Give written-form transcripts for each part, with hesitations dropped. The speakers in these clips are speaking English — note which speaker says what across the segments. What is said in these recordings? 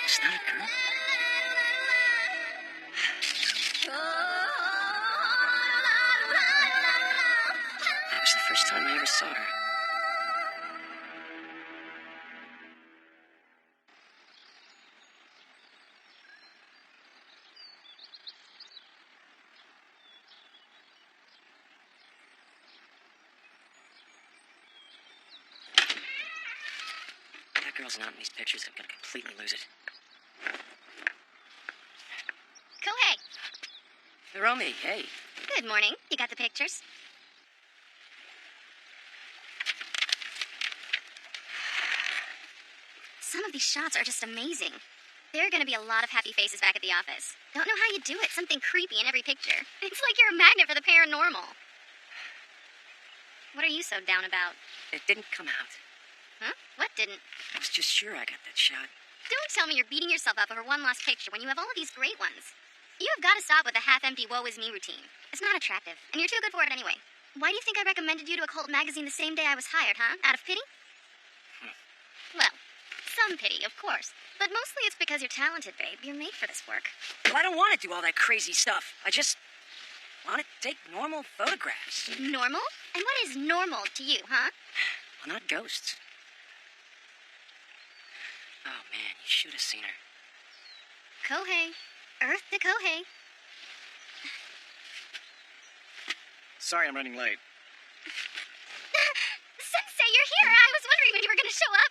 Speaker 1: Is that a girl? That was the first time I ever saw her. That girl's not in these pictures. I'm gonna completely lose it.
Speaker 2: Kohei.
Speaker 1: Hiromi, hey.
Speaker 2: Good morning. You got the pictures? Some of these shots are just amazing. There are going to be a lot of happy faces back at the office. Don't know how you do it. Something creepy in every picture. It's like you're a magnet for the paranormal. What are you so down about?
Speaker 1: It didn't come out.
Speaker 2: Huh? What didn't?
Speaker 1: I was just sure I got that shot.
Speaker 2: Don't tell me you're beating yourself up over one lost picture when you have all of these great ones. You have got to stop with the half-empty woe is me routine. It's not attractive, and you're too good for it anyway. Why do you think I recommended you to a cult magazine the same day I was hired, huh? Out of pity? Well, some pity, of course. But mostly it's because you're talented, babe. You're made for this work.
Speaker 1: Well, I don't want to do all that crazy stuff. I just want to take normal photographs.
Speaker 2: Normal? And what is normal to you, huh?
Speaker 1: Well, not ghosts. Oh, man, you should have seen her.
Speaker 2: Kohei. Earth to Kohei.
Speaker 3: Sorry I'm running late.
Speaker 2: Sensei, you're here! I was wondering when you were going to show up.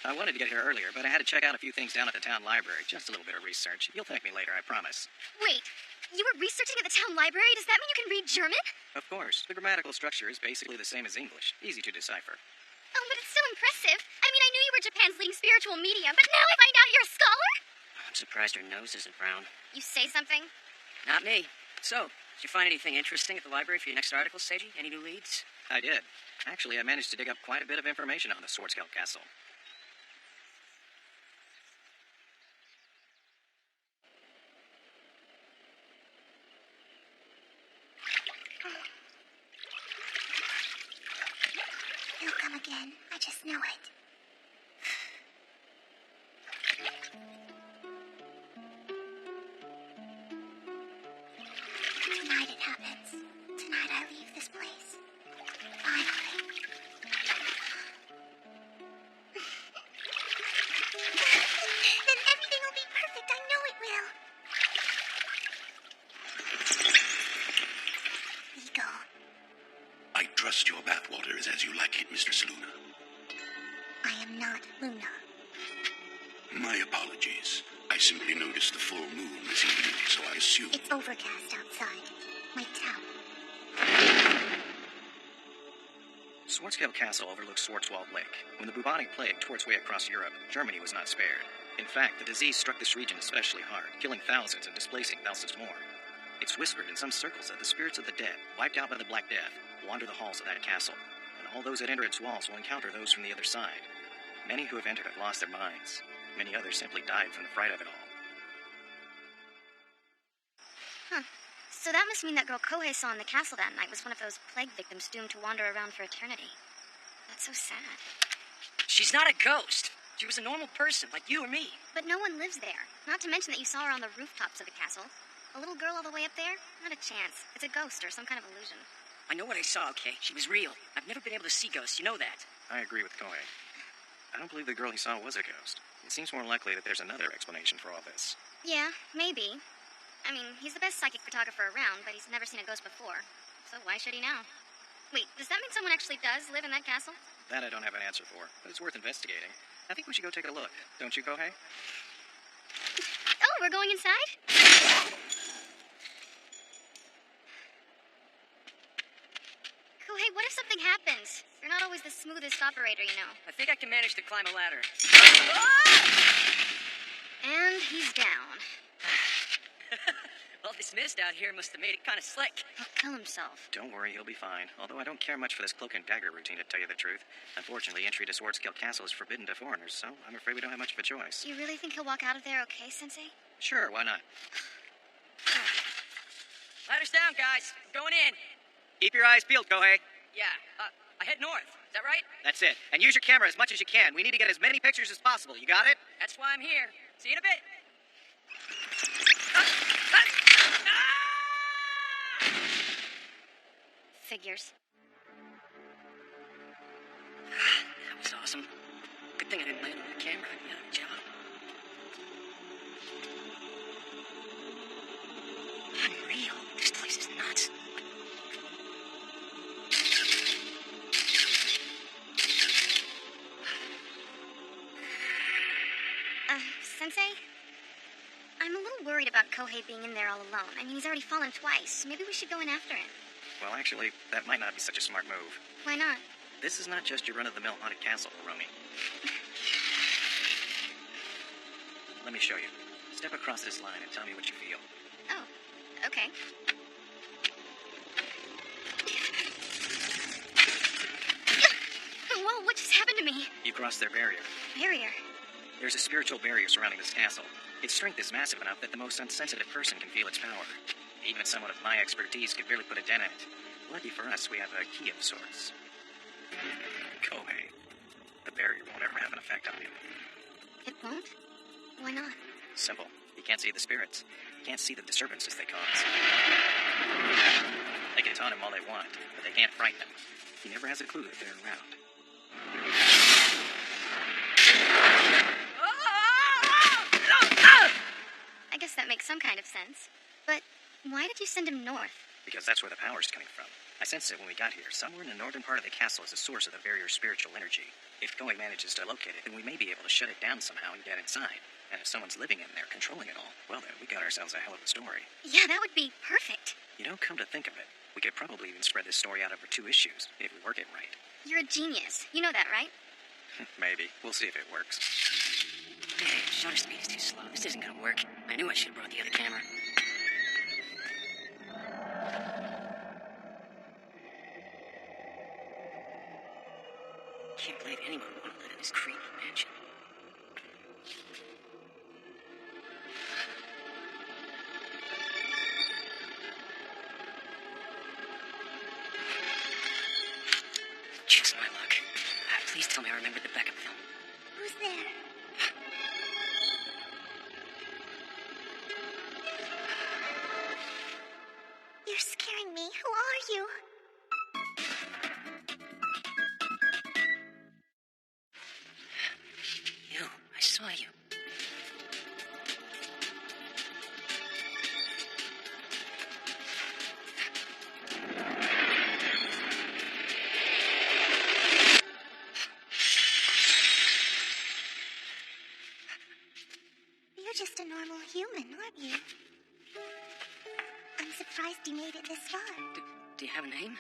Speaker 3: I wanted to get here earlier, but I had to check out a few things down at the town library. Just a little bit of research. You'll thank me later, I promise.
Speaker 2: Wait, you were researching at the town library? Does that mean you can read German?
Speaker 3: Of course. The grammatical structure is basically the same as English. Easy to decipher.
Speaker 2: Oh, but it's still impressive. I mean, I knew you were Japan's leading spiritual medium, but now I find out you're a scholar?
Speaker 1: I'm surprised her nose isn't brown.
Speaker 2: You say something?
Speaker 1: Not me. So, did you find anything interesting at the library for your next article, Seiji? Any new leads?
Speaker 3: I did. Actually, I managed to dig up quite a bit of information on the Sword-Scale Castle.
Speaker 2: He'll come again. I just know it. Tonight it happens. Tonight I leave this place. Finally. Then everything will be perfect. I know it will. Ego.
Speaker 4: I trust your bathwater is as you like it, Mistress Luna.
Speaker 2: I am not Luna.
Speaker 4: My apologies. I simply noticed the full moon this evening, so I assumed...
Speaker 2: It's overcast outside. My town.
Speaker 3: Sword-Scale Castle overlooks Schwarzwald Lake. When the bubonic plague tore its way across Europe, Germany was not spared. In fact, the disease struck this region especially hard, killing thousands and displacing thousands more. It's whispered in some circles that the spirits of the dead, wiped out by the Black Death, wander the halls of that castle, and all those that enter its walls will encounter those from the other side. Many who have entered have lost their minds. Many others simply died from the fright of it all.
Speaker 2: Huh. So that must mean that girl Kohei saw in the castle that night was one of those plague victims doomed to wander around for eternity. That's so sad.
Speaker 1: She's not a ghost. She was a normal person, like you or me.
Speaker 2: But no one lives there. Not to mention that you saw her on the rooftops of the castle. A little girl all the way up there? Not a chance. It's a ghost or some kind of illusion.
Speaker 1: I know what I saw, okay? She was real. I've never been able to see ghosts, you know that.
Speaker 3: I agree with Kohei. I don't believe the girl he saw was a ghost. It seems more likely that there's another explanation for all this.
Speaker 2: Yeah, maybe. I mean, he's the best psychic photographer around, but he's never seen a ghost before. So why should he now? Wait, does that mean someone actually does live in that castle?
Speaker 3: That I don't have an answer for, but it's worth investigating. I think we should go take a look. Don't you, Kohei?
Speaker 2: Oh, we're going inside? Kohei, what if something happens? You're not always the smoothest operator, you know.
Speaker 1: I think I can manage to climb a ladder.
Speaker 2: he's down.
Speaker 1: Well, this mist out here must have made it kind of slick.
Speaker 2: He'll kill himself.
Speaker 3: Don't worry, he'll be fine. Although I don't care much for this cloak and dagger routine, to tell you the truth. Unfortunately, entry to Swordscale Castle is forbidden to foreigners, so I'm afraid we don't have much of a choice.
Speaker 2: You really think he'll walk out of there okay, Sensei?
Speaker 3: Sure, why not?
Speaker 1: Ladders down, guys. We're going in.
Speaker 3: Keep your eyes peeled, Kohei.
Speaker 1: Yeah, I head north. Is that right?
Speaker 3: That's it. And use your camera as much as you can. We need to get as many pictures as possible. You got it?
Speaker 1: That's why I'm here. See you in a bit.
Speaker 2: Figures.
Speaker 1: That was awesome. Good thing I didn't land on the camera. I'd be out of a job. Unreal. This place is nuts.
Speaker 2: Sensei? I'm a little worried about Kohei being in there all alone. I mean, he's already fallen twice. Maybe we should go in after him.
Speaker 3: Well, actually, that might not be such a smart move.
Speaker 2: Why not?
Speaker 3: This is not just your run-of-the-mill haunted castle, Hiromi. Let me show you. Step across this line and tell me what you feel.
Speaker 2: Oh, okay. Whoa, what just happened to me?
Speaker 3: You crossed their barrier.
Speaker 2: Barrier.
Speaker 3: There's a spiritual barrier surrounding this castle. Its strength is massive enough that the most unsensitive person can feel its power. Even someone of my expertise could barely put a dent in it. Lucky for us, we have a key of sorts. Kohei. The barrier won't ever have an effect on you.
Speaker 2: It won't? Why not?
Speaker 3: Simple. You can't see the spirits. You can't see the disturbances they cause. They can taunt him all they want, but they can't frighten him. He never has a clue that they're around.
Speaker 2: I guess that makes some kind of sense. But why did you send him north?
Speaker 3: Because that's where the power's coming from. I sensed it when we got here. Somewhere in the northern part of the castle is a source of the barrier's spiritual energy. If Kohei manages to locate it, then we may be able to shut it down somehow and get inside. And if someone's living in there, controlling it all, well then, we got ourselves a hell of a story.
Speaker 2: Yeah, that would be perfect.
Speaker 3: You know, come to think of it, we could probably even spread this story out over 2 issues, if we work it right.
Speaker 2: You're a genius. You know that, right?
Speaker 3: Maybe. We'll see if it works.
Speaker 1: Hey, shutter speed is too slow. This isn't gonna work. I knew I should have brought the other camera. Can't believe anyone would want to live in this creepy mansion. Just my luck. Please tell me I remembered the backup film.
Speaker 2: Who's there? You're scaring me. Who are you?
Speaker 1: You. I saw you.
Speaker 2: You're just a normal human, aren't you? I'm surprised you made it this far.
Speaker 1: Do you have a name?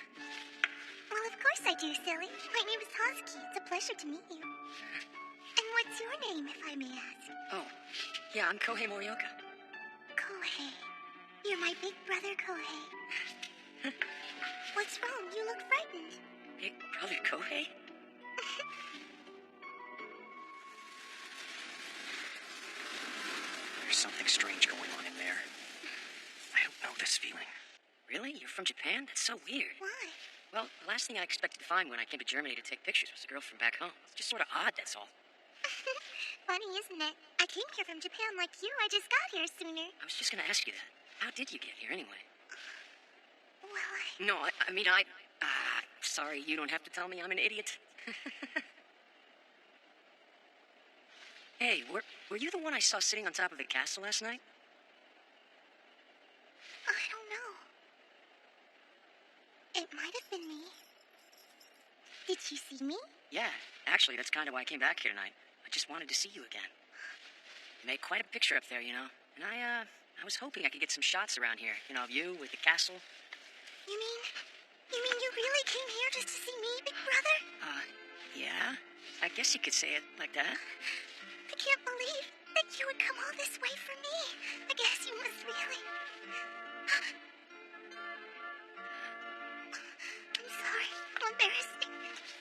Speaker 2: Well, of course I do, silly. My name is Hosky. It's a pleasure to meet you. And what's your name, if I may ask?
Speaker 1: Oh, yeah, I'm Kohei Morioka.
Speaker 2: Kohei. You're my big brother, Kohei. What's wrong? You look frightened.
Speaker 1: Big brother Kohei?
Speaker 3: There's something strange going on in there. I don't know this feeling.
Speaker 1: Really? You're from Japan? That's so weird.
Speaker 2: Why?
Speaker 1: Well, the last thing I expected to find when I came to Germany to take pictures was a girl from back home. It's just sort of odd, that's all.
Speaker 2: Funny, isn't it? I came here from Japan like you. I just got here sooner.
Speaker 1: I was just gonna ask you that. How did you get here anyway?
Speaker 2: Well,
Speaker 1: No, sorry, you don't have to tell me I'm an idiot. Hey, were you the one I saw sitting on top of the castle last night?
Speaker 2: I don't know. It might have been me. Did you see me?
Speaker 1: Yeah, actually, that's kind of why I came back here tonight. I just wanted to see you again. You made quite a picture up there, you know. And I was hoping I could get some shots around here. You know, of you with the castle.
Speaker 2: You mean you really came here just to see me, big brother?
Speaker 1: Yeah. I guess you could say it like that.
Speaker 2: I can't believe that you would come all this way for me. I guess you must really... I'm sorry. How embarrassing.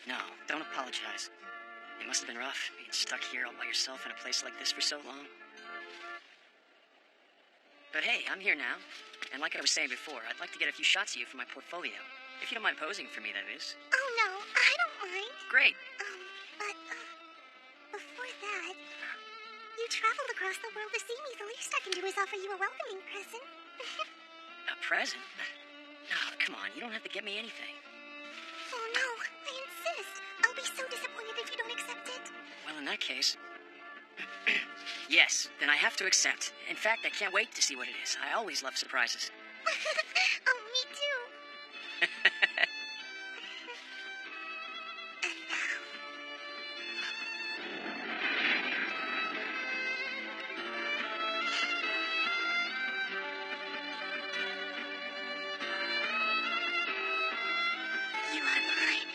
Speaker 1: No, don't apologize. It must have been rough, being stuck here all by yourself in a place like this for so long. But hey, I'm here now. And like I was saying before, I'd like to get a few shots of you for my portfolio. If you don't mind posing for me, that is.
Speaker 2: Oh, no, I don't mind.
Speaker 1: Great.
Speaker 2: But, before that, you traveled across the world to see me. The least I can do is offer you a welcoming present.
Speaker 1: A present? No, come on, you don't have to get me anything.
Speaker 2: Oh, no, I insist. I'll be so disappointed if you don't accept it.
Speaker 1: Well, in that case... yes, then I have to accept. In fact, I can't wait to see what it is. I always love surprises.
Speaker 2: Oh, me too. And now... you are mine.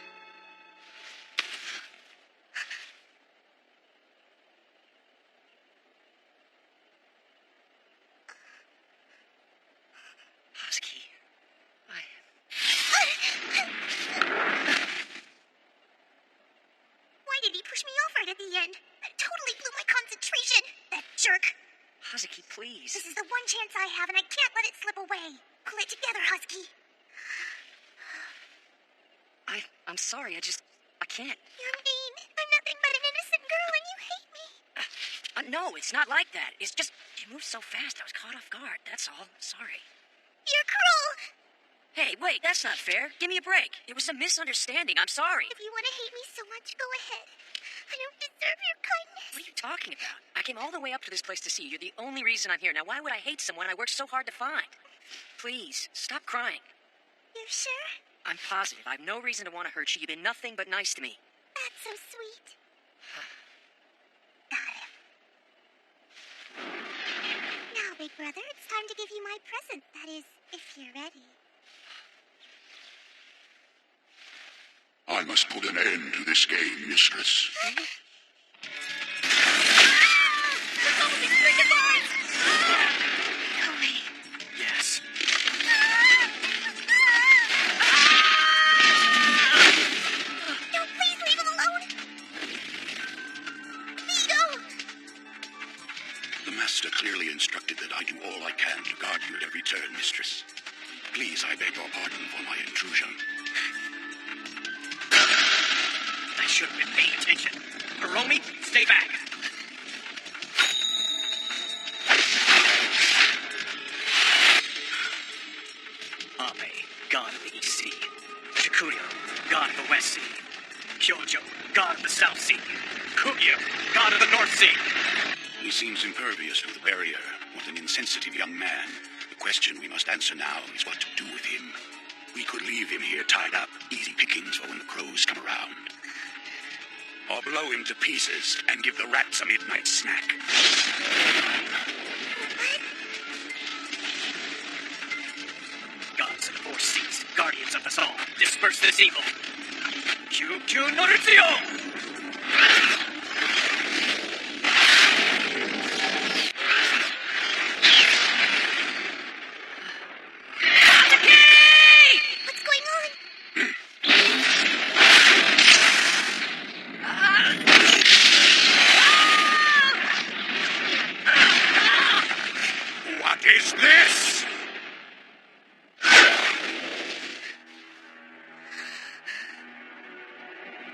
Speaker 1: Husky,
Speaker 2: Why did he push me off right at the end? That totally blew my concentration. That jerk.
Speaker 1: Husky, please.
Speaker 2: This is the one chance I have, and I can't let it slip away. Pull it together, Husky.
Speaker 1: I'm sorry, I can't.
Speaker 2: You're mean. I'm nothing but an innocent girl, and you hate me.
Speaker 1: No, it's not like that. It's just, you moved so fast, I was caught off guard. That's all. Sorry.
Speaker 2: You're cruel.
Speaker 1: Hey, wait, that's not fair. Give me a break. It was a misunderstanding. I'm sorry.
Speaker 2: If you want to hate me so much, go ahead. I don't deserve your kindness.
Speaker 1: What are you talking about? I came all the way up to this place to see you. You're the only reason I'm here. Now, why would I hate someone I worked so hard to find? Please, stop crying.
Speaker 2: You're sure?
Speaker 1: I'm positive. I have no reason to want to hurt you. You've been nothing but nice to me.
Speaker 2: That's so sweet. Got it. Now, big brother, it's time to give you my present. That is, if you're ready.
Speaker 4: I must put an end to this game, mistress.
Speaker 2: No way.
Speaker 1: Yes.
Speaker 2: No, please leave him alone. Vito!
Speaker 4: The master clearly instructed that I do all I can to guard you at every turn, mistress. Please, I beg your pardon for my intrusion.
Speaker 3: I should have been paying attention. Hiromi, stay back. Abe, god of the East Sea. Tsukuyomi, god of the West Sea. Kyojo, god of the South Sea. Kugyo, god of the North Sea.
Speaker 4: He seems impervious to the barrier. What an insensitive young man. The question we must answer now is what to do with him. We could leave him here tied up, easy pickings for when the crows come around. Or blow him to pieces and give the rats a midnight snack.
Speaker 3: Gods of the Four Seas, guardians of us all, disperse this evil. Kyukyu Noritsuyo!
Speaker 2: What's going on?
Speaker 4: What is this?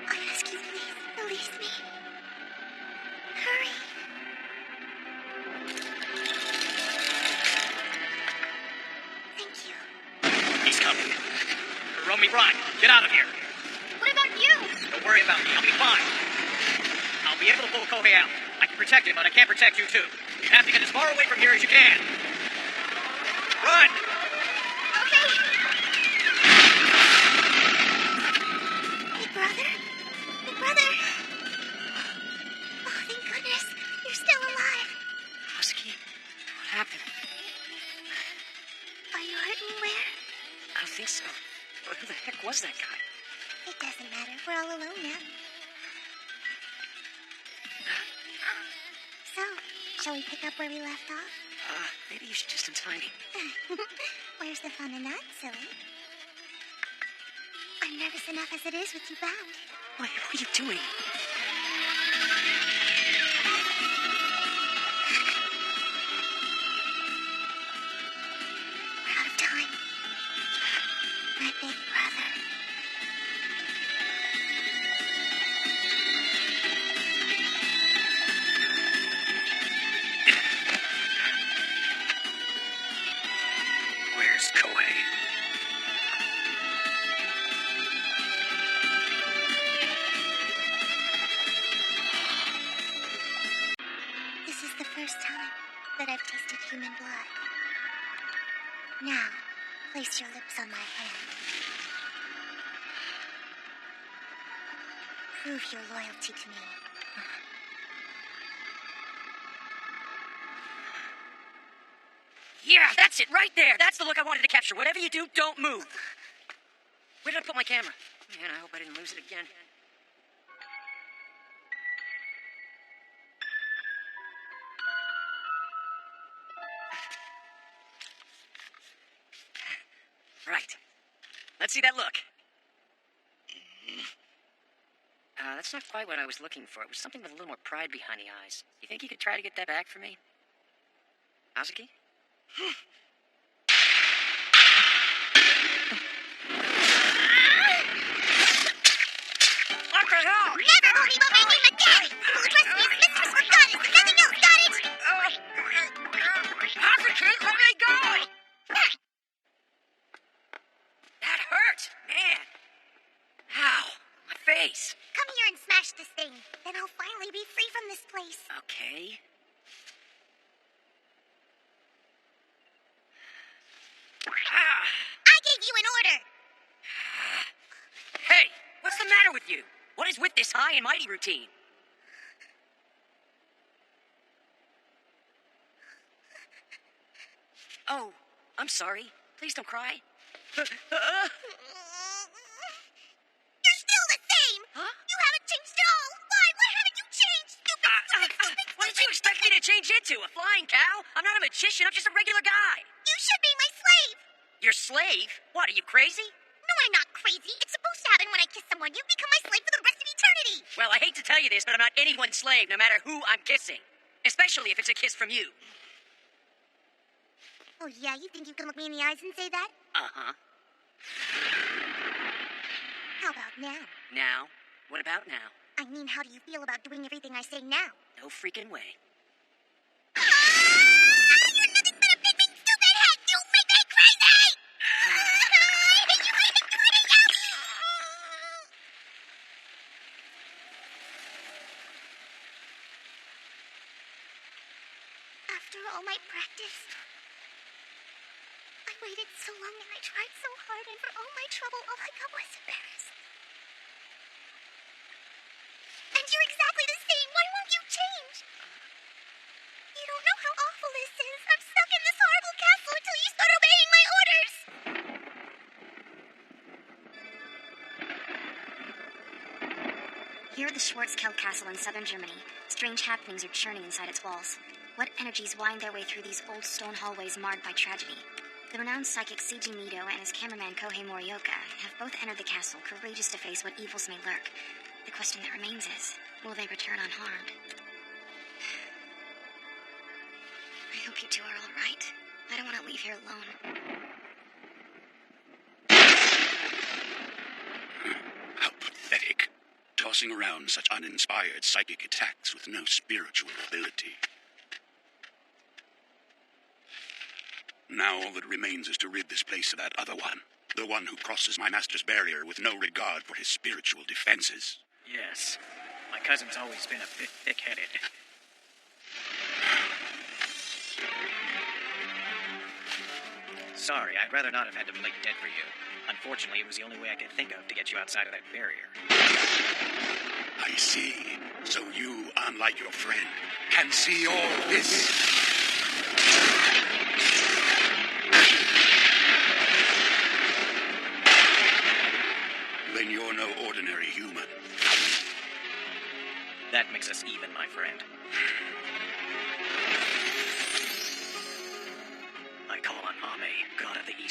Speaker 2: I ask you, please, release me. Hurry. Thank you.
Speaker 3: He's coming. Hiromi, run! Get out of here!
Speaker 2: What about you?
Speaker 3: Don't worry about me, I'll be fine. I'll be able to pull Kohei out. I can protect him, but I can't protect you too. You have to get as far away from here as you can. Run!
Speaker 2: Okay. Big brother? Big brother? Oh, thank goodness. You're still alive.
Speaker 1: Husky, what happened?
Speaker 2: Are you hurt anywhere?
Speaker 1: I don't think so. But who the heck was that guy?
Speaker 2: It doesn't matter. We're all alone now. So, Shall we pick up where we left off?
Speaker 1: Maybe you should just untie me.
Speaker 2: Where's the fun in that, silly? I'm nervous enough as it is with you bound.
Speaker 1: What are you doing?
Speaker 2: We're out of time. My big brother.
Speaker 3: Where's Kohei?
Speaker 2: This is the first time that I've tasted human blood. Now, place your lips on my hand. Prove your loyalty to me.
Speaker 1: Yeah, that's it, right there. That's the look I wanted to capture. Whatever you do, don't move. Where did I put my camera? Man, I hope I didn't lose it again. Right. Let's see that look. That's not quite what I was looking for. It was something with a little more pride behind the eyes. You think you could try to get that back for me? Azuki? What the hell?
Speaker 2: Never will he my name again! Who address me as mistress or goddess and nothing else, got it?
Speaker 1: Azuki, let me go! That hurt, man. Ow, my face.
Speaker 2: Come here and smash this thing. Then I'll finally be free from this place.
Speaker 1: Okay.
Speaker 2: I gave you an order.
Speaker 1: Hey, what's the matter with you? What is with this high and mighty routine? Oh, I'm sorry. Please don't cry.
Speaker 2: You're still the same.
Speaker 1: Huh?
Speaker 2: You haven't changed at all. Why? Why haven't you changed? Stupid.
Speaker 1: What did you expect me to change into? A flying cow? I'm not a magician. I'm just a regular guy.
Speaker 2: You should be my slave.
Speaker 1: Your slave? What, are you crazy?
Speaker 2: No, I'm not crazy. It's supposed to happen when I kiss someone. You become my slave for the rest of eternity.
Speaker 1: Well, I hate to tell you this, but I'm not anyone's slave, no matter who I'm kissing. Especially if it's a kiss from you.
Speaker 2: Oh, yeah? You think you can look me in the eyes and say that?
Speaker 1: Uh-huh.
Speaker 2: How about now?
Speaker 1: Now? What about now?
Speaker 2: I mean, how do you feel about doing everything I say now?
Speaker 1: No freaking way.
Speaker 2: You're nothing but a big, big, stupid head! You make me crazy! I hate you! After all my practice, I waited so long and I tried so hard, and for all my trouble, all I got was embarrassed. And you're exactly the same. Why won't you change? You don't know how awful this is. I'm stuck in this horrible castle until you start obeying my orders.
Speaker 5: Here at the Schwarzkeld Castle in southern Germany, strange happenings are churning inside its walls. What energies wind their way through these old stone hallways marred by tragedy? The renowned psychic Seiji Mido and his cameraman Kohei Morioka have both entered the castle, courageous to face what evils may lurk. The question that remains is, will they return unharmed? I hope you two are all right. I don't want to leave here alone.
Speaker 4: How pathetic. Tossing around such uninspired psychic attacks with no spiritual ability. Now all that remains is to rid this place of that other one. The one who crosses my master's barrier with no regard for his spiritual defenses.
Speaker 3: Yes. My cousin's always been a bit thick-headed. Sorry, I'd rather not have had to play dead for you. Unfortunately, it was the only way I could think of to get you outside of that barrier.
Speaker 4: I see. So you, unlike your friend, can see all this. Then you're no ordinary human.
Speaker 3: That makes us even, my friend.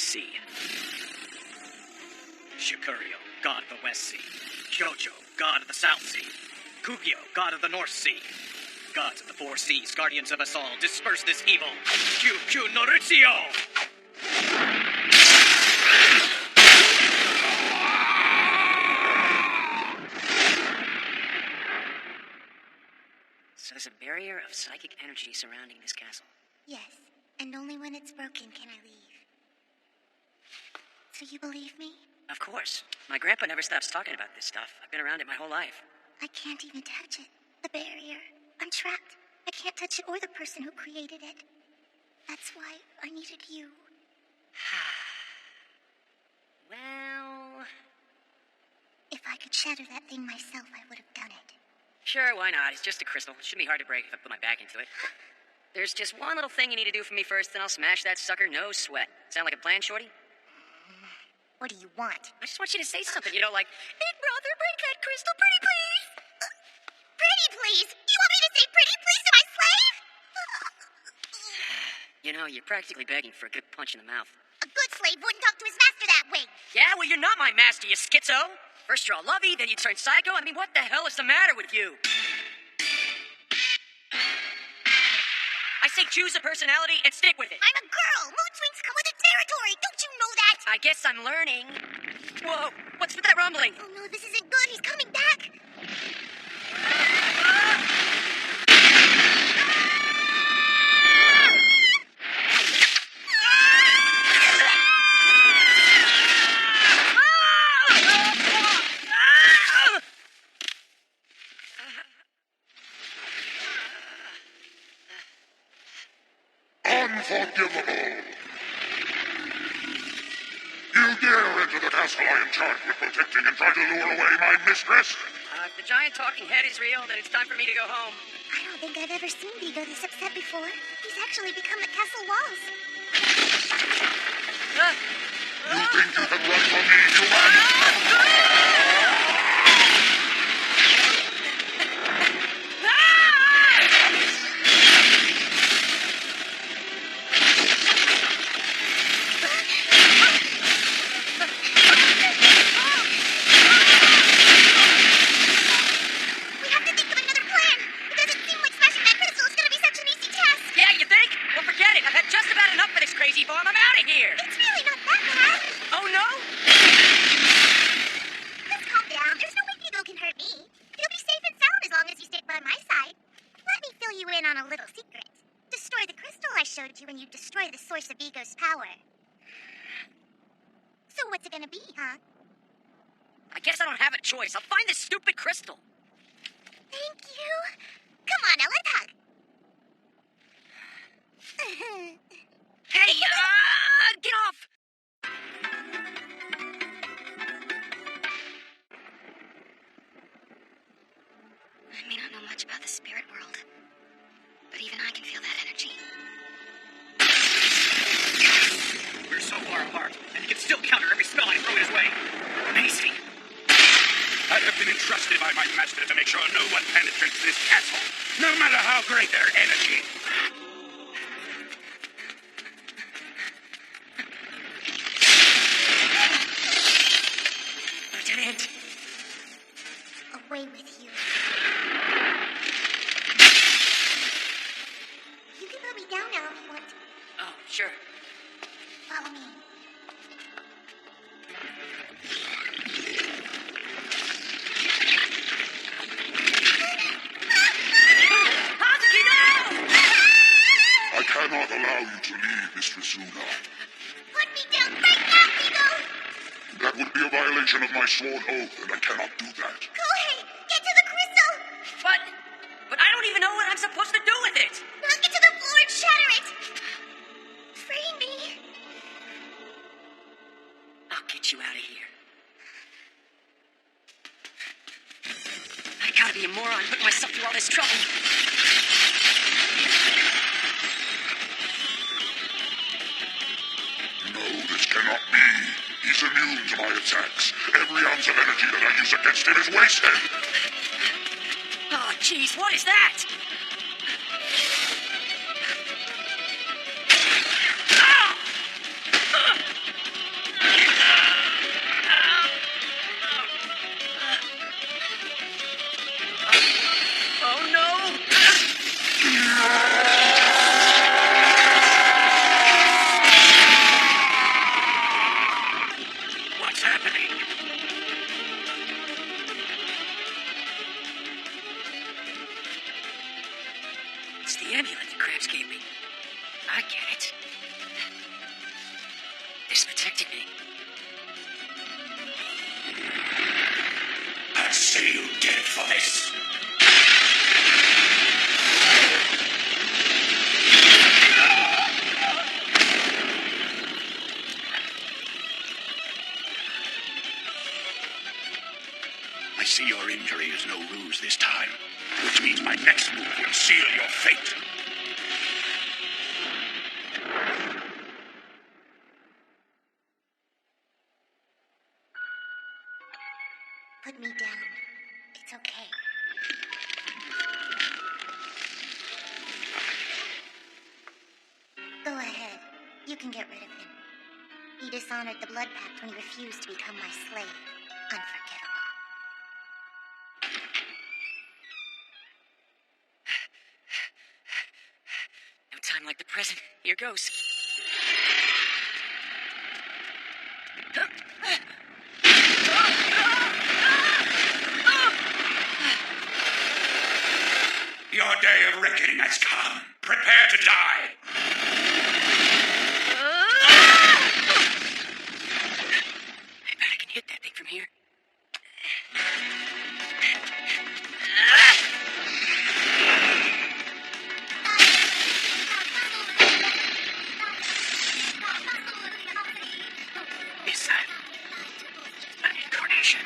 Speaker 3: Sea. Shikurio, god of the West Sea. Kyojo, god of the South Sea. Kugyo, god of the North Sea. Gods of the four seas, guardians of us all, disperse this evil. Q Norizio!
Speaker 1: So there's a barrier of psychic energy surrounding this castle.
Speaker 2: Yes, and only when it's broken can I leave. So you believe me?
Speaker 1: Of course. My grandpa never stops talking about this stuff. I've been around it my whole life.
Speaker 2: I can't even touch it. The barrier. I'm trapped. I can't touch it or the person who created it. That's why I needed you.
Speaker 1: Well...
Speaker 2: If I could shatter that thing myself, I would have done it.
Speaker 1: Sure, why not? It's just a crystal. It shouldn't be hard to break if I put my back into it. There's just one little thing you need to do for me first, then I'll smash that sucker, no sweat. Sound like a plan, Shorty?
Speaker 2: What do you want?
Speaker 1: I just want you to say something, you know, like, Big brother, break that crystal, pretty please!
Speaker 2: Pretty please? You want me to say pretty please to my slave?
Speaker 1: You know, you're practically begging for a good punch in the mouth.
Speaker 2: A good slave wouldn't talk to his master that way.
Speaker 1: Yeah, well, you're not my master, you schizo! First you're all lovey, then you turn psycho. I mean, what the hell is the matter with you? I say choose a personality and stick with it.
Speaker 2: I'm a girl. Mood swings come with the territory. Don't you know that?
Speaker 1: I guess I'm learning. Whoa, what's with that rumbling?
Speaker 2: Oh no, this isn't good. He's coming back.
Speaker 4: Unforgivable! You dare enter the castle I am charged with protecting and try to lure away my mistress?
Speaker 1: If the giant talking head is real, then it's time for me to go home.
Speaker 2: I don't think I've ever seen Vigo this upset before. He's actually become the castle walls.
Speaker 4: You think you can run from me, human?
Speaker 2: We have to think of another plan. It doesn't seem like smashing that crystal is going to be such an easy task.
Speaker 1: Yeah, you think? Well, forget it. I've had just about enough of this crazy farm. I'm out of here.
Speaker 2: It's really not that bad.
Speaker 1: Oh, no?
Speaker 2: Just calm down. There's no way Vigo can hurt me. You'll be safe and sound as long as you stick by my side. Let me fill you in on a little secret. Destroy the crystal I showed you and you destroy the source of Vigo's power. So what's it gonna be, huh?
Speaker 1: I guess I don't have a choice. I'll find this stupid crystal.
Speaker 2: Thank you. Come on, now let's hug.
Speaker 1: Hey, get off! I may not know much about the spirit world, but even I can feel that energy.
Speaker 3: We're so far apart, and he can still counter every spell I throw his way. Amazing.
Speaker 4: I have been entrusted by my master to make sure no one penetrates this castle, no matter how great their energy.
Speaker 1: Lieutenant!
Speaker 2: Away with you. You can put me down now if you want to.
Speaker 1: Oh, sure.
Speaker 2: Follow me.
Speaker 1: Hazuki, no!
Speaker 4: I cannot allow you to leave, Mistress Una.
Speaker 2: Put me down right now, Vigo!
Speaker 4: That would be a violation of my sworn oath, and I cannot do that.
Speaker 2: Kohei, get to the crystal!
Speaker 1: But I don't even know what I'm supposed to do with it!
Speaker 2: Knock it to the floor and shatter it! Free me!
Speaker 1: I'll get you out of here. I gotta be a moron putting myself through all this trouble.
Speaker 4: No, this cannot be. He's immune to my attacks. Every ounce of energy that I use against him is wasted.
Speaker 1: Oh, jeez, what is that? Ah! I get it. This protected me.
Speaker 4: I say you did it for this. I see your injury is no ruse this time, which means my next move will seal your fate.
Speaker 5: Put me down. It's okay. Go ahead. You can get rid of him. He dishonored the Blood Pact when he refused to become my slave. Unforgettable.
Speaker 1: No time like the present. Here goes.
Speaker 4: Your day of reckoning has come. Prepare to die.
Speaker 1: I bet I can hit that thing from here. Is that an incarnation?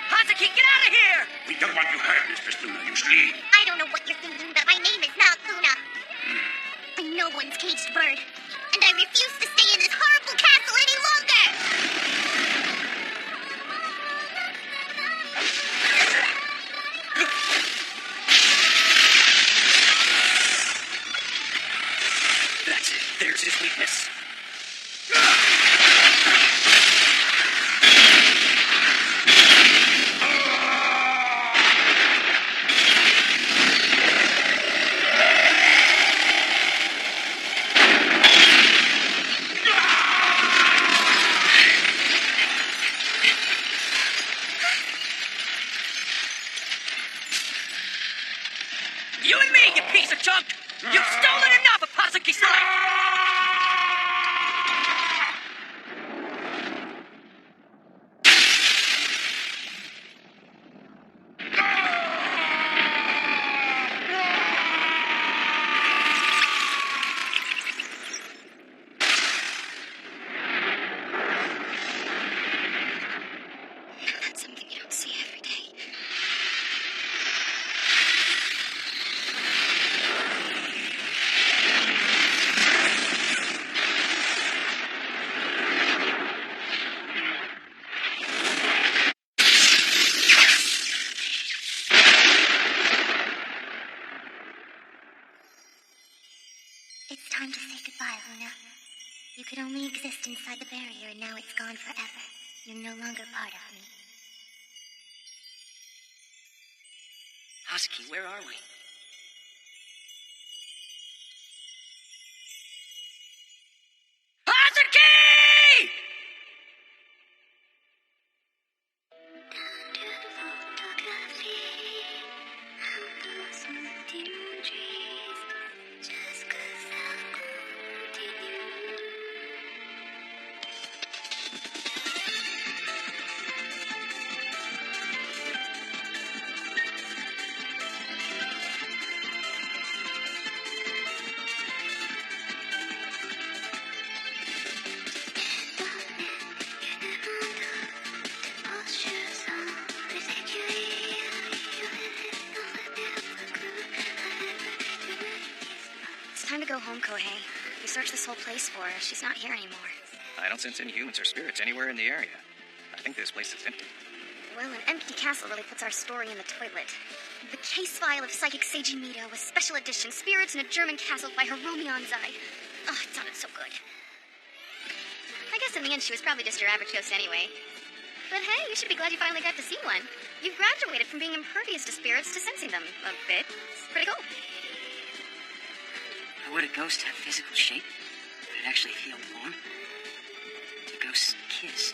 Speaker 1: Hazuki, get out of here!
Speaker 4: We don't want you hurt, Mistress Luna. You sleep.
Speaker 5: I don't know what you're thinking, but my name is not Luna. I'm no one's caged bird, and I refuse to stay in this horrible castle any longer!
Speaker 1: That's it. There's his weakness. You and me, you piece of junk! You've stolen enough of Hazuki's life!
Speaker 5: That's something you don't see every day. It's time to say goodbye, Luna. You could only exist inside the barrier, and now it's gone forever. You're no longer part of me.
Speaker 1: Hazuki, where are we? Hazuki!
Speaker 5: It's time to go home, Kohei. We searched this whole place for her. She's not here anymore.
Speaker 3: I don't sense any humans or spirits anywhere in the area. I think this place is empty.
Speaker 5: Well, an empty castle really puts our story in the toilet. The case file of Psychic Seiji Mido, a special edition, Spirits in a German Castle by Hiromi Anzai. Oh, it sounded so good. I guess in the end she was probably just your average ghost anyway. But hey, you should be glad you finally got to see one. You've graduated from being impervious to spirits to sensing them a bit. It's pretty cool.
Speaker 1: Would a ghost have physical shape? Would it actually feel warm? Do ghosts kiss?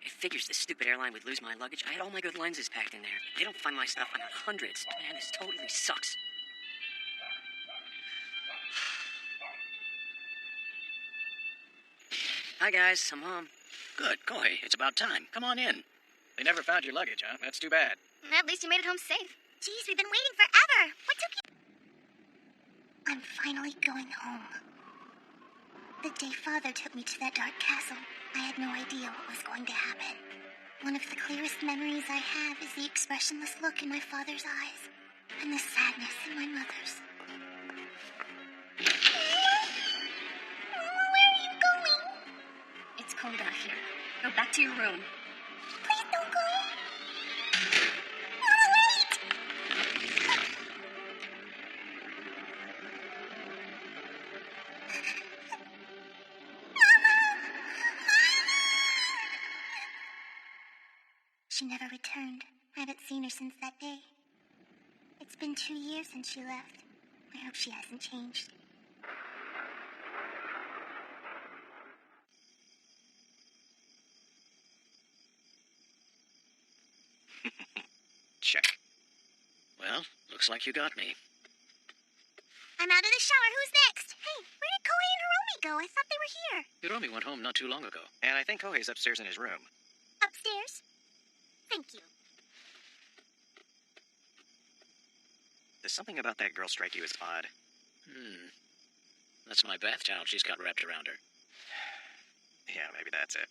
Speaker 1: It figures this stupid airline would lose my luggage. I had all my good lenses packed in there. If they don't find my stuff, I'm at hundreds. Man, this totally sucks. Hi, guys. I'm home.
Speaker 3: Good, Kohei. It's about time. Come on in. They never found your luggage, huh? That's too bad.
Speaker 2: At least you made it home safe. Jeez, we've been waiting forever. What took you? I'm finally going home. The day Father took me to that dark castle, I had no idea what was going to happen. One of the clearest memories I have is the expressionless look in my father's eyes, and the sadness in my mother's. Mama, where are you going?
Speaker 5: It's cold out here. Go back to your room.
Speaker 2: Please don't go. Mama, wait! She never returned. I haven't seen her since that day. It's been 2 years since she left. I hope she hasn't changed.
Speaker 3: Check. Well, looks like you got me.
Speaker 2: I'm out of the shower. Who's next? Hey, where did Kohei and Hiromi go? I thought they were here.
Speaker 3: Hiromi went home not too long ago. And I think Kohei's upstairs in his room.
Speaker 2: Upstairs? Thank you.
Speaker 3: Does something about that girl strike you as odd?
Speaker 6: That's my bath towel she's got wrapped around her.
Speaker 3: Yeah, maybe that's it.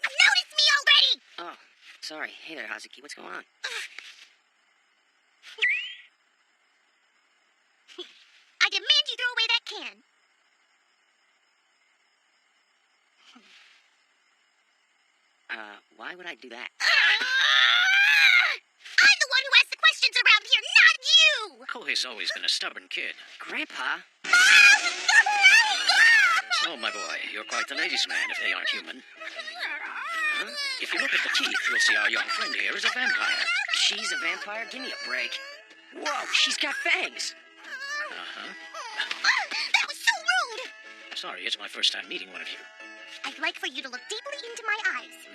Speaker 2: Notice me already!
Speaker 1: Oh, sorry. Hey there, Hazuki. What's going on?
Speaker 2: I demand you throw away that can.
Speaker 1: Why would I do that?
Speaker 2: I'm the one who asks the questions around here, not you!
Speaker 6: Kohei's always been a stubborn kid.
Speaker 1: Grandpa?
Speaker 6: Oh, my boy, you're quite the ladies' man if they aren't human. Huh? If you look at the teeth, you'll see our young friend here is a vampire.
Speaker 1: She's a vampire? Give me a break. Whoa, she's got fangs!
Speaker 6: Uh-huh.
Speaker 2: That was so rude!
Speaker 6: Sorry, it's my first time meeting one of you.
Speaker 2: I'd like for you to look deeply into my eyes.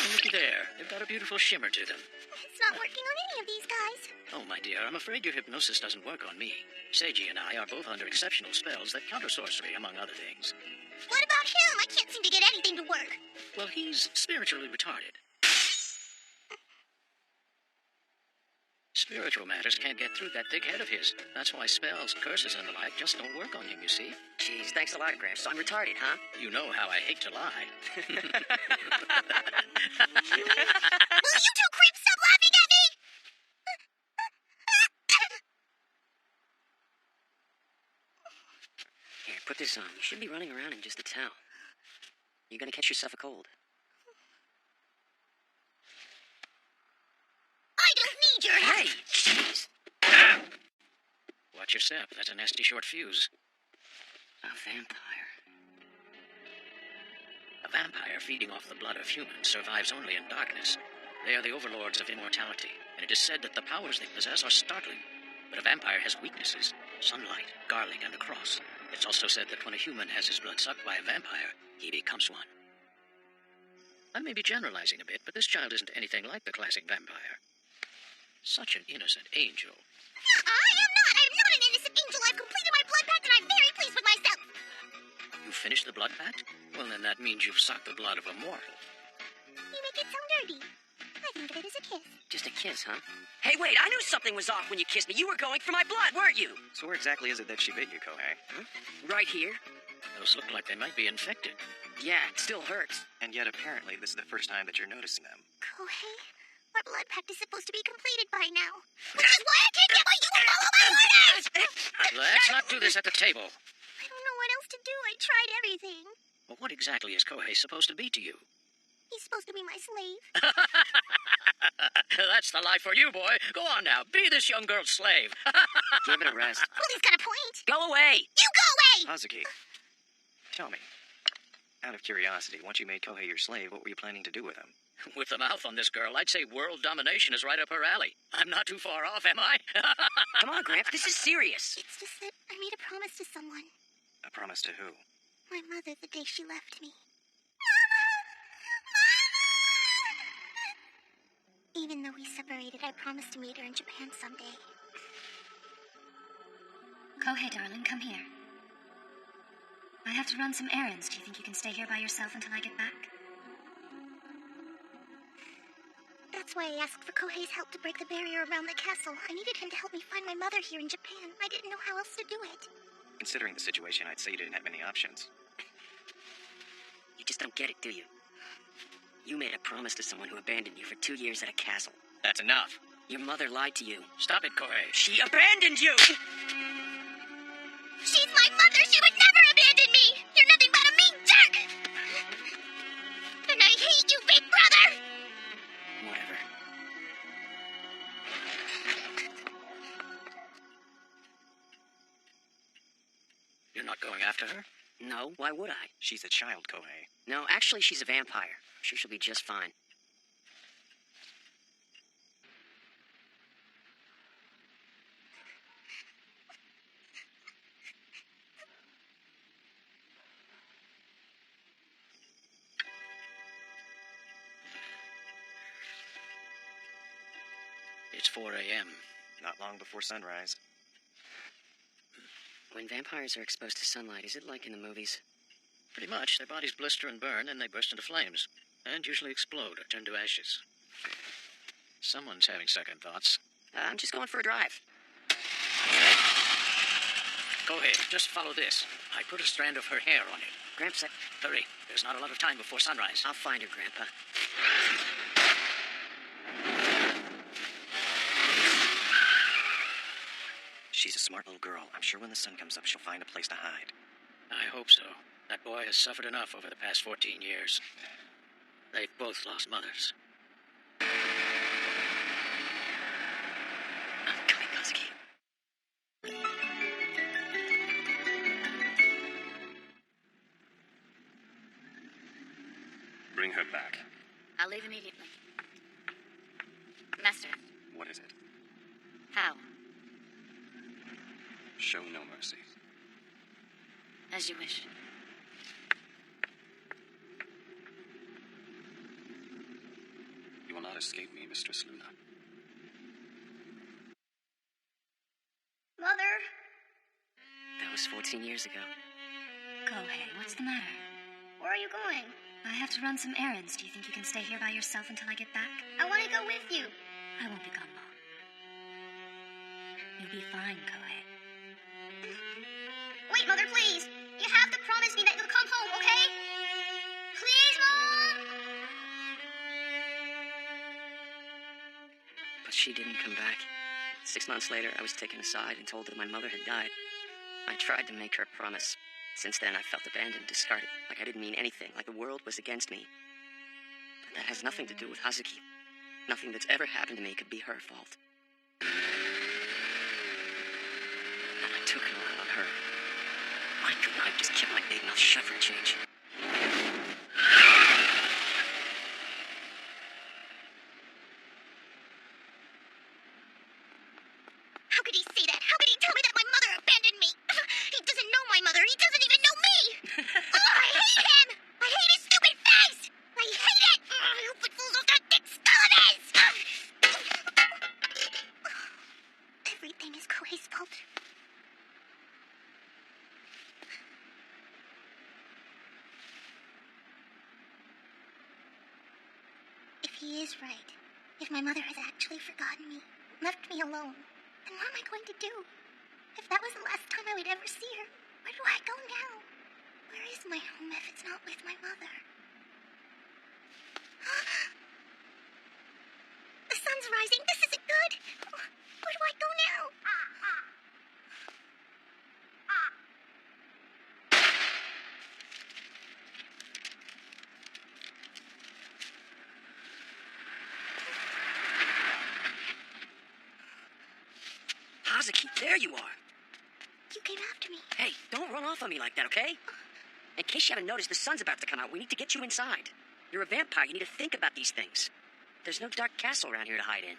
Speaker 6: Oh, looky there. They've got a beautiful shimmer to them.
Speaker 2: It's not working on any of these guys.
Speaker 6: Oh, my dear, I'm afraid your hypnosis doesn't work on me. Seiji and I are both under exceptional spells that counter sorcery, among other things.
Speaker 2: What about him? I can't seem to get anything to work.
Speaker 6: Well, he's spiritually retarded. Spiritual matters can't get through that thick head of his. That's why spells, curses, and the like just don't work on him, you see.
Speaker 1: Jeez, thanks a lot, Gramps. So I'm retarded, huh?
Speaker 6: You know how I hate to lie.
Speaker 2: Will you two creeps stop laughing at me?
Speaker 1: Here, put this on. You shouldn't be running around in just a towel. You're gonna catch yourself a cold.
Speaker 2: I don't need your help.
Speaker 1: Hey! Jeez!
Speaker 6: Watch your step. That's a nasty short fuse.
Speaker 1: A vampire.
Speaker 6: A vampire feeding off the blood of humans survives only in darkness. They are the overlords of immortality, and it is said that the powers they possess are startling. But a vampire has weaknesses: sunlight, garlic, and the cross. It's also said that when a human has his blood sucked by a vampire, he becomes one. I may be generalizing a bit, but this child isn't anything like the classic vampire. Such an innocent angel.
Speaker 2: I'm not an innocent angel. I've completed my blood pact and I'm very pleased with myself.
Speaker 6: You finished the blood pact? Well, then that means you've sucked the blood of a mortal.
Speaker 2: You make it sound dirty. I think of it as a kiss.
Speaker 1: Just a kiss, huh? Hey, wait, I knew something was off when you kissed me. You were going for my blood, weren't you?
Speaker 3: So where exactly is it that she bit you, Kohei?
Speaker 1: Huh? Right here.
Speaker 6: Those look like they might be infected.
Speaker 1: Yeah, it still hurts.
Speaker 3: And And yet apparently this is the first time that you're noticing them.
Speaker 2: Kohei, our blood pact is supposed to be completed by now. Which is why I can't get what you will follow my orders!
Speaker 6: Let's not do this at the table.
Speaker 2: I don't know what else to do. I tried everything.
Speaker 6: Well, what exactly is Kohei supposed to be to you?
Speaker 2: He's supposed to be my slave.
Speaker 6: That's the life for you, boy. Go on now. Be this young girl's slave.
Speaker 1: Give it a rest.
Speaker 2: Well, he's got a point.
Speaker 1: Go away!
Speaker 2: You go away!
Speaker 3: Hazuki, tell me, out of curiosity, once you made Kohei your slave, what were you planning to do with him?
Speaker 6: With the mouth on this girl, I'd say world domination is right up her alley. I'm not too far off, am I?
Speaker 1: Come on, Gramps, this is serious.
Speaker 2: It's just that I made a promise to someone.
Speaker 3: A promise to who?
Speaker 2: My mother the day she left me. Even though we separated, I promised to meet her in Japan someday.
Speaker 5: Kohei, darling, come here. I have to run some errands. Do you think you can stay here by yourself until I get back?
Speaker 2: That's why I asked for Kohei's help to break the barrier around the castle. I needed him to help me find my mother here in Japan. I didn't know how else to do it.
Speaker 3: Considering the situation, I'd say you didn't have many options.
Speaker 1: You just don't get it, do you? You made a promise to someone who abandoned you for 2 years at a castle.
Speaker 3: That's enough.
Speaker 1: Your mother lied to you.
Speaker 6: Stop it, Kohei.
Speaker 1: She abandoned you!
Speaker 2: She's my mother! She would never abandon me! You're nothing but a mean jerk! And I hate you, big brother!
Speaker 1: Whatever.
Speaker 6: You're not going after her?
Speaker 1: No, why would I?
Speaker 3: She's a child, Kohei.
Speaker 1: No, actually, she's a vampire. I'm sure she'll be just fine.
Speaker 6: It's 4 a.m.
Speaker 3: Not long before sunrise.
Speaker 1: When vampires are exposed to sunlight, is it like in the movies?
Speaker 6: Pretty much. Their bodies blister and burn, and they burst into flames. And usually explode or turn to ashes. Someone's having second thoughts.
Speaker 1: I'm just going for a drive.
Speaker 6: Go ahead. Just follow this. I put a strand of her hair on it.
Speaker 1: Gramps,
Speaker 6: Hurry. There's not a lot of time before sunrise.
Speaker 1: I'll find her, Grandpa.
Speaker 3: She's a smart little girl. I'm sure when the sun comes up, she'll find a place to hide.
Speaker 6: I hope so. That boy has suffered enough over the past 14 years. They've both lost mothers.
Speaker 1: I'm coming, Kazuki.
Speaker 7: Bring her back.
Speaker 5: I'll leave immediately. Master,
Speaker 7: What is it?
Speaker 5: how?
Speaker 7: Show no mercy.
Speaker 5: As you wish.
Speaker 7: You will not escape me, Mistress Luna.
Speaker 2: Mother?
Speaker 1: That was 14 years ago.
Speaker 5: Kohei, what's the matter?
Speaker 2: Where are you going?
Speaker 5: I have to run some errands. Do you think you can stay here by yourself until I get back?
Speaker 2: I want to go with you.
Speaker 5: I won't be gone long. You'll be fine, Kohei.
Speaker 2: Wait, Mother, please. You have to promise me that you'll come home, okay? Please, Mom!
Speaker 1: But she didn't come back. 6 months later, I was taken aside and told that my mother had died. I tried to make her a promise. Since then, I felt abandoned, discarded, like I didn't mean anything, like the world was against me. But that has nothing to do with Hazuki. Nothing that's ever happened to me could be her fault. And I took it all out on her. Why couldn't I have just kept my big mouth shut for a change?
Speaker 2: How could he say that? How could he tell me that my mother abandoned me? He doesn't know my mother. He doesn't even know me. Oh, I hate him. I hate his stupid face. I hate it. I hope it falls off that thick skull of his. Everything is Kohei's fault. If he is right, if my mother has actually forgotten me, left me alone, then what am I going to do? If that was the last time I would ever see her, where do I go now? Where is my home if it's not with my mother?
Speaker 1: There you are.
Speaker 2: You came after me.
Speaker 1: Hey, don't run off on me like that, okay? In case you haven't noticed, the sun's about to come out. We need to get you inside. You're a vampire. You need to think about these things. There's no dark castle around here to hide in.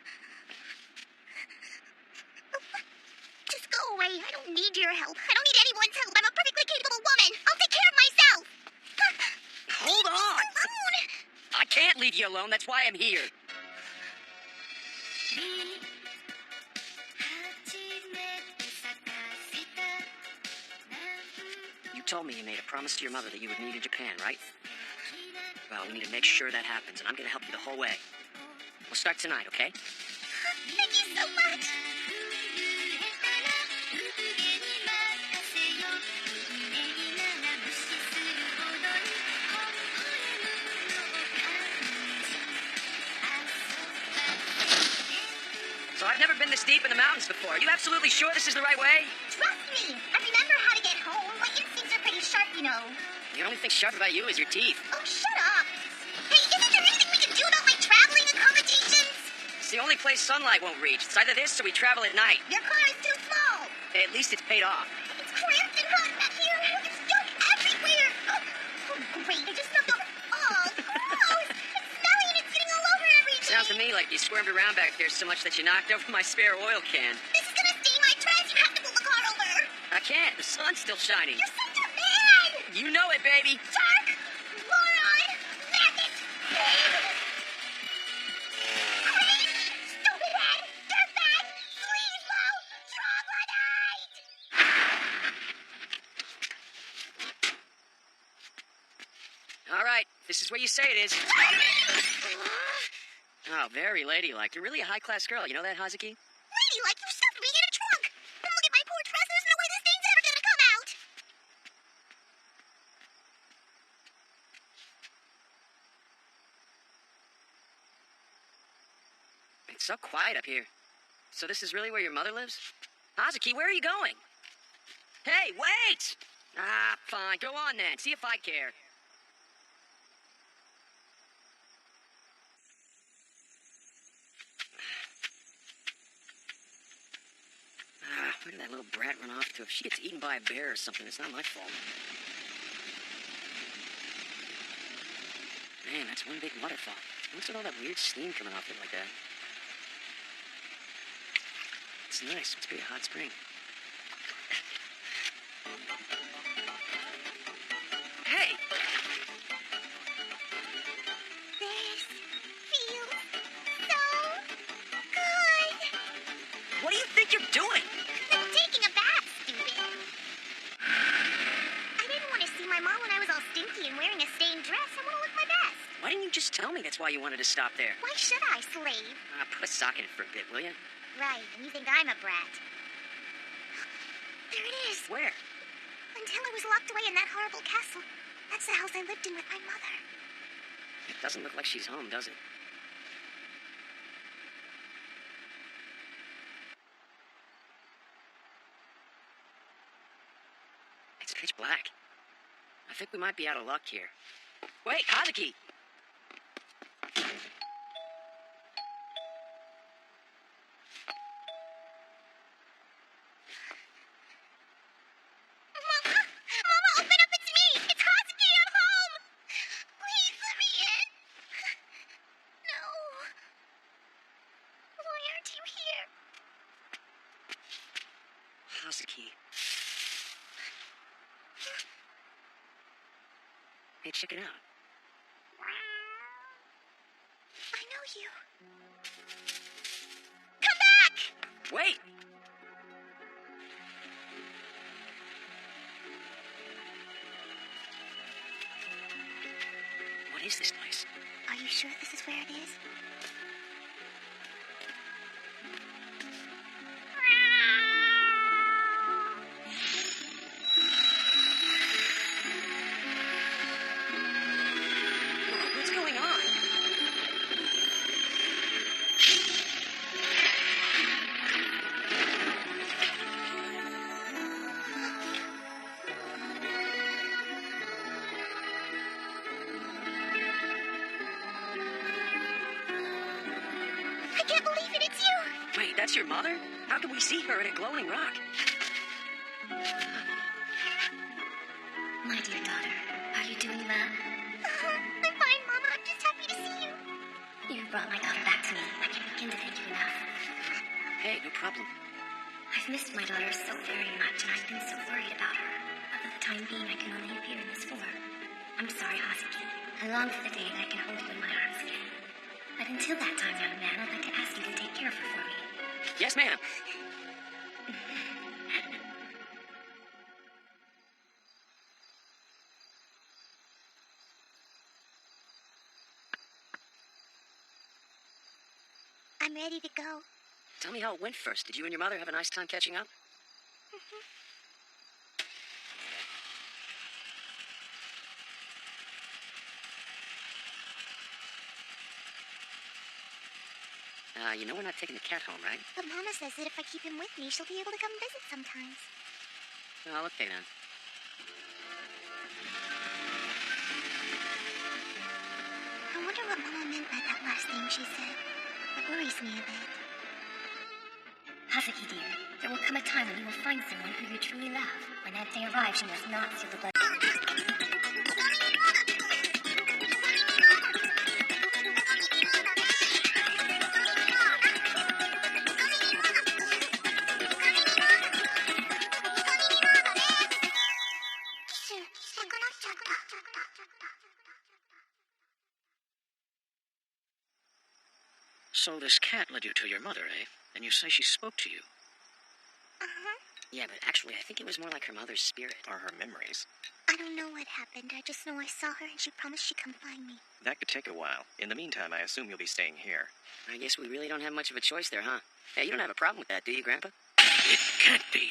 Speaker 2: Just go away. I don't need your help. I don't need anyone's help. I'm a perfectly capable woman. I'll take care of myself.
Speaker 1: Hold on. I can't leave you alone. That's why I'm here. You told me you made a promise to your mother that you would meet in Japan, right? Well, we need to make sure that happens, and I'm going to help you the whole way. We'll start tonight, okay?
Speaker 2: Thank you so much.
Speaker 1: So I've never been this deep in the mountains before. Are you absolutely sure this is the right way?
Speaker 2: Trust me. I remember how to get home. My instincts are pretty sharp, you know.
Speaker 1: The only thing sharp about you is your teeth.
Speaker 2: Oh, shut up. Hey, isn't there anything we can do about my traveling accommodations?
Speaker 1: It's the only place sunlight won't reach. It's either this or we travel at night.
Speaker 2: Your car is too small.
Speaker 1: Hey, at least it's paid off.
Speaker 2: It's cramped and hot back here. There's junk everywhere. Oh, great. I just knocked over. Oh, gross. It's smelly and it's getting all over everything.
Speaker 1: Sounds to me like you squirmed around back there so much that you knocked over my spare oil can.
Speaker 2: This is gonna stain my dress. You have to pull the car over.
Speaker 1: I can't. The sun's still shining.
Speaker 2: You're such a man.
Speaker 1: You know it, baby.
Speaker 2: Shark. Moron. Maggot. Babe. Cringe. Stupid head. Dirtbag. Sleazeball. Troglodyte.
Speaker 1: All right. This is where you say it is. Oh, very ladylike. You're really a high-class girl. You know that, Hazuki?
Speaker 2: Ladylike, you stuffed me in a trunk. And look at my poor dress. There's no way this thing's ever gonna come out.
Speaker 1: It's so quiet up here. So this is really where your mother lives? Hazuki, where are you going? Hey, wait! Ah, fine. Go on then. See if I care. Where did that little brat run off to? If she gets eaten by a bear or something, it's not my fault. Man, that's one big waterfall. What's with all that weird steam coming off it like that? It's nice. Must be a hot spring. Hey!
Speaker 2: This feels so good.
Speaker 1: What do you think you're doing?
Speaker 2: I'm taking a bath, stupid. I didn't want to see my mom when I was all stinky and wearing a stained dress. I want to look my best.
Speaker 1: Why didn't you just tell me that's why you wanted to stop there?
Speaker 2: Why should I, slave?
Speaker 1: Put a sock in it for a bit, will you?
Speaker 2: Right, and you think I'm a brat. There it is.
Speaker 1: Where?
Speaker 2: Until I was locked away in that horrible castle. That's the house I lived in with my mother.
Speaker 1: It doesn't look like she's home, does it? It's pitch black. I think we might be out of luck here. Wait, Hazuki!
Speaker 2: Mama, open up, it's me! It's Hazuki, I'm home! Please let me in. No. Why aren't you here?
Speaker 1: Hazuki. Hey, check it out.
Speaker 2: I know you. Come back!
Speaker 1: Wait! What is this place?
Speaker 2: Are you sure this is where it is?
Speaker 1: What's going on?
Speaker 2: I can't believe it, it's you!
Speaker 1: Wait, that's your mother? How can we see her in a glowing rock?
Speaker 5: My dear daughter, are you doing well?
Speaker 2: I'm fine, Mama. I'm just happy to see you.
Speaker 5: You brought my daughter back to me. I can't begin to thank you enough.
Speaker 1: Hey, no problem.
Speaker 5: I've missed my daughter so very much, and I've been so worried about her. But for the time being, I can only appear in this form. I'm sorry, Hazuki. I long for the day that I can hold you in my arms again. But until that time, young man, I'd like to ask you to take care of her for me.
Speaker 1: Yes, ma'am.
Speaker 2: I'm ready to go.
Speaker 1: Tell me how it went first. Did you and your mother have a nice time catching up? You know we're not taking the cat home, right?
Speaker 2: But Mama says that if I keep him with me, she'll be able to come visit sometimes.
Speaker 1: Well, okay then.
Speaker 2: I wonder what Mama meant by that last thing she said. It worries me a bit.
Speaker 5: Hazuki, dear, there will come a time when you will find someone who you truly love. When that day arrives, you must not seal the blood.
Speaker 6: So this cat led you to your mother, eh? And you say she spoke to you.
Speaker 1: Yeah, but actually, I think it was more like her mother's spirit.
Speaker 3: Or her memories.
Speaker 2: I don't know what happened. I just know I saw her and she promised she'd come find me.
Speaker 3: That could take a while. In the meantime, I assume you'll be staying here.
Speaker 1: I guess we really don't have much of a choice there, huh? Hey, you don't have a problem with that, do you, Grandpa?
Speaker 6: It can't be.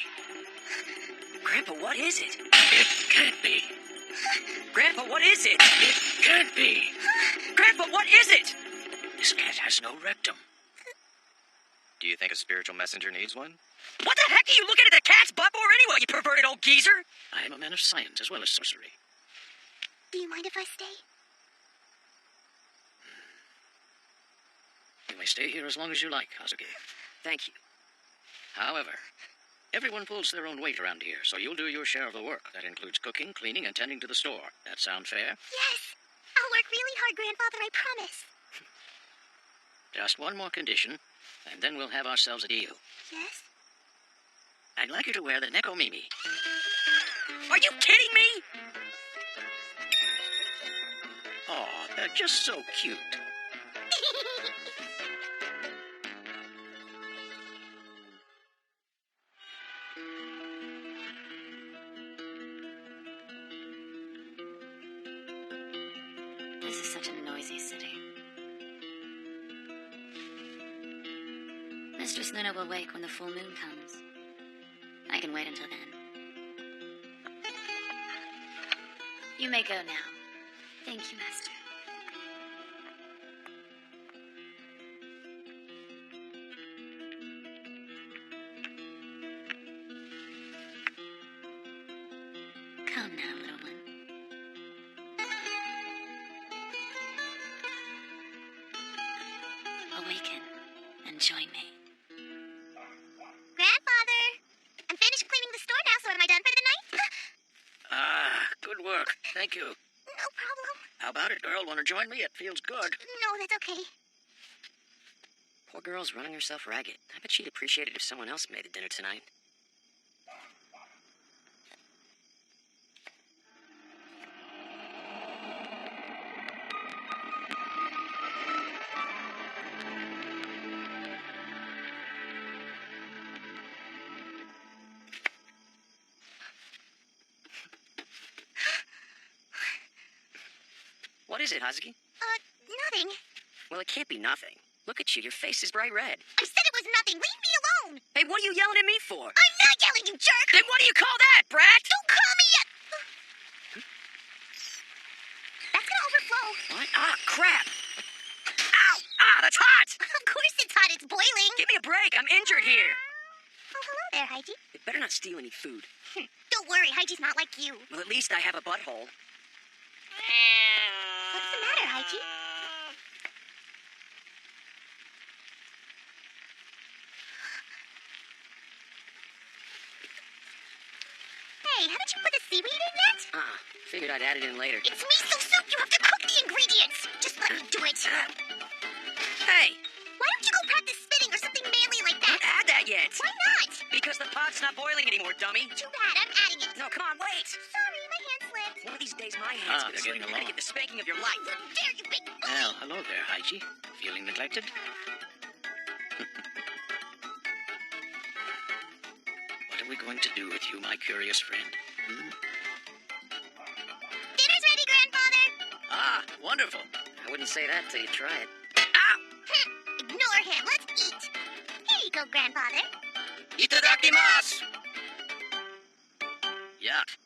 Speaker 1: Grandpa, what is it?
Speaker 6: It can't be.
Speaker 1: Grandpa, what is it?
Speaker 6: It can't be.
Speaker 1: Grandpa, what is it?
Speaker 6: This cat has no rectum.
Speaker 3: Do you think a spiritual messenger needs one?
Speaker 1: What the heck are you looking at the cat's butt for anyway, you perverted old geezer?
Speaker 6: I am a man of science as well as sorcery.
Speaker 2: Do you mind if I stay?
Speaker 6: You may stay here as long as you like, Hazuki.
Speaker 1: Thank you.
Speaker 6: However, everyone pulls their own weight around here, so you'll do your share of the work. That includes cooking, cleaning, and tending to the store. That sound fair?
Speaker 2: Yes! I'll work really hard, Grandfather, I promise.
Speaker 6: Just one more condition, and then we'll have ourselves a deal.
Speaker 2: Yes?
Speaker 6: I'd like you to wear the Nekomimi.
Speaker 1: Are you kidding me?
Speaker 6: Oh, they're just so cute.
Speaker 5: This is such a noisy city. Mistress Luna will wake when the full moon comes. I can wait until then. You may go now. Thank you, Master. Come now, little one. Awaken and join me.
Speaker 2: Grandfather! I'm finished cleaning the store now, so am I done for the night?
Speaker 6: Good work. Thank you.
Speaker 2: No problem.
Speaker 6: How about it, girl? Want to join me? It feels good.
Speaker 2: No, that's okay.
Speaker 1: Poor girl's running herself ragged. I bet she'd appreciate it if someone else made the dinner tonight. What is it, Hazuki?
Speaker 2: Nothing.
Speaker 1: Well, it can't be nothing. Look at you. Your face is bright red.
Speaker 2: I said it was nothing. Leave me alone.
Speaker 1: Hey, what are you yelling at me for?
Speaker 2: I'm not yelling, you jerk.
Speaker 1: Then what do you call that, brat?
Speaker 2: Don't call me a... That's gonna overflow.
Speaker 1: What? Ah, crap. Ow! Ah, that's hot!
Speaker 2: Of course it's hot. It's boiling.
Speaker 1: Give me a break. I'm injured here.
Speaker 2: Oh, hello there, Haiji.
Speaker 1: You better not steal any food.
Speaker 2: Don't worry, Haiji's not like you.
Speaker 1: Well, at least I have a butthole.
Speaker 2: What's the matter, Haiji? Hey, haven't you put the seaweed in yet?
Speaker 1: Figured I'd add it in later.
Speaker 2: It's miso soup. You have to cook the ingredients. Just let me do it.
Speaker 1: Hey!
Speaker 2: Why don't you go practice spitting or something manly like that?
Speaker 1: Don't add that yet!
Speaker 2: Why not?
Speaker 1: Because the pot's not boiling anymore, dummy.
Speaker 2: Too bad. I'm adding it.
Speaker 1: No, come on, wait!
Speaker 2: Sorry, my hand slipped.
Speaker 1: One of these days, my hands
Speaker 6: they're getting
Speaker 1: You're gonna
Speaker 6: along.
Speaker 1: get the spanking of your life.
Speaker 2: How dare you, big bully?
Speaker 6: Well, hello there, Haiji. Feeling neglected? What are we going to do with you, my curious friend?
Speaker 2: Dinner's ready, Grandfather.
Speaker 6: Ah, wonderful.
Speaker 1: I wouldn't say that till you try it.
Speaker 2: Ignore him. Let's eat. Here you go, Grandfather.
Speaker 6: Itadakimasu! Yuck.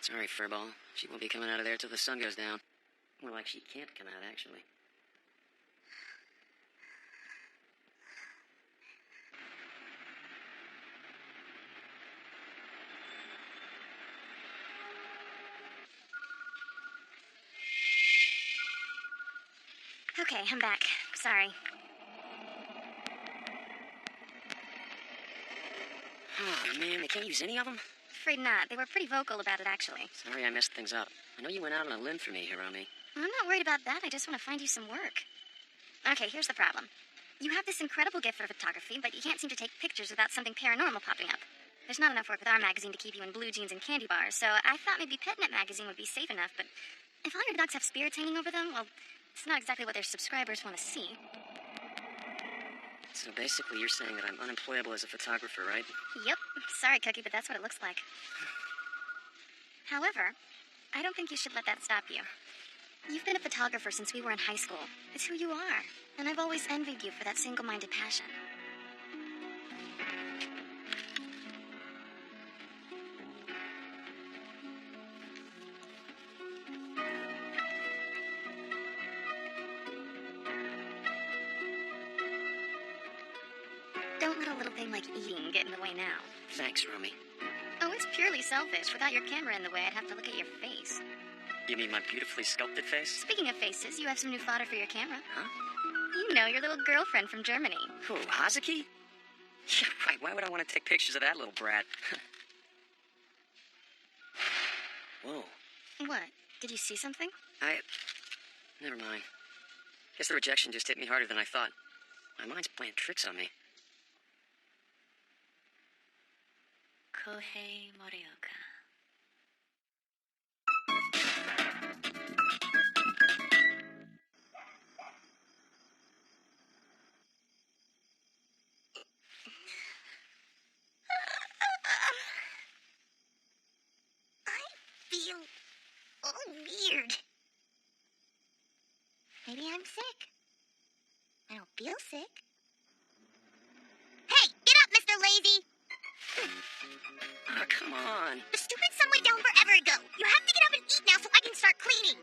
Speaker 1: Sorry, Furball. She won't be coming out of there till the sun goes down. More like she can't come out, actually.
Speaker 5: Okay, I'm back. Sorry.
Speaker 1: Oh, man, they can't use any of them?
Speaker 5: Afraid not. They were pretty vocal about it, actually.
Speaker 1: Sorry I messed things up. I know you went out on a limb for me, Hiromi.
Speaker 5: I'm not worried about that. I just want to find you some work. Okay, here's the problem. You have this incredible gift for photography, but you can't seem to take pictures without something paranormal popping up. There's not enough work with our magazine to keep you in blue jeans and candy bars, so I thought maybe Petnet magazine would be safe enough, but if all your dogs have spirits hanging over them, well, it's not exactly what their subscribers want to see.
Speaker 1: So basically you're saying that I'm unemployable as a photographer, right?
Speaker 5: Yep. Sorry, Cookie, but that's what it looks like. However, I don't think you should let that stop you. You've been a photographer since we were in high school. It's who you are, and I've always envied you for that single-minded passion. Don't let a little thing like eating get in the way now.
Speaker 1: Thanks, Romy.
Speaker 5: Oh, it's purely selfish. Without your camera in the way, I'd have to look at your face.
Speaker 1: You mean my beautifully sculpted face?
Speaker 5: Speaking of faces, you have some new fodder for your camera.
Speaker 1: Huh?
Speaker 5: You know, your little girlfriend from Germany.
Speaker 1: Who, Hazuki? Yeah, right. Why would I want to take pictures of that little brat? Whoa.
Speaker 5: What? Did you see something?
Speaker 1: Never mind. Guess the rejection just hit me harder than I thought. My mind's playing tricks on me.
Speaker 5: Kohei Morioka.
Speaker 2: I feel all weird. Maybe I'm sick. I don't feel sick. Hey, get up, Mr. Lazy!
Speaker 1: Ah, come on.
Speaker 2: The stupid sun went down forever ago. You have to get up and eat now so I can start cleaning.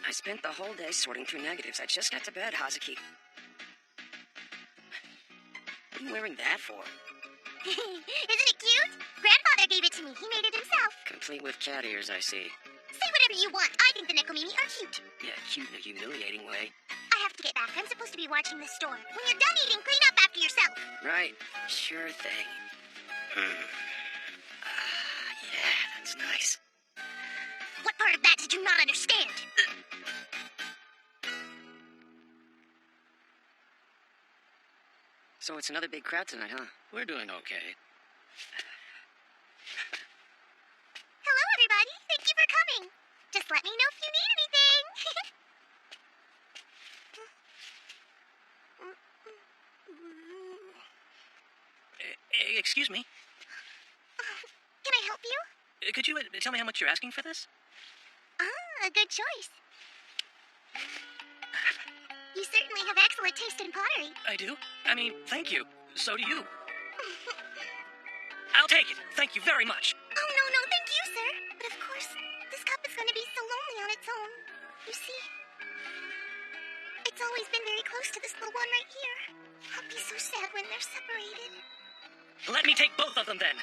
Speaker 1: I spent the whole day sorting through negatives. I just got to bed, Hazuki. What are you wearing that for?
Speaker 2: Isn't it cute? Grandfather gave it to me. He made it himself.
Speaker 1: Complete with cat ears, I see.
Speaker 2: Say whatever you want. I think the Nekomimi are cute.
Speaker 1: Yeah, cute in a humiliating way.
Speaker 2: I have to get back. I'm supposed to be watching the store. When you're done eating, clean up after yourself.
Speaker 1: Right. Sure thing. Yeah, that's nice.
Speaker 2: What part of that did you not understand?
Speaker 1: So it's another big crowd tonight, huh?
Speaker 6: We're doing okay.
Speaker 2: Hello, everybody. Thank you for coming. Just let me know if you need anything.
Speaker 3: Excuse me.
Speaker 2: Can I help you?
Speaker 3: Could you tell me how much you're asking for this?
Speaker 2: Ah, a good choice. You certainly have excellent taste in pottery.
Speaker 3: I do? I mean, thank you. So do you. I'll take it. Thank you very much.
Speaker 2: Oh, no, thank you, sir. But of course, this cup is going to be so lonely on its own. You see, it's always been very close to this little one right here. I'll be so sad when they're separated.
Speaker 1: Let me take both of them then.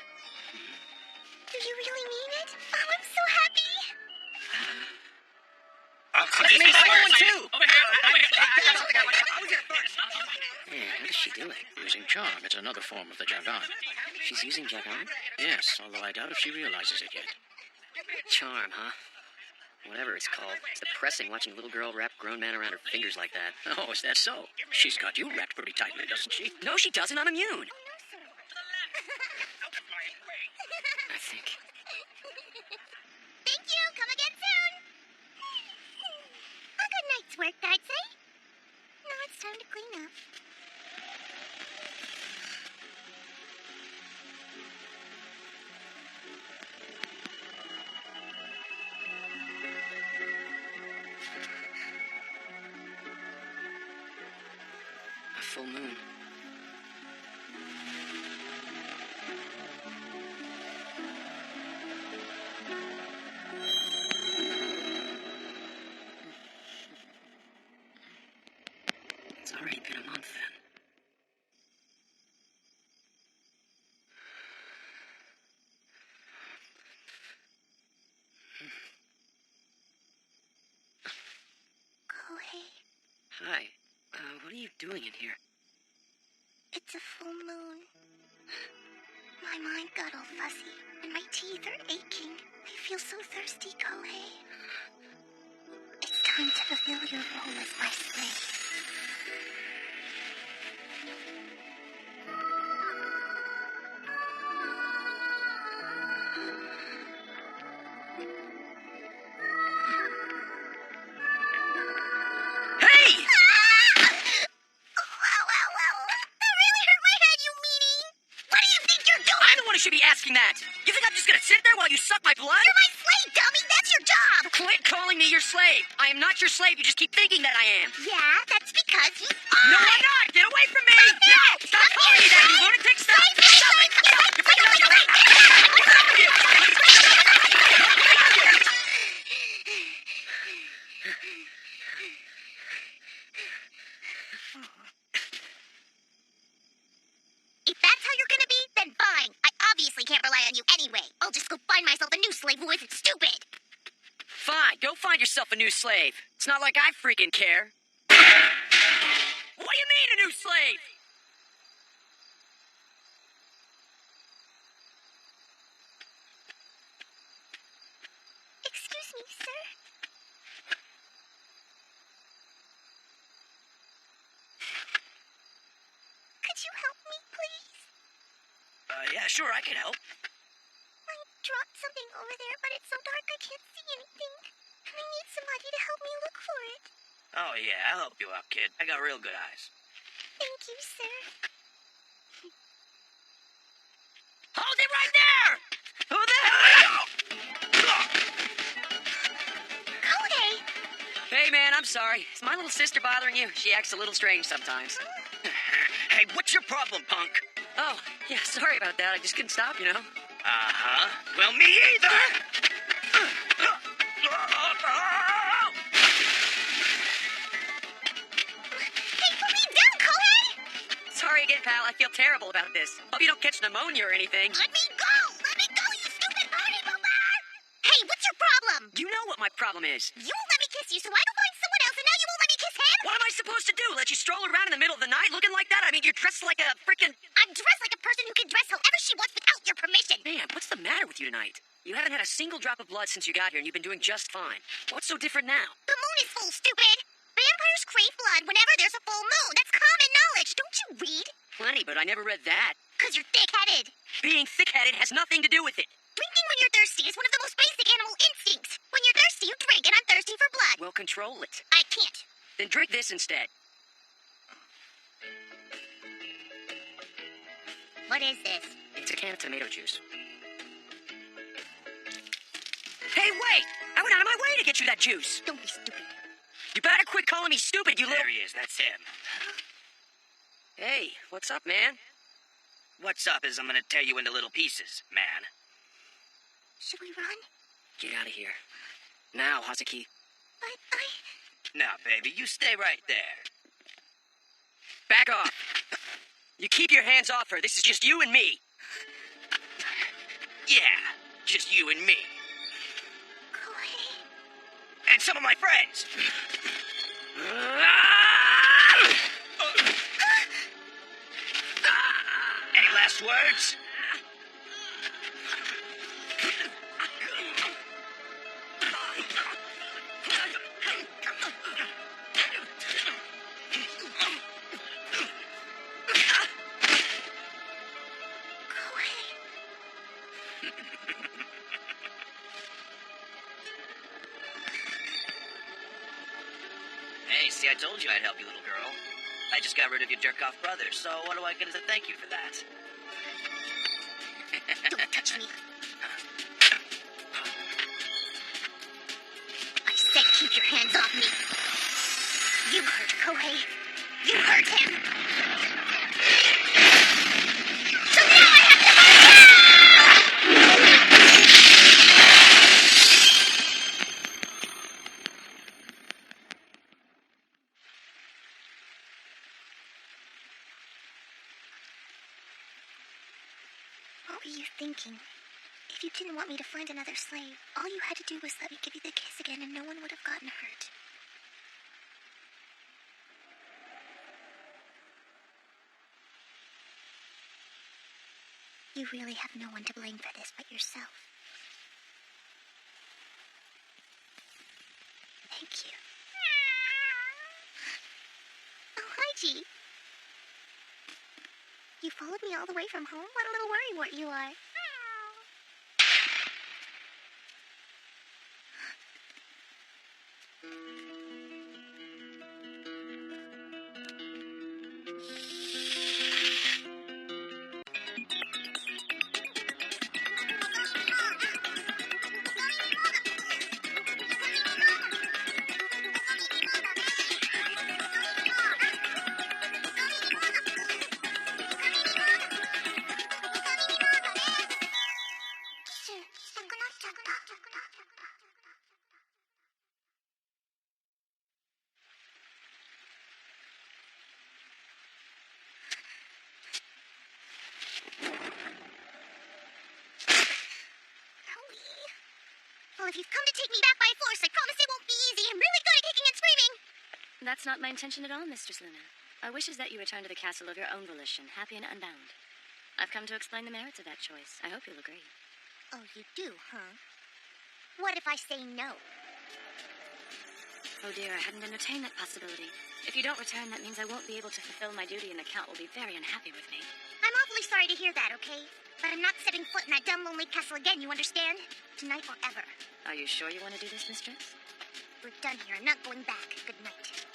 Speaker 2: Do you really mean it? Oh, I'm so happy.
Speaker 1: Let me take one too.
Speaker 6: Yeah, what is she doing? Using charm. It's another form of the jargon.
Speaker 1: She's using jargon?
Speaker 6: Yes, although I doubt if she realizes it yet.
Speaker 1: Charm, huh? Whatever it's called. It's depressing watching a little girl wrap a grown man around her fingers like that.
Speaker 6: Oh, is that so? She's got you wrapped pretty tightly, doesn't she?
Speaker 1: No, she doesn't. I'm immune. I think.
Speaker 2: Thank you. Come again soon. A good night's work, I'd say. Now it's time to clean up.
Speaker 1: A full moon. It's already been a month then.
Speaker 2: Kohei,
Speaker 1: Hi. What are you doing in here?
Speaker 2: it's a full moon. My mind got all fuzzy, and my teeth are aching. I feel so thirsty, Kohei. It's time to fulfill your role as my slave.
Speaker 1: Hey!
Speaker 2: That really hurt my head, you meanie! What do you think you're doing?
Speaker 1: I'm the one who should be asking that. You think I'm just gonna sit there while you suck my blood?
Speaker 2: You're my slave, dummy! That's your job!
Speaker 1: Quit calling me your slave. I am not your slave. You just keep thinking that I am.
Speaker 2: Yeah, that's because you are!
Speaker 1: No, I'm not. Get away from me.
Speaker 2: Stop it!
Speaker 1: No, stop calling me that, you lunatic. Stop. Stop it. Stop. You're freaking out your
Speaker 2: If that's how you're gonna be, then fine. I obviously can't rely on you anyway. I'll just go find myself a new slave who isn't stupid.
Speaker 1: Fine, go find yourself a new slave. It's not like I freaking care. What do you mean, a new slave?
Speaker 2: Excuse me, sir. Could you help me, please?
Speaker 1: Yeah, sure, I can help.
Speaker 2: I dropped something over there, but it's so dark I can't see anything. And I need somebody to help me look for it.
Speaker 8: Oh, yeah, I'll help you out, kid. I got real good eyes.
Speaker 2: Thank you, sir.
Speaker 1: Hold it right there! Who the hell?
Speaker 2: Kohei!
Speaker 1: Hey, man, I'm sorry. Is my little sister bothering you? She acts a little strange sometimes.
Speaker 8: Hey, what's your problem, punk?
Speaker 1: Oh, yeah, sorry about that. I just couldn't stop, you know.
Speaker 8: Uh-huh. Well, me either!
Speaker 2: Hey, put me down, Kohei!
Speaker 1: Sorry again, pal. I feel terrible about this. Hope you don't catch pneumonia or anything.
Speaker 2: Let me go! Let me go, you stupid party boomer! Hey, what's your problem?
Speaker 1: You know what my problem is.
Speaker 2: You won't let me kiss you, so I go find someone else, and now you won't let me kiss him?
Speaker 1: What am I supposed to do? Let you stroll around in the middle of the night looking like that? I mean, you're dressed like a freaking...
Speaker 2: I'm dressed like a person who can dress however she wants without your permission.
Speaker 1: Man, what's the matter with you tonight? You haven't had a single drop of blood since you got here, and you've been doing just fine. What's so different now?
Speaker 2: The moon is full, stupid! Vampires crave blood whenever there's a full moon. That's common knowledge. Don't you read?
Speaker 1: Plenty, but I never read that.
Speaker 2: Because you're thick-headed.
Speaker 1: Being thick-headed has nothing to do with it.
Speaker 2: Drinking when you're thirsty is one of the most basic animal instincts. When you're thirsty, you drink, and I'm thirsty for blood.
Speaker 1: Well, control it.
Speaker 2: I can't.
Speaker 1: Then drink this instead.
Speaker 2: What is this?
Speaker 1: It's a can of tomato juice. Hey, wait! I went out of my way to get you that juice.
Speaker 2: Don't be stupid.
Speaker 1: You better quit calling me stupid, you little...
Speaker 8: There he is, that's him.
Speaker 1: Hey, what's up, man?
Speaker 8: What's up is I'm gonna tear you into little pieces, man.
Speaker 2: Should we run?
Speaker 1: Get out of here. Now, Hazuki.
Speaker 2: But
Speaker 8: Now, baby, you stay right there.
Speaker 1: Back off. You keep your hands off her. This is just you and me.
Speaker 8: Yeah, just you and me.
Speaker 2: Koei.
Speaker 8: And some of my friends. Any last words? Hey, see, I told you I'd help you, little girl. I just got rid of your jerk-off brother, so what do I get as a thank you for that?
Speaker 2: Don't touch me. I said keep your hands off me. You hurt Koei. You hurt him. So now I have to What were you thinking? If you didn't want me to find another slave, all you had to do was let me give you the kiss again and no one would have gotten hurt. You really have no one to blame for this but yourself. Thank you. Oh, hi, G. You followed me all the way from home? What a little worrywart you are. Well, if you've come to take me back by force, I promise it won't be easy. I'm really good at kicking and screaming.
Speaker 5: That's not my intention at all, Mistress Luna. Our wish is that you return to the castle of your own volition, happy and unbound. I've come to explain the merits of that choice. I hope you'll agree.
Speaker 2: Oh, you do, huh? What if I say no?
Speaker 5: Oh dear, I hadn't entertained that possibility. If you don't return, that means I won't be able to fulfill my duty and the Count will be very unhappy with me.
Speaker 2: I'm awfully sorry to hear that, okay? But I'm not setting foot in that dumb, lonely castle again, you understand? Tonight or ever.
Speaker 5: Are you sure you want to do this, Mistress?
Speaker 2: We're done here. I'm not going back. Good night.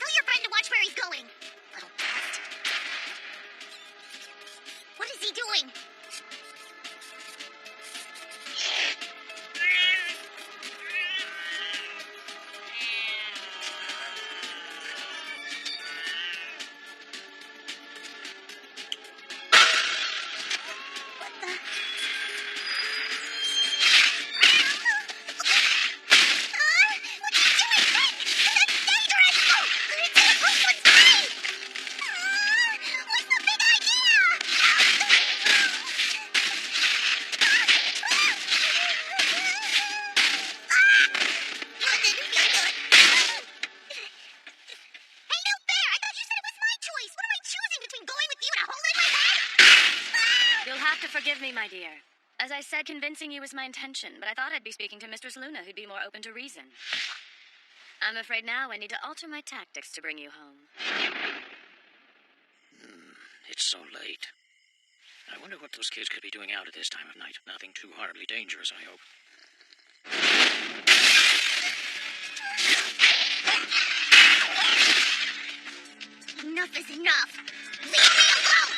Speaker 2: Tell your friend to watch where he's going. Little pest. What is he doing?
Speaker 5: Forgive me, my dear. As I said, convincing you was my intention, but I thought I'd be speaking to Mistress Luna, who'd be more open to reason. I'm afraid now I need to alter my tactics to bring you home.
Speaker 6: It's so late. I wonder what those kids could be doing out at this time of night. Nothing too horribly dangerous, I hope.
Speaker 2: Enough is enough. Leave me alone!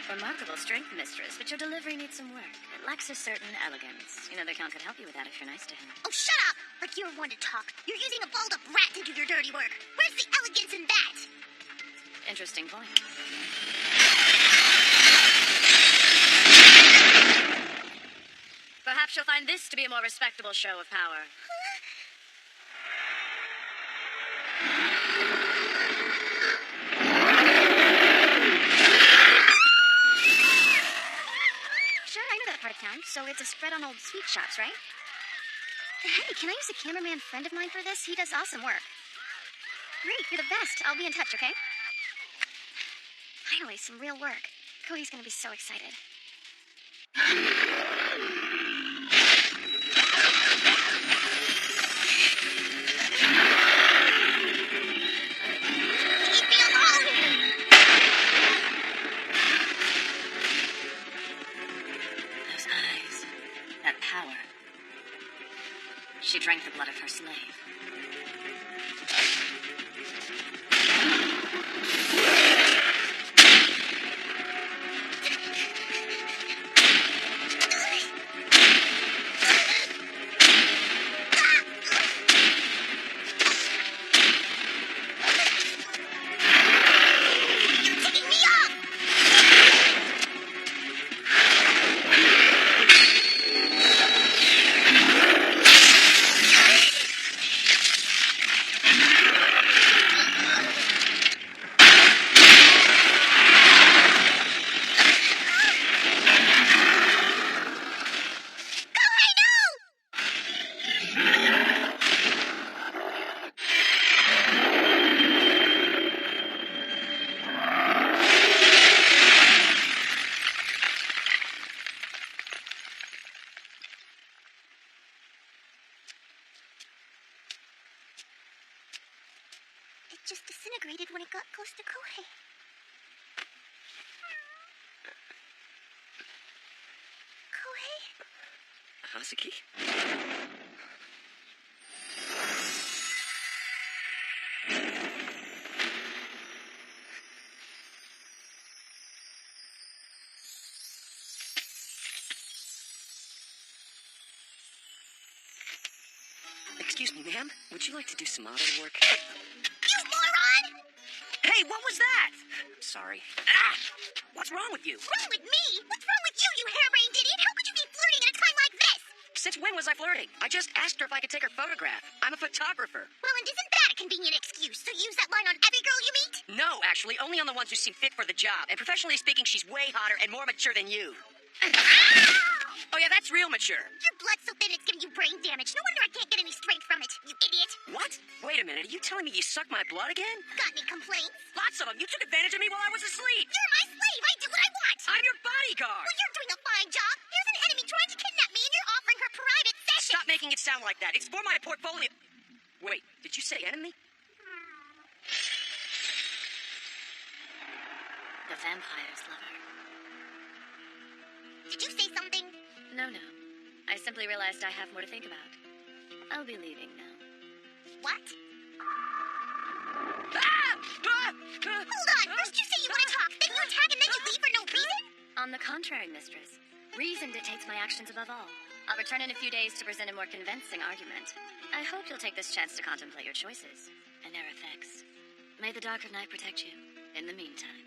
Speaker 5: Remarkable strength, Mistress, but your delivery needs some work. It lacks a certain elegance. You know, the Count could help you with that if you're nice to him.
Speaker 2: Oh, shut up! Like you're one to talk. You're using a balled-up rat to do your dirty work. Where's the elegance in that?
Speaker 5: Interesting point. Perhaps you'll find
Speaker 9: find this to be a more respectable show of power.
Speaker 2: Sure, I know that part of town, so it's a spread on old sweet shops, right? Hey, can I use a cameraman friend of mine for this? He does awesome work. Great, you're the best. I'll be in touch, okay? Finally, some real work. Cody's gonna be so excited. Leave me alone!
Speaker 9: Those eyes. That power. She drank the blood of her slave.
Speaker 2: It just disintegrated when it got close to Kohei. Kohei?
Speaker 1: Hazuki? Excuse me, ma'am. Would you like to do some auto work?
Speaker 2: You moron!
Speaker 1: Hey, what was that? I'm sorry. Ah! What's wrong with you?
Speaker 2: Wrong with me? What's wrong with you, you harebrained idiot? How could you be flirting at a time like this?
Speaker 1: Since when was I flirting? I just asked her if I could take her photograph. I'm a photographer.
Speaker 2: Well, and isn't that a convenient excuse? So use that line on every girl you meet?
Speaker 1: No, actually, only on the ones who seem fit for the job. And professionally speaking, she's way hotter and more mature than you. Oh, yeah, that's real mature.
Speaker 2: Your blood's so thin it's giving you brain damage. No wonder I can't get any strength from it, you idiot.
Speaker 1: What? Wait a minute, are you telling me you suck my blood again?
Speaker 2: Got any complaints?
Speaker 1: Lots of them. You took advantage of me while I was asleep.
Speaker 2: You're my slave. I do what I want.
Speaker 1: I'm your bodyguard.
Speaker 2: Well, you're doing a fine job. Here's an enemy trying to kidnap me, and you're offering her private session.
Speaker 1: Stop making it sound like that. It's for my portfolio. Wait, did you say enemy?
Speaker 9: The vampire's lover.
Speaker 2: Did you say something?
Speaker 9: No. I simply realized I have more to think about. I'll be leaving now.
Speaker 2: What?
Speaker 1: Ah!
Speaker 2: Hold on. First you say you want to talk, then you attack, and then you leave for no reason?
Speaker 9: On the contrary, mistress. Reason dictates my actions above all. I'll return in a few days to present a more convincing argument. I hope you'll take this chance to contemplate your choices and their effects. May the dark of night protect you. In the meantime.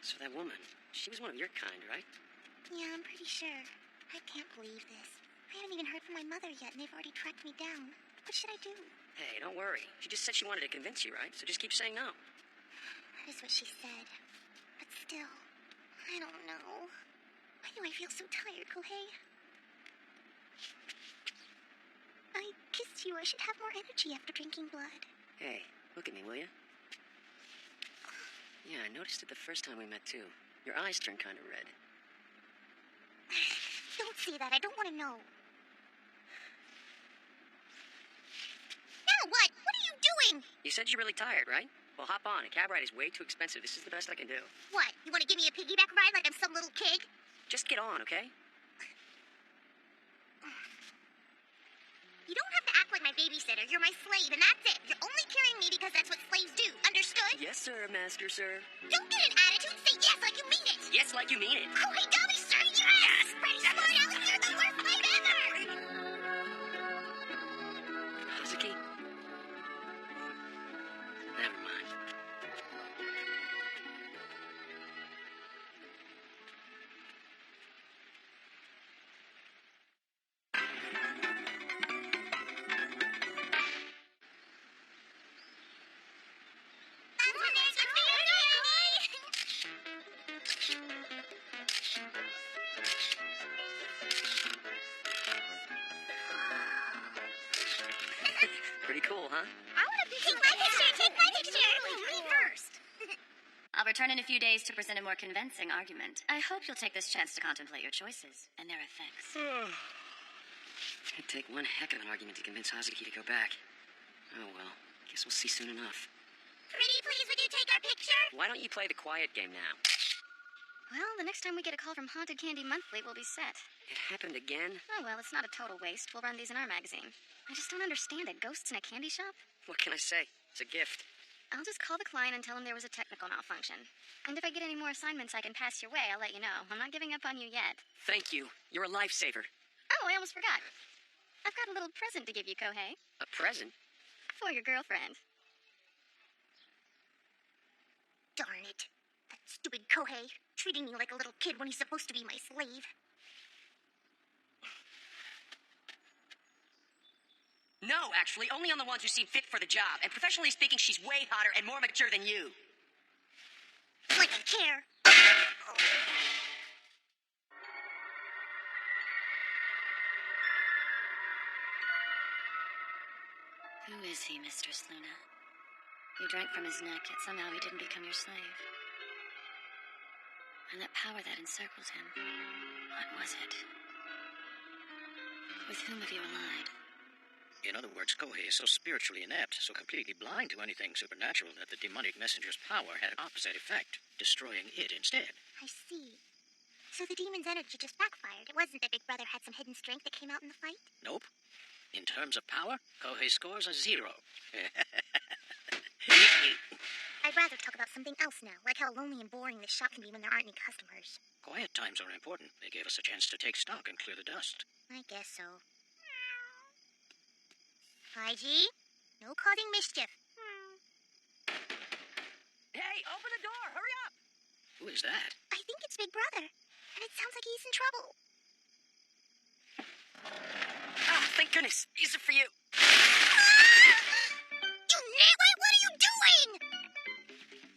Speaker 1: So that woman, she was one of your kind, right?
Speaker 2: Yeah, I'm pretty sure. I can't believe this. I haven't even heard from my mother yet, and they've already tracked me down. What should I do?
Speaker 1: Hey, don't worry. She just said she wanted to convince you, right? So just keep saying no.
Speaker 2: That is what she said. But still, I don't know. Why do I feel so tired, Kohei? I kissed you. I should have more energy after drinking blood.
Speaker 1: Hey, look at me, will you? Yeah, I noticed it the first time we met, too. Your eyes turned kind of red.
Speaker 2: Don't say that. I don't want to know. Now what? What are you doing?
Speaker 1: You said you're really tired, right? Well, hop on. A cab ride is way too expensive. This is the best I can do.
Speaker 2: What? You want to give me a piggyback ride like I'm some little kid?
Speaker 1: Just get on, okay?
Speaker 2: You don't have to act like my babysitter. You're my slave, and that's it. You're only carrying me because that's what slaves do. Understood?
Speaker 1: Yes, sir, master, sir.
Speaker 2: Don't get an attitude. Say yes like you mean it.
Speaker 1: Yes, like you mean it.
Speaker 2: Kohei, dummy, sir, yes! Ready, smart aleck, you're the worst slave ever!
Speaker 1: Hazuki? cool, huh?
Speaker 2: I want a picture. Take my picture. Take my picture. Me first.
Speaker 9: I'll return in a few days to present a more convincing argument. I hope you'll take this chance to contemplate your choices and their effects.
Speaker 1: It'd take one heck of an argument to convince Hazuki to go back. Oh well, guess we'll see soon enough.
Speaker 2: Pretty please, would you take our picture?
Speaker 1: Why don't you play the quiet game now?
Speaker 2: Well, the next time we get a call from Haunted Candy Monthly, we'll be set.
Speaker 1: It happened again?
Speaker 2: Oh, well, it's not a total waste. We'll run these in our magazine. I just don't understand it. Ghosts in a candy shop?
Speaker 1: What can I say? It's a gift.
Speaker 2: I'll just call the client and tell him there was a technical malfunction. And if I get any more assignments I can pass your way, I'll let you know. I'm not giving up on you yet.
Speaker 1: Thank you. You're a lifesaver.
Speaker 2: Oh, I almost forgot. I've got a little present to give you, Kohei.
Speaker 1: A present?
Speaker 2: For your girlfriend. Darn it. That stupid Kohei. Treating me like a little kid when he's supposed to be my slave.
Speaker 1: No, actually, only on the ones who seem fit for the job. And professionally speaking, she's way hotter and more mature than you.
Speaker 2: Like I care.
Speaker 9: Who is he, Mistress Luna? You drank from his neck, yet somehow he didn't become your slave. And that power that encircled him, what was it? With whom have you allied?
Speaker 6: In other words, Kohei is so spiritually inept, so completely blind to anything supernatural, that the demonic messenger's power had an opposite effect, destroying it instead.
Speaker 2: I see. So the demon's energy just backfired. It wasn't that Big Brother had some hidden strength that came out in the fight?
Speaker 6: Nope. In terms of power, Kohei scores a 0.
Speaker 2: I'd rather talk about something else now, like how lonely and boring this shop can be when there aren't any customers.
Speaker 6: Quiet times are important. They gave us a chance to take stock and clear the dust.
Speaker 2: I guess so. Haiji, no causing mischief.
Speaker 1: Hey, open the door! Hurry up!
Speaker 6: Who is that?
Speaker 2: I think it's Big Brother, and it sounds like he's in trouble.
Speaker 1: Oh, thank goodness. These are for you.
Speaker 2: You nitwit, what are you doing?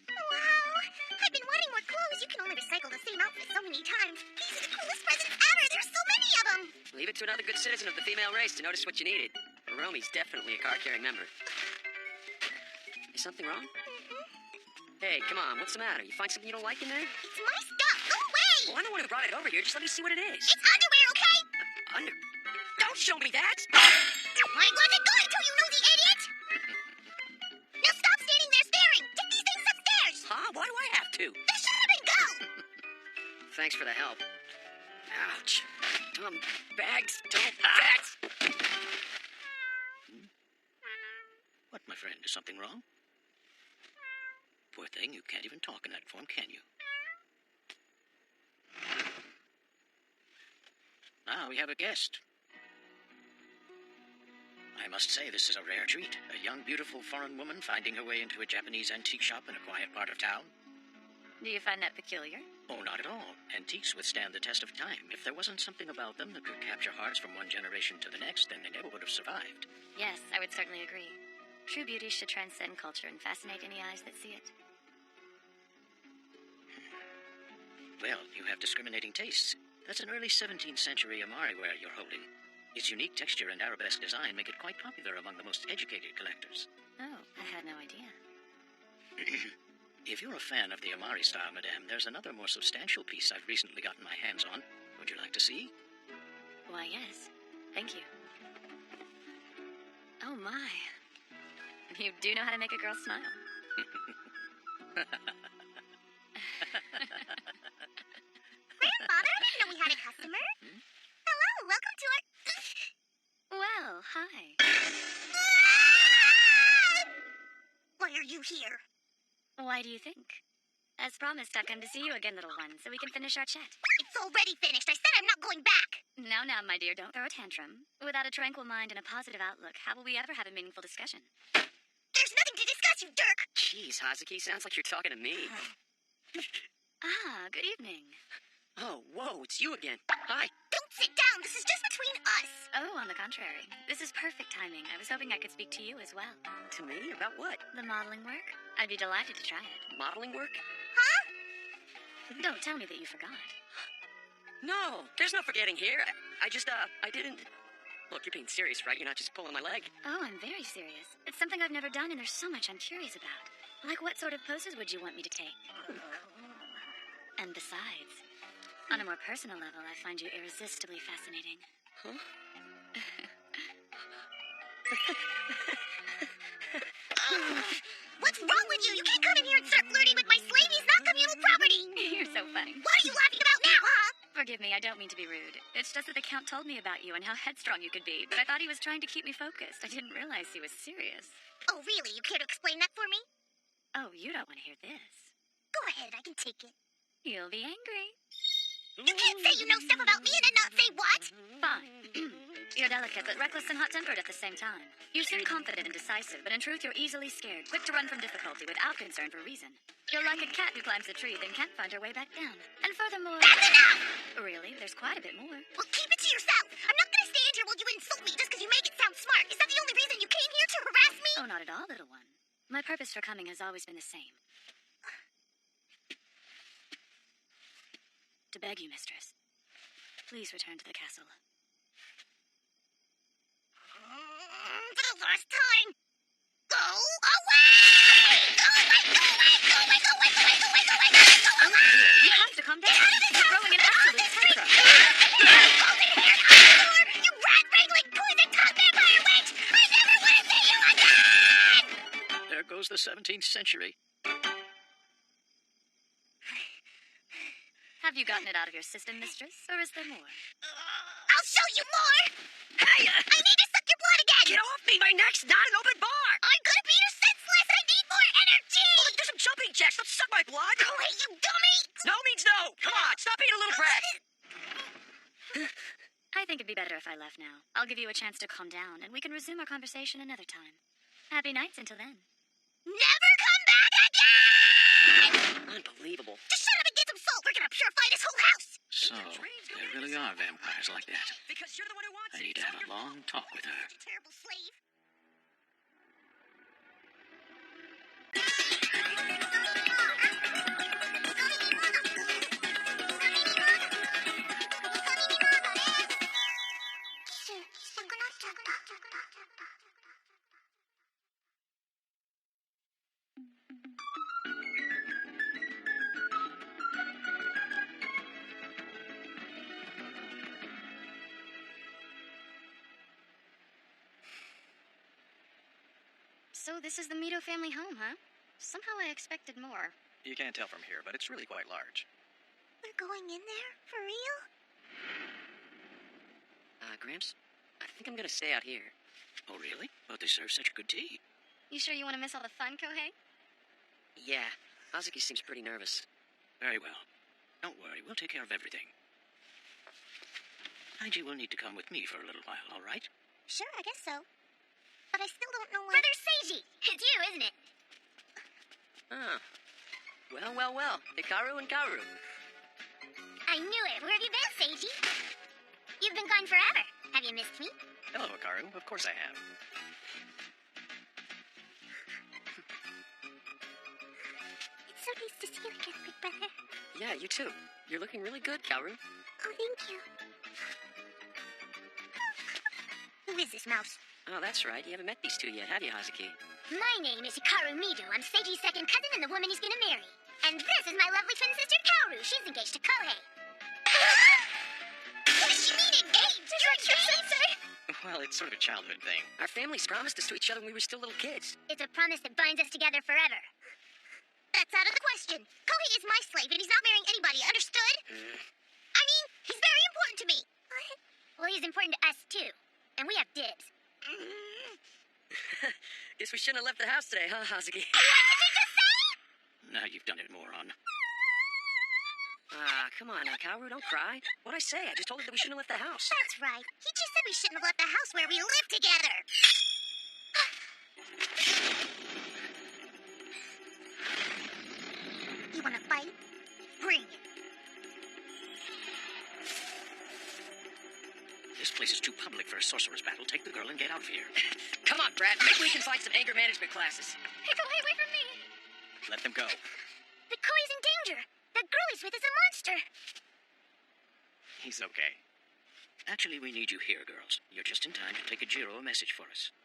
Speaker 2: Wow, I've been wanting more clothes. You can only recycle the same outfit so many times. These are the coolest presents ever. There's so many of them.
Speaker 1: Leave it to another good citizen of the female race to notice what you needed. Romi's definitely a card-carrying member. Is something wrong? Hey, come on, what's the matter? You find something you don't like in there?
Speaker 2: It's my stuff. Go away.
Speaker 1: Well, I'm the one who brought it over here. Just let me see what it is.
Speaker 2: It's underwear, okay?
Speaker 1: Under... Don't show me that!
Speaker 2: I wasn't going to, you nosy idiot! Now stop standing there staring! Take these things upstairs!
Speaker 1: Huh? Why do I have to?
Speaker 2: Then shut up and go!
Speaker 1: Thanks for the help. Ouch. Dumb bags. Dumb bags!
Speaker 6: What, my friend? Is something wrong? Poor thing, you can't even talk in that form, can you? Now we have a guest. I must say this is a rare treat. A young, beautiful foreign woman finding her way into a Japanese antique shop in a quiet part of town.
Speaker 9: Do you find that peculiar?
Speaker 6: Oh, not at all. Antiques withstand the test of time. If there wasn't something about them that could capture hearts from one generation to the next, then they never would have survived.
Speaker 9: Yes, I would certainly agree. True beauty should transcend culture and fascinate any eyes that see it.
Speaker 6: Well, you have discriminating tastes. That's an early 17th century Amari ware you're holding. Its unique texture and arabesque design make it quite popular among the most educated collectors.
Speaker 9: Oh, I had no idea.
Speaker 6: If you're a fan of the Amari style, madame, there's another more substantial piece I've recently gotten my hands on. Would you like to see?
Speaker 9: Why, yes. Thank you. Oh, my. You do know how to make a girl smile.
Speaker 2: Grandfather, I didn't know we had a customer. Hello, welcome to our...
Speaker 9: Well, hi.
Speaker 2: Why are you here?
Speaker 9: Why do you think? As promised, I've come to see you again, little one, so we can finish our chat.
Speaker 2: It's already finished. I said I'm not going back.
Speaker 9: Now, my dear, don't throw a tantrum. Without a tranquil mind and a positive outlook, how will we ever have a meaningful discussion?
Speaker 2: There's nothing to discuss, you jerk.
Speaker 1: Jeez, Hazuki, sounds like you're talking to me.
Speaker 9: Good evening.
Speaker 1: Oh, whoa, it's you again. Hi.
Speaker 2: Don't sit down. This is just between us.
Speaker 9: Oh, on the contrary. This is perfect timing. I was hoping I could speak to you as well.
Speaker 1: To me? About what?
Speaker 9: The modeling work? I'd be delighted to try it.
Speaker 1: Modeling work?
Speaker 2: Huh?
Speaker 9: Don't tell me that you forgot.
Speaker 1: No, there's no forgetting here. I didn't... Look, you're being serious, right? You're not just pulling my leg.
Speaker 9: Oh, I'm very serious. It's something I've never done, and there's so much I'm curious about. Like, what sort of poses would you want me to take? And besides, on a more personal level, I find you irresistibly fascinating.
Speaker 1: Huh?
Speaker 2: What's wrong with you? You can't come in here and start flirting with my slave. He's not communal property.
Speaker 9: You're so funny.
Speaker 2: What are you laughing about now, huh?
Speaker 9: Forgive me, I don't mean to be rude. It's just that the Count told me about you and how headstrong you could be, but I thought he was trying to keep me focused. I didn't realize he was serious.
Speaker 2: Oh, really? You care to explain that for me?
Speaker 9: Oh, you don't want to hear this.
Speaker 2: Go ahead, I can take it.
Speaker 9: You'll be angry.
Speaker 2: You can't say you know stuff about me and then not say what?
Speaker 9: Fine. You're delicate, but reckless and hot-tempered at the same time. You seem confident and decisive, but in truth, you're easily scared, quick to run from difficulty without concern for reason. You're like a cat who climbs a tree, then can't find her way back down. And furthermore...
Speaker 2: That's enough!
Speaker 9: Really? There's quite a bit more.
Speaker 2: Well, keep it to yourself. I'm not gonna stand here while you insult me just because you make it sound smart. Is that the only reason you came here to harass me?
Speaker 9: Oh, not at all, little one. My purpose for coming has always been the same. To beg you, mistress, please return to the castle.
Speaker 2: For the last time. Go away! Go away! Go away! Go away! Go away! Go away! Go away! Go away! Go away!
Speaker 9: You have to calm down. You're throwing an absolute tantrum.
Speaker 2: You rat-wrangling poison tongue vampire witch! I never want to see you again!
Speaker 6: There goes the 17th century.
Speaker 9: Have you gotten it out of your system, mistress, or is there more?
Speaker 2: I'll show you more!
Speaker 1: Hey!
Speaker 2: I need to suck your blood again!
Speaker 1: Get off me! My neck's not an open bar!
Speaker 2: I'm gonna beat her senseless! I need more energy!
Speaker 1: Oh, do some jumping jacks! Don't suck my blood!
Speaker 2: Go away, you dummy!
Speaker 1: No means no! Come on, stop being a little brat!
Speaker 9: I think it'd be better if I left now. I'll give you a chance to calm down, and we can resume our conversation another time. Happy nights until then.
Speaker 2: Never come back again!
Speaker 1: Unbelievable.
Speaker 2: Just shut up and get some salt. We're gonna purify this whole house.
Speaker 6: So, there really are vampires like that.
Speaker 1: Because you're the one who wants
Speaker 6: I
Speaker 1: it.
Speaker 6: need to have a long talk with her.
Speaker 2: You terrible slave.
Speaker 5: So this is the Mito family home, huh? Somehow I expected more.
Speaker 3: You can't tell from here, but it's really quite large.
Speaker 2: We're going in there? For real?
Speaker 1: Gramps, I think I'm gonna stay out here.
Speaker 6: Oh, really? But they serve such good tea.
Speaker 5: You sure you want to miss all the fun, Kohei?
Speaker 1: Yeah, Hazuki seems pretty nervous.
Speaker 6: Very well. Don't worry, we'll take care of everything. Haiji will need to come with me for a little while, all right?
Speaker 2: Sure, I guess so. But I still don't know what...
Speaker 5: Brother Seiji! It's you, isn't it?
Speaker 1: Ah. Well. Hikaru and Kaoru.
Speaker 2: I knew it. Where have you been, Seiji? You've been gone forever. Have you missed me?
Speaker 3: Hello, Hikaru. Of course I have.
Speaker 2: It's so nice to see you again, big brother.
Speaker 1: Yeah, you too. You're looking really good, Kaoru.
Speaker 2: Oh, thank you. Who is this mouse?
Speaker 1: Oh, that's right. You haven't met these two yet, have you, Hazuki?
Speaker 2: My name is Hikaru Mido. I'm Seiji's second cousin and the woman he's gonna marry. And this is my lovely twin sister, Kaoru. She's engaged to Kohei. What does she mean engaged? You're engaged?
Speaker 3: Well, it's sort of a childhood thing.
Speaker 1: Our families promised this to each other when we were still little kids.
Speaker 2: It's a promise that binds us together forever. That's out of the question. Kohei is my slave and he's not marrying anybody, understood? I mean, he's very important to me. What? Well, he's important to us, too. And we have dibs.
Speaker 1: Guess we shouldn't have left the house today, huh, Hazuki?
Speaker 2: What did you just say?
Speaker 6: Now you've done it, moron.
Speaker 1: Come on now, Kaoru, don't cry. What'd I say? I just told her that we shouldn't have left the house.
Speaker 2: That's right. He just said we shouldn't have left the house where we live together. You wanna fight? Bring it.
Speaker 6: This place is too public for a sorcerer's battle. Take the girl and get out of here.
Speaker 1: Come on, Brad. Maybe we can find some anger management classes.
Speaker 5: Hey, Kohei, wait for me!
Speaker 3: Let them go.
Speaker 2: But Kohei's in danger. That girl he's with is a monster.
Speaker 3: He's okay.
Speaker 6: Actually, we need you here, girls. You're just in time. Kojiro a message for us.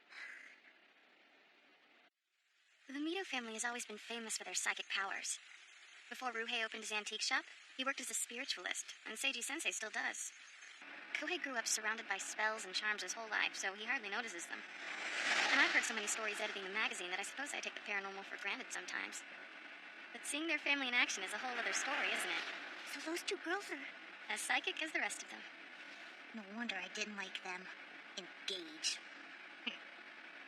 Speaker 2: The Mito family has always been famous for their psychic powers. Before Ruhei opened his antique shop, he worked as a spiritualist, and Seiji-sensei still does. Kohei grew up surrounded by spells and charms his whole life, so he hardly notices them. And I've heard so many stories editing the magazine that I suppose I take the paranormal for granted sometimes. But seeing their family in action is a whole other story, isn't it?
Speaker 5: So those two girls are...
Speaker 2: As psychic as the rest of them.
Speaker 5: No wonder I didn't like them. Engaged.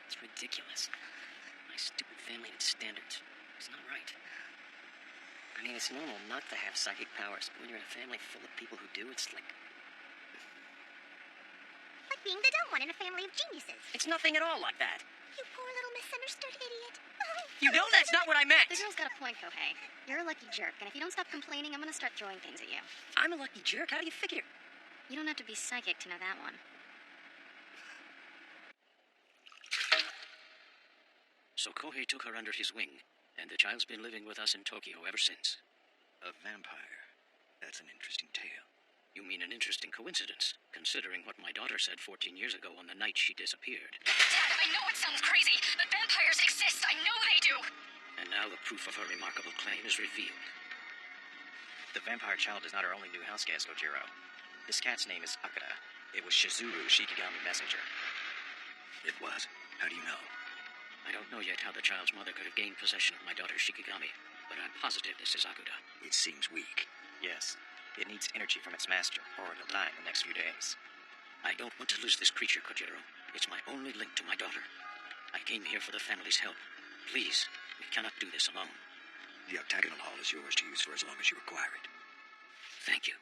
Speaker 1: It's ridiculous. My stupid family and its standards. It's not right. I mean, it's normal not to have psychic powers, but when you're in a family full of people who do, it's like...
Speaker 5: Like being the dumb one in a family of geniuses.
Speaker 1: It's nothing at all like that.
Speaker 5: You poor little misunderstood idiot.
Speaker 1: You know that's not what I meant!
Speaker 2: The girl's got a point, Kohei. You're a lucky jerk, and if you don't stop complaining, I'm gonna start throwing things at you.
Speaker 1: I'm a lucky jerk? How do you figure?
Speaker 2: You don't have to be psychic to know that one.
Speaker 6: So Kohei took her under his wing, and the child's been living with us in Tokyo ever since.
Speaker 3: A vampire. That's an interesting tale.
Speaker 6: You mean an interesting coincidence, considering what my daughter said 14 years ago on the night she disappeared.
Speaker 10: Dad, I know it sounds crazy, but vampires exist. I know they do.
Speaker 6: And now the proof of her remarkable claim is revealed.
Speaker 3: The vampire child is not our only new house guest, Ojiro. This cat's name is Akira. It was Shizuru Shikigami Messenger.
Speaker 4: It was? How do you know?
Speaker 6: I don't know yet how the child's mother could have gained possession of my daughter Shikigami, but I'm positive this is Akuda.
Speaker 4: It seems weak.
Speaker 3: Yes. It needs energy from its master, or it'll die in the next few days.
Speaker 6: I don't want to lose this creature, Kojiro. It's my only link to my daughter. I came here for the family's help. Please, we cannot do this alone.
Speaker 4: The octagonal hall is yours to use for as long as you require it.
Speaker 6: Thank you.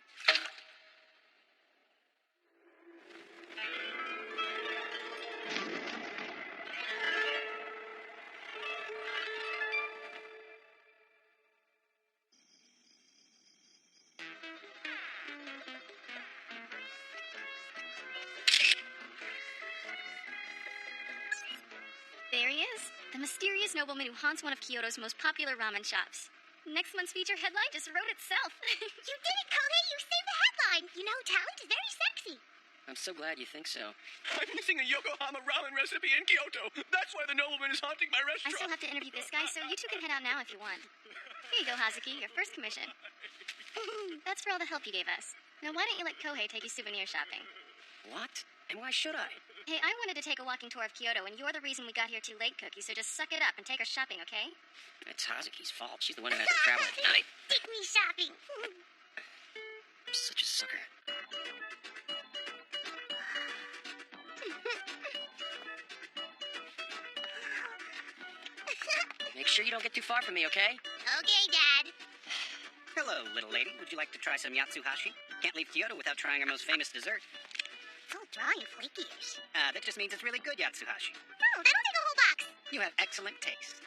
Speaker 2: There he is, the mysterious nobleman who haunts one of Kyoto's most popular ramen shops. Next month's feature headline just wrote itself.
Speaker 5: You did it, Kohei! You saved the headline! You know, talent is very sexy.
Speaker 1: I'm so glad you think so.
Speaker 4: I'm missing a Yokohama ramen recipe in Kyoto. That's why the nobleman is haunting my
Speaker 2: I
Speaker 4: restaurant.
Speaker 2: still have to interview this guy, so you two can head out now if you want. Here you go, Hazuki, your first commission. That's for all the help you gave us. Now why don't you let Kohei take you souvenir shopping?
Speaker 1: What? And why should I?
Speaker 2: Hey, I wanted to take a walking tour of Kyoto, and you're the reason we got here too late, Cookie, so just suck it up and take her shopping, okay?
Speaker 1: It's Hazuki's fault. She's the one who has to travel at night.
Speaker 5: Take me shopping.
Speaker 1: I'm such a sucker. Make sure you don't get too far from me, okay?
Speaker 5: Okay, Dad.
Speaker 1: Hello, little lady. Would you like to try some yatsuhashi? Can't leave Kyoto without trying our most famous dessert.
Speaker 5: So dry and flaky-ish.
Speaker 1: That just means it's really good yatsuhashi.
Speaker 5: No, that'll take a whole box.
Speaker 1: You have excellent taste.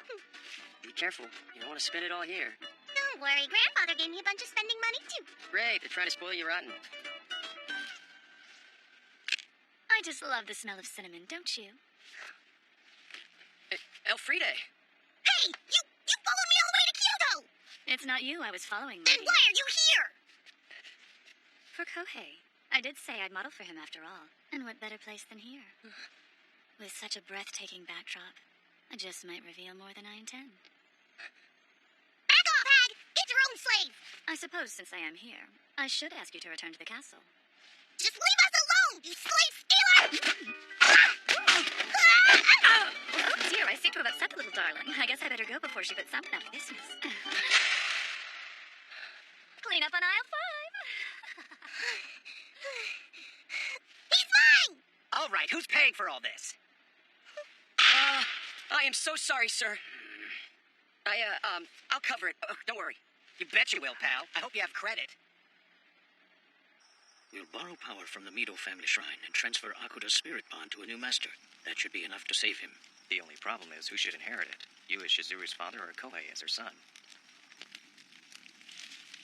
Speaker 1: Be careful. You don't want to spend it all here.
Speaker 5: Don't worry, Grandfather gave me a bunch of spending money, too.
Speaker 1: Great. They're trying to spoil you rotten.
Speaker 9: I just love the smell of cinnamon, don't you?
Speaker 1: Elfride.
Speaker 5: Hey, you followed me all the way to Kyoto!
Speaker 9: It's not you I was following,
Speaker 5: Then
Speaker 9: lady.
Speaker 5: why are you here?
Speaker 9: For Kohei. I did say I'd model for him after all. And what better place than here? With such a breathtaking backdrop, I just might reveal more than I intend.
Speaker 5: Back off, hag! Get your own slave!
Speaker 9: I suppose since I am here, I should ask you to return to the castle.
Speaker 5: Just leave us alone, you slave stealer!
Speaker 9: Oh dear, I seem to have upset the little darling. I guess I better go before she puts something out of business. Clean up on aisle 5.
Speaker 5: He's mine!
Speaker 1: All right, who's paying for all this? I am so sorry, sir. I'll cover it. Don't worry. You bet you will, pal. I hope you have credit.
Speaker 6: We'll borrow power from the Mido family shrine and transfer Akuda's spirit bond to a new master. That should be enough to save him.
Speaker 3: The only problem is who should inherit it. You as Shizuru's father or Kohei as her son?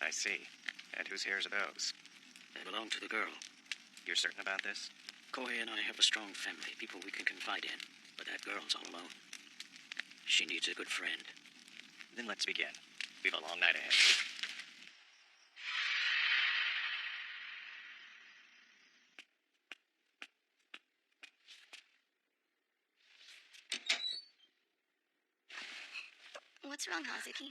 Speaker 3: I see. And whose hairs are those?
Speaker 6: They belong to the girl.
Speaker 3: You're certain about this?
Speaker 6: Kohei and I have a strong family, people we can confide in. But that girl's all alone. She needs a good friend.
Speaker 3: Then let's begin. We've a long night ahead.
Speaker 2: What's wrong, Hazuki?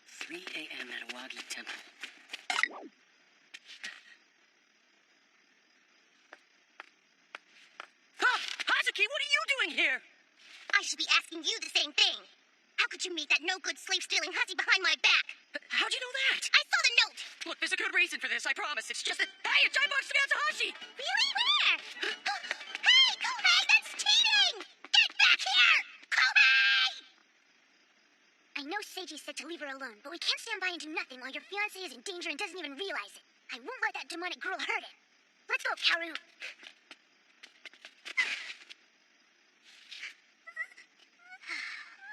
Speaker 1: 3 a.m. at Awagi Temple. Huh! Hazuki, what are you doing here?
Speaker 2: I should be asking you the same thing. How could you meet that no-good slave-stealing hussy behind my back?
Speaker 1: How'd you know that?
Speaker 2: I saw the note!
Speaker 1: Look, there's a good reason for this, I promise. It's just that... Hey, a giant box to Matsuhashi!
Speaker 2: Really? Where? Hey, Kohei, that's cheating! Get back here! Kohei! I know Seiji said to leave her alone, but we can't stand by and do nothing while your fiancé is in danger and doesn't even realize it. I won't let that demonic girl hurt him. Let's go, Kaoru.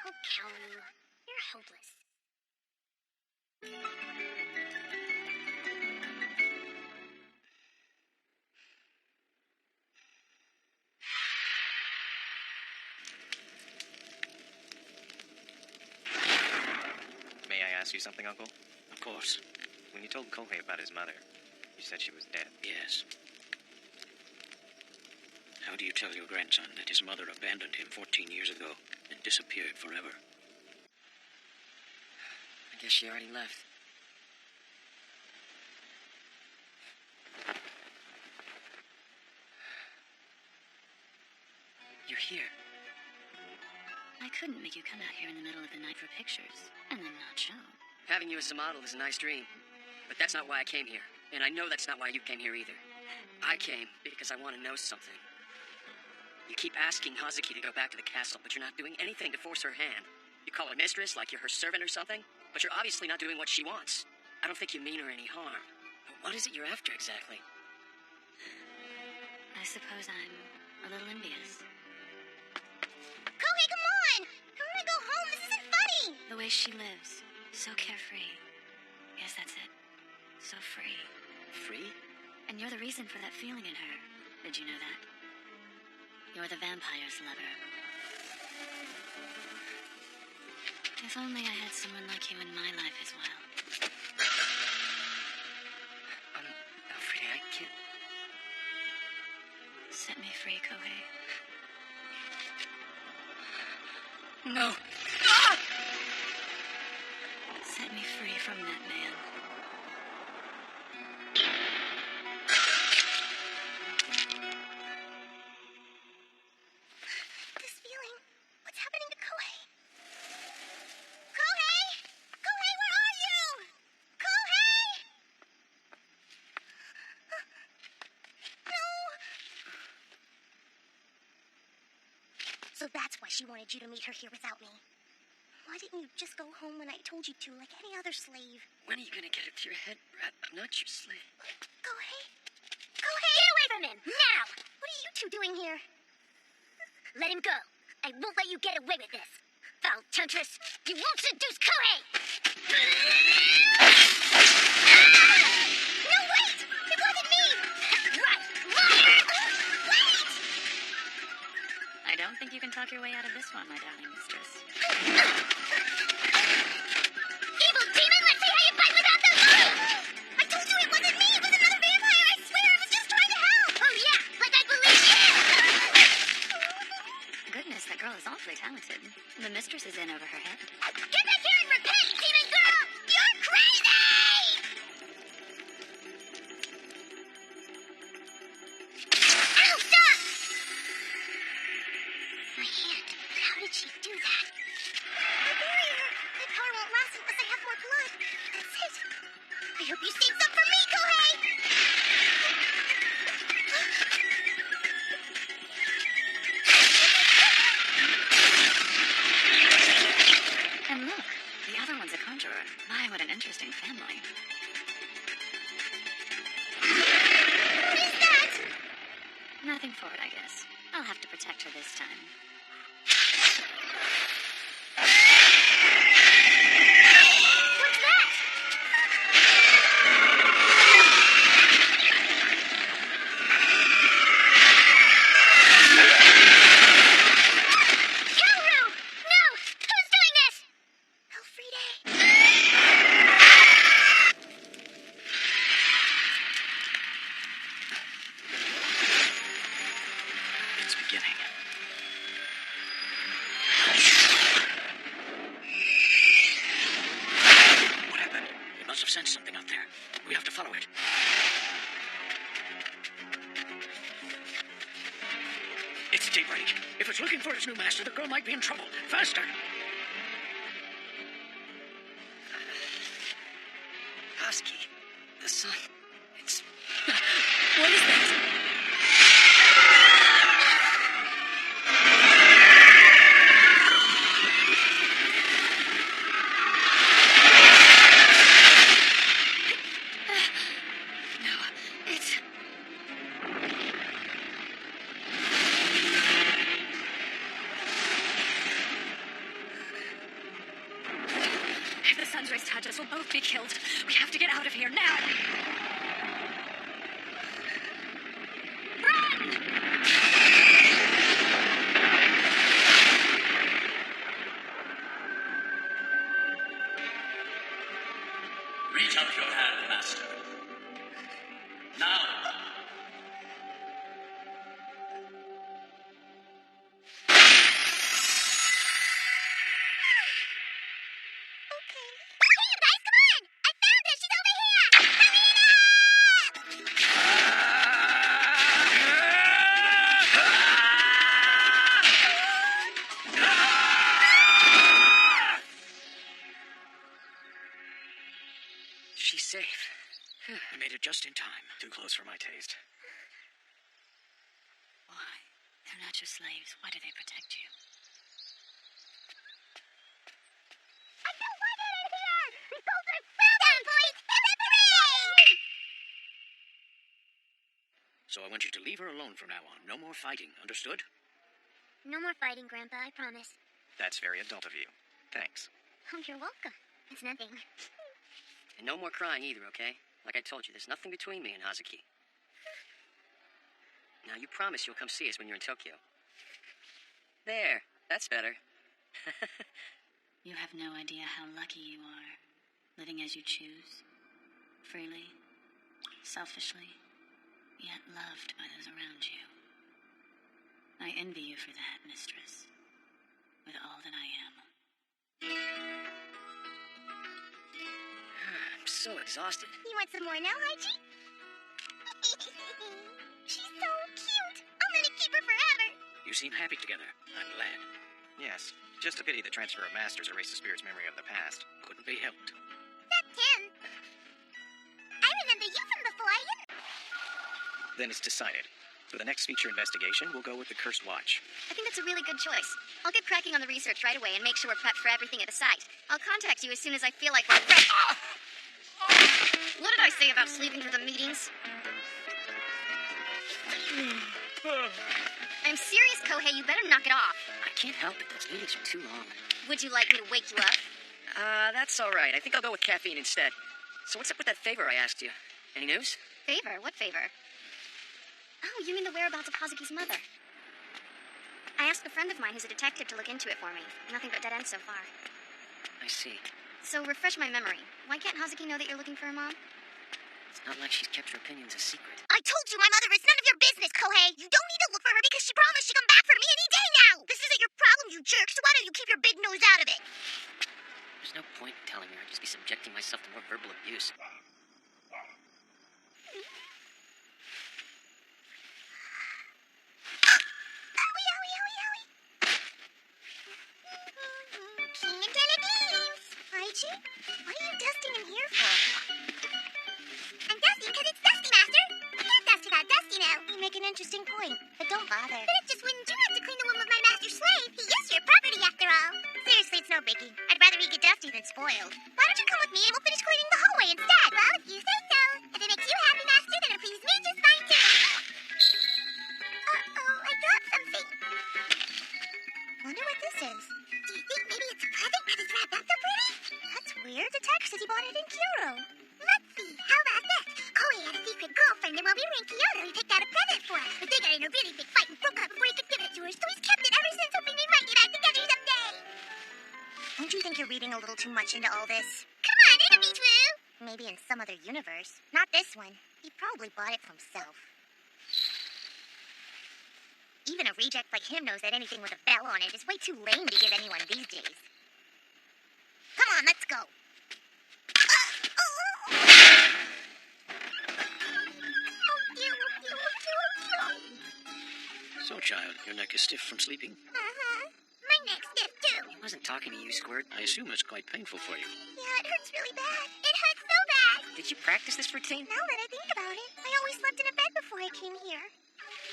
Speaker 2: Oh, Kaoru, you're hopeless.
Speaker 3: May I ask you something, Uncle?
Speaker 6: Of course.
Speaker 3: When you told Kohei about his mother, you said she was dead.
Speaker 6: Yes. How do you tell your grandson that his mother abandoned him 14 years ago and disappeared forever?
Speaker 1: I guess she already left. You're here.
Speaker 9: I couldn't make you come out here in the middle of the night for pictures and then not show.
Speaker 1: Having you as a model is a nice dream, but that's not why I came here. And I know that's not why you came here either. I came because I want to know something. You keep asking Hazuki to go back to the castle, but you're not doing anything to force her hand. You call her mistress like you're her servant or something, but you're obviously not doing what she wants. I don't think you mean her any harm. But what is it you're after exactly?
Speaker 9: I suppose I'm a little envious.
Speaker 2: Kohei, come on! I want to go home. This isn't funny.
Speaker 9: The way she lives, so carefree. Yes, that's it. So free.
Speaker 1: Free?
Speaker 9: And you're the reason for that feeling in her. Did you know that? You're the vampire's lover. If only I had someone like you in my life as well.
Speaker 1: Alfred, I can't...
Speaker 9: Set me free, Kohei.
Speaker 1: No!
Speaker 9: Set me free from that man.
Speaker 2: This feeling. What's happening to Kohei? Kohei! Kohei, where are you? Kohei! No! So that's why she wanted you to meet her here without me. Why didn't you just go home when I told you to, like any other slave?
Speaker 1: When are you gonna get it through your head, Brad? I'm not your slave.
Speaker 2: Kohei? Kohei! Get away from him! Now! What are you two doing here? Let him go. I won't let you get away with this. Foul temptress, you won't seduce Kohei! No, wait! It wasn't me! Right! Wait!
Speaker 9: I don't think you can talk your way out of this one, my darling mistress.
Speaker 2: Evil demon, let's see how you fight without the move! I told you it wasn't me! It was another vampire! I swear I was just trying to help! Oh yeah, like I believe you!
Speaker 9: Goodness, that girl is awfully talented. The mistress is in over her head.
Speaker 2: Get back here and repent, demon girl! You're crazy! Ow, stop! My hand. How did she do that? My barrier. My power won't last unless I have more blood. That's it. I hope you save some for me, Kohei!
Speaker 9: And look, the other one's a conjurer. My, what an interesting family.
Speaker 2: What is that?
Speaker 9: Nothing for it, I guess. I'll have to protect her this time.
Speaker 2: What's that? Kaoru! No! Who's doing this? Elfriede.
Speaker 6: must have sensed something out there. We have to follow it. It's daybreak. If it's looking for its new master, the girl might be in trouble. Faster!
Speaker 1: Husky. The sun. It's...
Speaker 9: What is this? If the sun's rays touch us, we'll both be killed. We have to get out of here now.
Speaker 4: Reach out your hand, Master. Now.
Speaker 1: She's safe.
Speaker 6: We made it just in time.
Speaker 3: Too close for my taste.
Speaker 9: Why? They're not your slaves. Why do they protect you?
Speaker 2: I don't want it in here! These soldiers fell down, boys! Hooray!
Speaker 6: So I want you to leave her alone from now on. No more fighting. Understood?
Speaker 2: No more fighting, Grandpa, I promise.
Speaker 3: That's very adult of you. Thanks.
Speaker 2: Oh, you're welcome. It's nothing.
Speaker 1: And no more crying either, okay? Like I told you, there's nothing between me and Hazuki. Now, you promise you'll come see us when you're in Tokyo. There. That's better.
Speaker 9: You have no idea how lucky you are, living as you choose, freely, selfishly, yet loved by those around you. I envy you for that, mistress, with all that I am.
Speaker 1: I'm so exhausted.
Speaker 2: You want some more now, Haiji? She's so cute. I'm gonna keep her forever.
Speaker 6: You seem happy together. I'm glad.
Speaker 3: Yes. Just a pity the transfer of masters erased the spirit's memory of the past.
Speaker 6: Couldn't be helped.
Speaker 2: That's him. I remember you from before,
Speaker 3: Then it's decided. For the next feature investigation, we'll go with the Cursed Watch.
Speaker 2: I think that's a really good choice. I'll get cracking on the research right away and make sure we're prepped for everything at the site. I'll contact you as soon as I feel like we're ready. What did I say about sleeping through the meetings? I'm serious, Kohei. You better knock it off.
Speaker 1: I can't help it. Those meetings are too long.
Speaker 2: Would you like me to wake you up?
Speaker 1: That's all right. I think I'll go with caffeine instead. So what's up with that favor I asked you? Any news?
Speaker 2: Favor? What favor? Oh, you mean the whereabouts of Hazuki's mother. I asked a friend of mine who's a detective to look into it for me. Nothing but dead ends so far.
Speaker 1: I see.
Speaker 2: So, refresh my memory. Why can't Hazuki know that you're looking for her mom?
Speaker 1: It's not like she's kept her opinions a secret.
Speaker 2: I told you my mother is none of your business, Kohei! You don't need to look for her because she promised she'd come back for me any day now! This isn't your problem, you jerk, so why don't you keep your big nose out of it?
Speaker 1: There's no point in telling her. I'd just be subjecting myself to more verbal abuse.
Speaker 2: King and Telebeams! Aichi, what are you dusting in here for? I'm dusting because it's dusty, Master! You can't dust without dusty now. You make an interesting point, but don't bother. But it just wouldn't do it to clean the room of my master's slave. He is your property, after all. Seriously, it's no biggie. I'd rather he get dusty than spoiled. Why don't you come with me and we'll finish cleaning the hallway instead? Well, if you say so. If it makes you happy, Master, then it pleases me just fine, too. Uh-oh, I dropped something. Wonder what this is. Do you think maybe it's a present because it's wrapped up so pretty? That's weird. The text says he bought it in Kyoto. Let's see. How about this? Kohei had a secret girlfriend, and while we were in Kyoto, he picked out a present for her. But they got in a really big fight and broke up before he could give it to her, so he's kept it ever since, hoping they might get back together someday. Don't you think you're reading a little too much into all this? Come on, it'll be true. Maybe in some other universe. Not this one. He probably bought it for himself. Even a reject like him knows that anything with a bell on it is way too lame to give anyone these days. Come on, let's go.
Speaker 6: Your neck is stiff from sleeping?
Speaker 2: Uh-huh. My neck's stiff, too.
Speaker 1: I wasn't talking to you, Squirt.
Speaker 6: I assume it's quite painful for you.
Speaker 2: Yeah, it hurts really bad. It hurts so bad.
Speaker 1: Did you practice this routine?
Speaker 2: Now that I think about it, I always slept in a bed before I came here.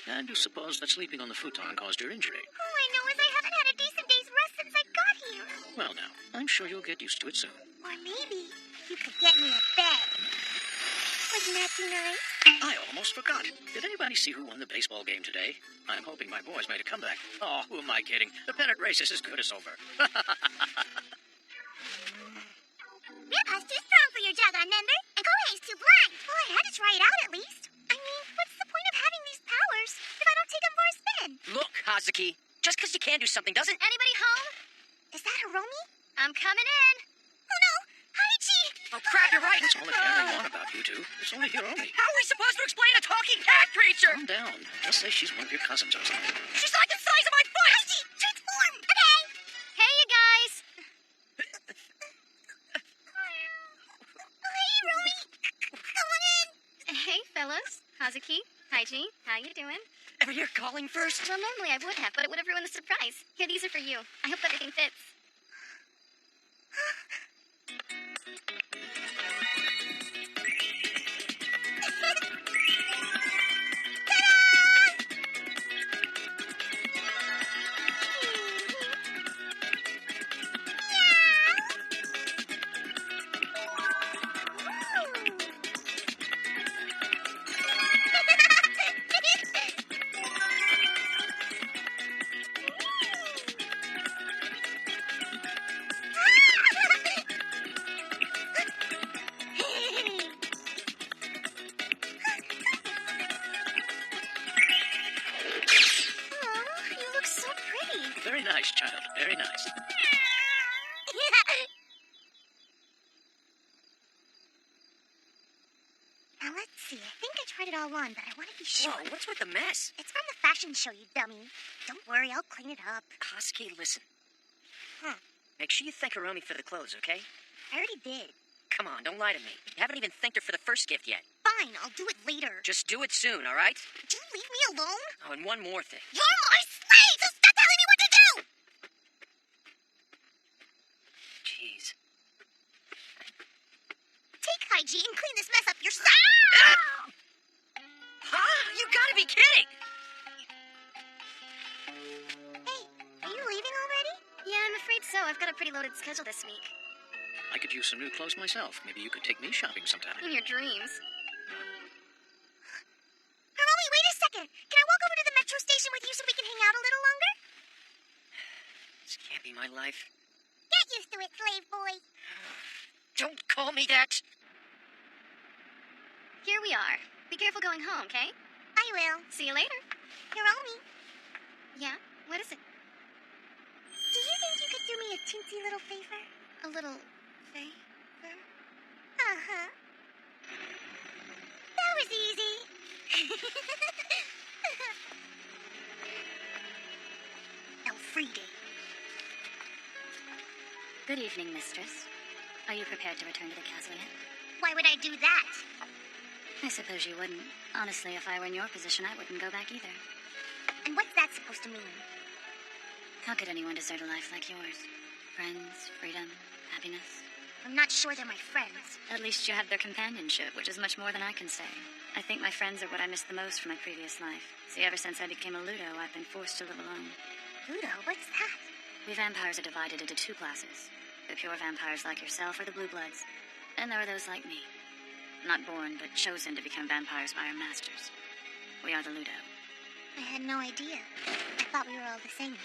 Speaker 6: And you suppose that sleeping on the futon caused your injury?
Speaker 2: All I know is I haven't had a decent day's rest since I got here.
Speaker 6: Well, now, I'm sure you'll get used to it soon.
Speaker 2: Or maybe you could get me a bed. Wouldn't that be nice?
Speaker 6: I almost forgot. Did anybody see who won the baseball game today? I'm hoping my boys made a comeback. Oh, who am I kidding? The pennant race is as good as over.
Speaker 2: Grandpa's too strong for your jug, remember? And Kohei's too blind. Well, I had to try it out at least. I mean, what's the point of having these powers if I don't take them for a spin?
Speaker 1: Look, Hazuki, just because you can do something doesn't...
Speaker 2: Anybody home? Is that Hiromi? I'm coming in. Oh no! Haichi!
Speaker 1: Oh, crap, you're right.
Speaker 6: That's all the carrying on about you two. It's only Hiromi.
Speaker 1: How are we supposed to explain a talking cat creature?
Speaker 6: Calm down. Just say she's one of your cousins or something.
Speaker 1: She's like the size of my foot!
Speaker 2: Haichi! Transform! Okay! Hey, you guys! Hey, Hiromi! Come on in! Hey, fellas. Hazuki, Haichi, how you doing?
Speaker 1: Ever hear calling first?
Speaker 2: Well, normally I would have, but it would have ruined the surprise. Here, these are for you. I hope everything fits.
Speaker 6: Very nice, child. Very nice.
Speaker 2: Now, let's see. I think I tried it all on, but I want to be sure.
Speaker 1: Whoa, what's with the mess?
Speaker 2: It's from the fashion show, you dummy. Don't worry, I'll clean it up.
Speaker 1: Hazuki, listen.
Speaker 2: Huh.
Speaker 1: Make sure you thank Hiromi for the clothes, okay?
Speaker 2: I already did.
Speaker 1: Come on, don't lie to me. You haven't even thanked her for the first gift yet.
Speaker 2: Fine, I'll do it later.
Speaker 1: Just do it soon, all right?
Speaker 2: Would you leave me alone?
Speaker 1: Oh, and one more thing.
Speaker 2: You're my slave, so stop telling me what to do!
Speaker 1: Jeez.
Speaker 2: Take Haiji and clean this mess up yourself.
Speaker 1: Huh? You gotta be kidding!
Speaker 2: Hey, are you leaving already? Yeah, I'm afraid so. I've got a pretty loaded schedule this week.
Speaker 6: I could use some new clothes myself. Maybe you could take me shopping sometime.
Speaker 2: In your dreams. Hiromi, wait a second. Can I walk over to the metro station with you so we can hang out a little longer?
Speaker 1: This can't be my life.
Speaker 2: Get used to it, slave boy.
Speaker 1: Don't call me that!
Speaker 2: Here we are. Be careful going home, okay? I will. See you later. Hiromi. Yeah? What is it? Do you think you could do me a teensy little favor? A little favor? Uh-huh. That was easy. Elfriede.
Speaker 9: Good evening, mistress. Are you prepared to return to the castle yet?
Speaker 2: Why would I do that?
Speaker 9: I suppose you wouldn't. Honestly, if I were in your position, I wouldn't go back either.
Speaker 2: And what's that supposed to mean?
Speaker 9: How could anyone desert a life like yours? Friends, freedom, happiness.
Speaker 2: I'm not sure they're my friends.
Speaker 9: At least you have their companionship, which is much more than I can say. I think my friends are what I miss the most from my previous life. See, ever since I became a Ludo, I've been forced to live alone.
Speaker 2: Ludo? What's that?
Speaker 9: We vampires are divided into two classes. The pure vampires like yourself, or the blue bloods. Then there are those like me. Not born, but chosen to become vampires by our masters. We are the Ludo.
Speaker 2: I had no idea. I thought we were all the same.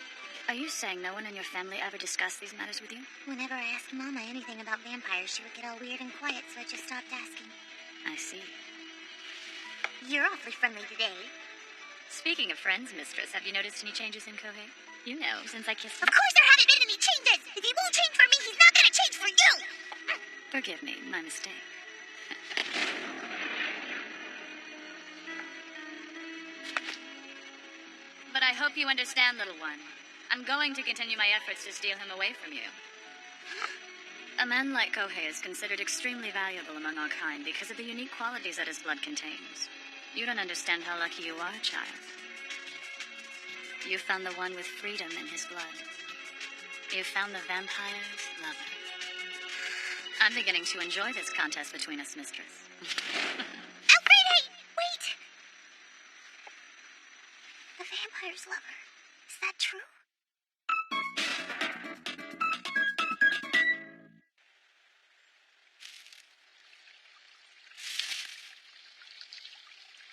Speaker 9: Are you saying no one in your family ever discussed these matters with you?
Speaker 2: Whenever I asked Mama anything about vampires, she would get all weird and quiet, so I just stopped asking.
Speaker 9: I see.
Speaker 2: You're awfully friendly today.
Speaker 9: Speaking of friends, mistress, have you noticed any changes in Kohei? You know, since I kissed him.
Speaker 2: Of course there haven't been any changes! If he won't change for me, he's not gonna change for you!
Speaker 9: Forgive me, my mistake. But I hope you understand, little one. I'm going to continue my efforts to steal him away from you. A man like Kohei is considered extremely valuable among our kind because of the unique qualities that his blood contains. You don't understand how lucky you are, child. You found the one with freedom in his blood. You found the vampire's lover. I'm beginning to enjoy this contest between us, mistress.
Speaker 2: Alfred, wait! The vampire's lover. Is that true?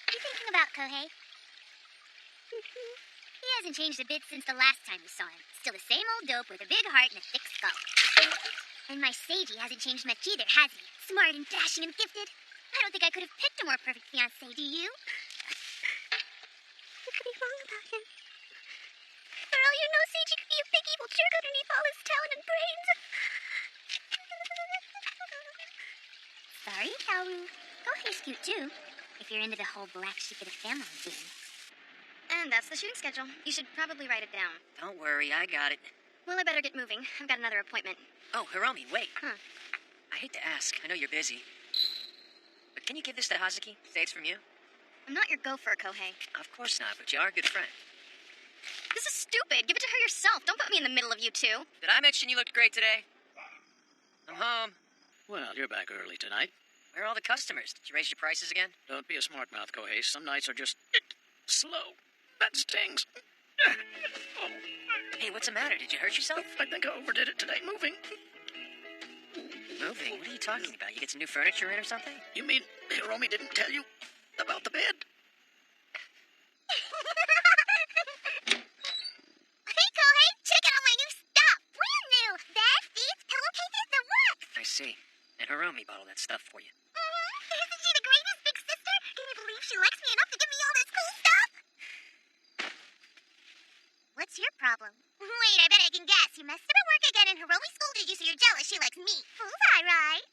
Speaker 2: What are you thinking about, Kohei? He hasn't changed a bit since the last time we saw him. Still the same old dope with a big heart and a thick skull. And my Seiji hasn't changed much either, has he? Smart and dashing and gifted. I don't think I could have picked a more perfect fiancé, do you? What could be wrong about him? For all you know, Seiji could be a big evil jerk underneath all his talent and brains. Sorry, Kaoru. Kohei's cute too, if you're into the whole black sheep of the family thing.
Speaker 5: And that's the shooting schedule. You should probably write it down.
Speaker 1: Don't worry, I got it.
Speaker 5: Well, I better get moving. I've got another appointment.
Speaker 1: Oh, Hiromi, wait.
Speaker 5: Huh.
Speaker 1: I hate to ask. I know you're busy. But can you give this to Hazuki? Say it's from you?
Speaker 5: I'm not your gopher, Kohei.
Speaker 1: Of course not, but you are a good friend.
Speaker 5: This is stupid. Give it to her yourself. Don't put me in the middle of you two.
Speaker 1: Did I mention you looked great today? I'm home.
Speaker 6: Well, you're back early tonight.
Speaker 1: Where are all the customers? Did you raise your prices again?
Speaker 6: Don't be a smart mouth, Kohei. Some nights are just slow. That stings.
Speaker 1: Hey, what's the matter? Did you hurt yourself?
Speaker 6: I think I overdid it today, moving.
Speaker 1: Moving? What are you talking about? You get some new furniture in or something?
Speaker 6: You mean Hiromi didn't tell you about the bed?
Speaker 2: Hey, Kohei, check out my new stuff. Brand new. Bed, sheets, pillowcases, the works.
Speaker 1: I see. And Hiromi bought all that stuff for you.
Speaker 2: Isn't she the greatest big sister? Can you believe she likes me enough to give me all this cool stuff? What's your problem? Wait, I bet I can guess. You messed up at work again and Hiromi scolded you so you're jealous she likes me. Bullseye, right?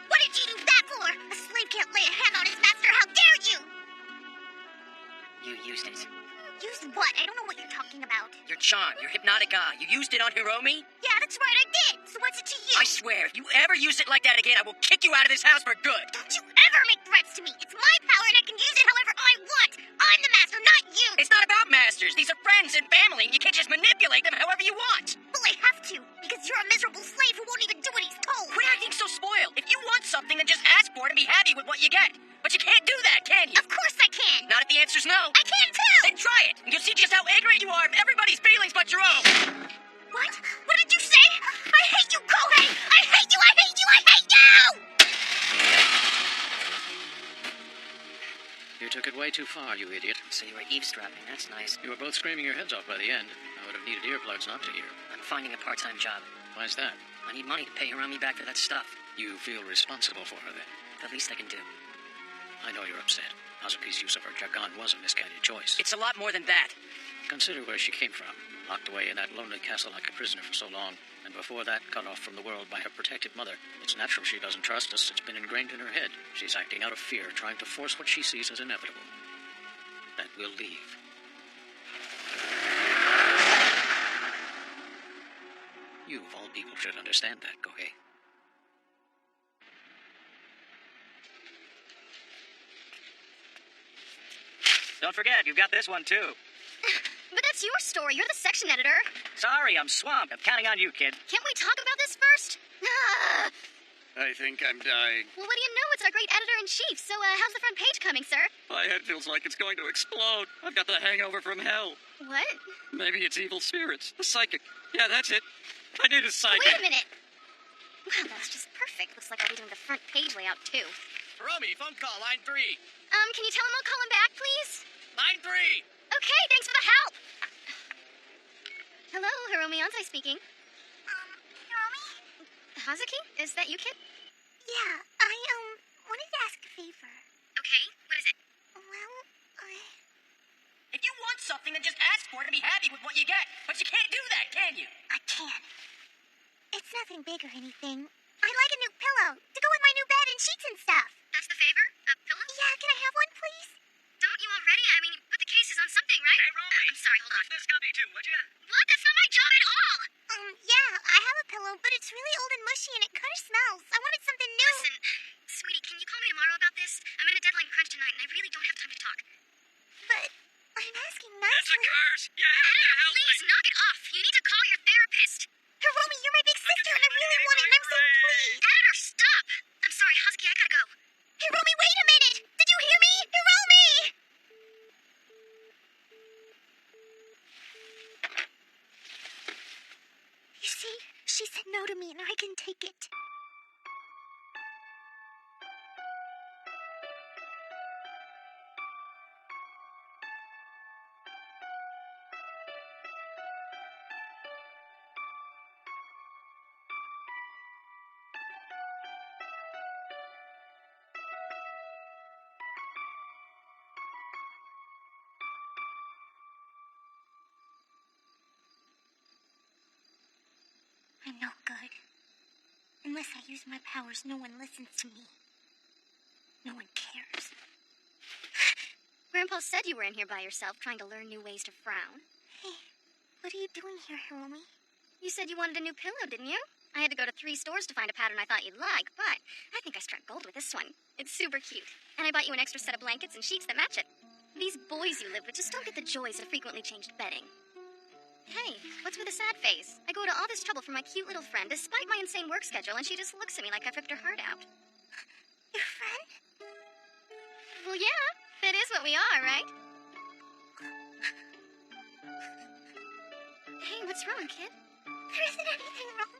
Speaker 2: What did you do that for? A slave can't lay a hand on his master. How dare you?
Speaker 1: You used it.
Speaker 2: Used what? I don't know what you're talking about.
Speaker 1: Your charm, your hypnotic eye. You used it on Hiromi?
Speaker 2: Yeah, that's right, I did. So what's it to you?
Speaker 1: I swear, if you ever use it like that again, I will kick you out of this house for good.
Speaker 2: Don't you ever make threats to me. It's my power and I can use it however I want. I'm the master, not you.
Speaker 1: It's not about masters. These are friends and family, and you can't just manipulate them however you want.
Speaker 2: Well, I have to, because you're a miserable slave who won't even do what he's told.
Speaker 1: Quit acting so spoiled. If you want something, then just ask for it and be happy with what you get. But you can't do that, can you?
Speaker 2: Of course I can.
Speaker 1: Not if the answer's no.
Speaker 2: I can too.
Speaker 1: Then try it, and you'll see just how ignorant you are of everybody's feelings but your own.
Speaker 2: What? What did you say? I hate you, Kohei! I hate you! I hate you! I hate you!
Speaker 6: You took it way too far, you idiot.
Speaker 1: So you were eavesdropping. That's nice.
Speaker 6: You were both screaming your heads off by the end. I would have needed earplugs not to hear.
Speaker 1: I'm finding a part-time job.
Speaker 6: Why's that?
Speaker 1: I need money to pay Hiromi back for that stuff.
Speaker 6: You feel responsible for her, then?
Speaker 1: The least I can do.
Speaker 6: I know you're upset. Hazuki's use of her jargon was a misguided choice.
Speaker 1: It's a lot more than that.
Speaker 6: Consider where she came from. Locked away in that lonely castle like a prisoner for so long. And before that, cut off from the world by her protected mother. It's natural she doesn't trust us. It's been ingrained in her head. She's acting out of fear, trying to force what she sees as inevitable. That we'll leave. You, of all people, should understand that, Kohei.
Speaker 8: Don't forget, you've got this one, too.
Speaker 5: But that's your story. You're the section editor.
Speaker 8: Sorry, I'm swamped. I'm counting on you, kid.
Speaker 5: Can't we talk about this first?
Speaker 7: I think I'm dying.
Speaker 5: Well, what do you know? It's our great editor-in-chief. So, how's the front page coming, sir?
Speaker 7: My head feels like it's going to explode. I've got the hangover from hell.
Speaker 5: What?
Speaker 7: Maybe it's evil spirits. A psychic. Yeah, that's it. I need a psychic.
Speaker 5: Wait a minute. Wow, that's just perfect. Looks like I'll be doing the front page layout, too.
Speaker 3: Hiromi, phone call, line 3.
Speaker 5: Can you tell him I'll call him back, please?
Speaker 3: Line 3!
Speaker 5: Okay, thanks for the help. Hello, Hiromi Ansai speaking.
Speaker 2: Hiromi?
Speaker 5: Hazuki? Is that you, kid?
Speaker 2: Yeah, I, wanted to ask a favor.
Speaker 5: Okay, what is it?
Speaker 2: Well,
Speaker 1: If you want something, then just ask for it and be happy with what you get. But you can't do that, can you?
Speaker 2: I can. It's nothing big or anything. I'd like a new pillow to go with my new bed and sheets and stuff.
Speaker 5: That's the favor? A pillow?
Speaker 2: Yeah, can I have one, please?
Speaker 5: Don't you already? I mean, put the cases on something, right?
Speaker 3: Hey, Romy.
Speaker 5: I'm sorry, hold on.
Speaker 3: This got me too, would you?
Speaker 5: What? That's not my job at all!
Speaker 2: Yeah, I have a pillow pillow, but it's really old and mushy and it kind of smells. I wanted something new.
Speaker 5: Listen, sweetie, can you call me tomorrow about this? I'm in a deadline crunch tonight, and I really don't have time to talk.
Speaker 2: But I'm asking
Speaker 7: It's a
Speaker 2: nicely.
Speaker 7: curse. You have to help me.
Speaker 5: Please, knock it off. You need to call your therapist.
Speaker 2: Hiromi, you're my big sister and I really want it, and I'm saying please.
Speaker 5: Editor, stop. I'm sorry, Hazuki, I gotta go.
Speaker 2: Hiromi, wait a minute! Did you hear me? Hiromi! You see, she said no to me and I can take it. I'm no good. Unless I use my powers, no one listens to me. No one cares.
Speaker 5: Grandpa said you were in here by yourself, trying to learn new ways to frown.
Speaker 2: Hey, what are you doing here, Hiromi?
Speaker 5: You said you wanted a new pillow, didn't you? I had to go to 3 stores to find a pattern I thought you'd like, but I think I struck gold with this one. It's super cute. And I bought you an extra set of blankets and sheets that match it. These boys you live with just don't get the joys of frequently changed bedding. Hey, what's with a sad face? I go to all this trouble for my cute little friend, despite my insane work schedule, and she just looks at me like I've ripped her heart out.
Speaker 2: Your friend?
Speaker 5: Well, yeah, that is what we are, right? Hey, what's wrong, kid?
Speaker 2: There isn't anything wrong.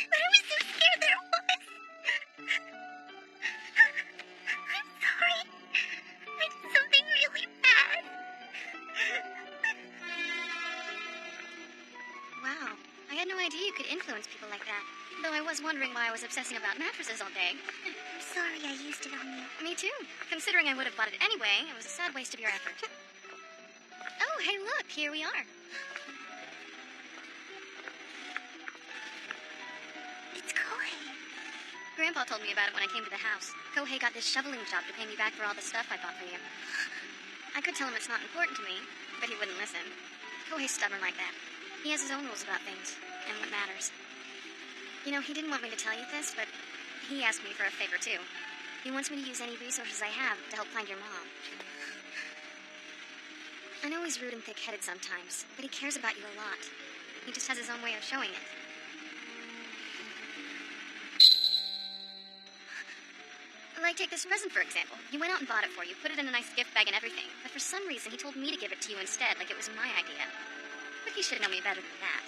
Speaker 2: But I was so scared there was. I'm sorry. I did something really bad.
Speaker 5: Wow, I had no idea you could influence people like that. Though I was wondering why I was obsessing about mattresses all day.
Speaker 2: I'm sorry I used it on you.
Speaker 5: Me too. Considering I would have bought it anyway, it was a sad waste of your effort. Oh, hey, look, here we are.
Speaker 2: It's Kohei.
Speaker 5: Grandpa told me about it when I came to the house. Kohei got this shoveling job to pay me back for all the stuff I bought for you. I could tell him it's not important to me, but he wouldn't listen. Kohei's stubborn like that. He has his own rules about things, and what matters. You know, he didn't want me to tell you this, but he asked me for a favor, too. He wants me to use any resources I have to help find your mom. I know he's rude and thick-headed sometimes, but he cares about you a lot. He just has his own way of showing it. Like, take this present, for example. He went out and bought it for you, put it in a nice gift bag and everything, but for some reason he told me to give it to you instead, like it was my idea. But he should know me better than that.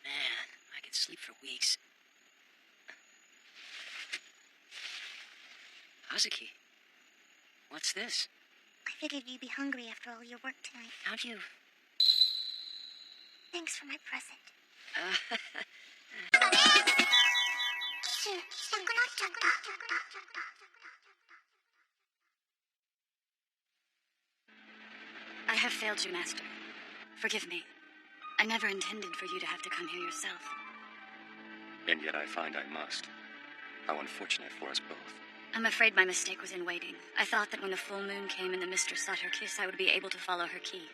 Speaker 6: Man, I could sleep for weeks. Hazuki, what's this?
Speaker 2: I figured you'd be hungry after all your work tonight.
Speaker 6: How'd you...
Speaker 2: Thanks for my present.
Speaker 9: I have failed you, Master. Forgive me. I never intended for you to have to come here yourself.
Speaker 11: And yet I find I must. How unfortunate for us both.
Speaker 9: I'm afraid my mistake was in waiting. I thought that when the full moon came and the mistress sought her kiss, I would be able to follow her key.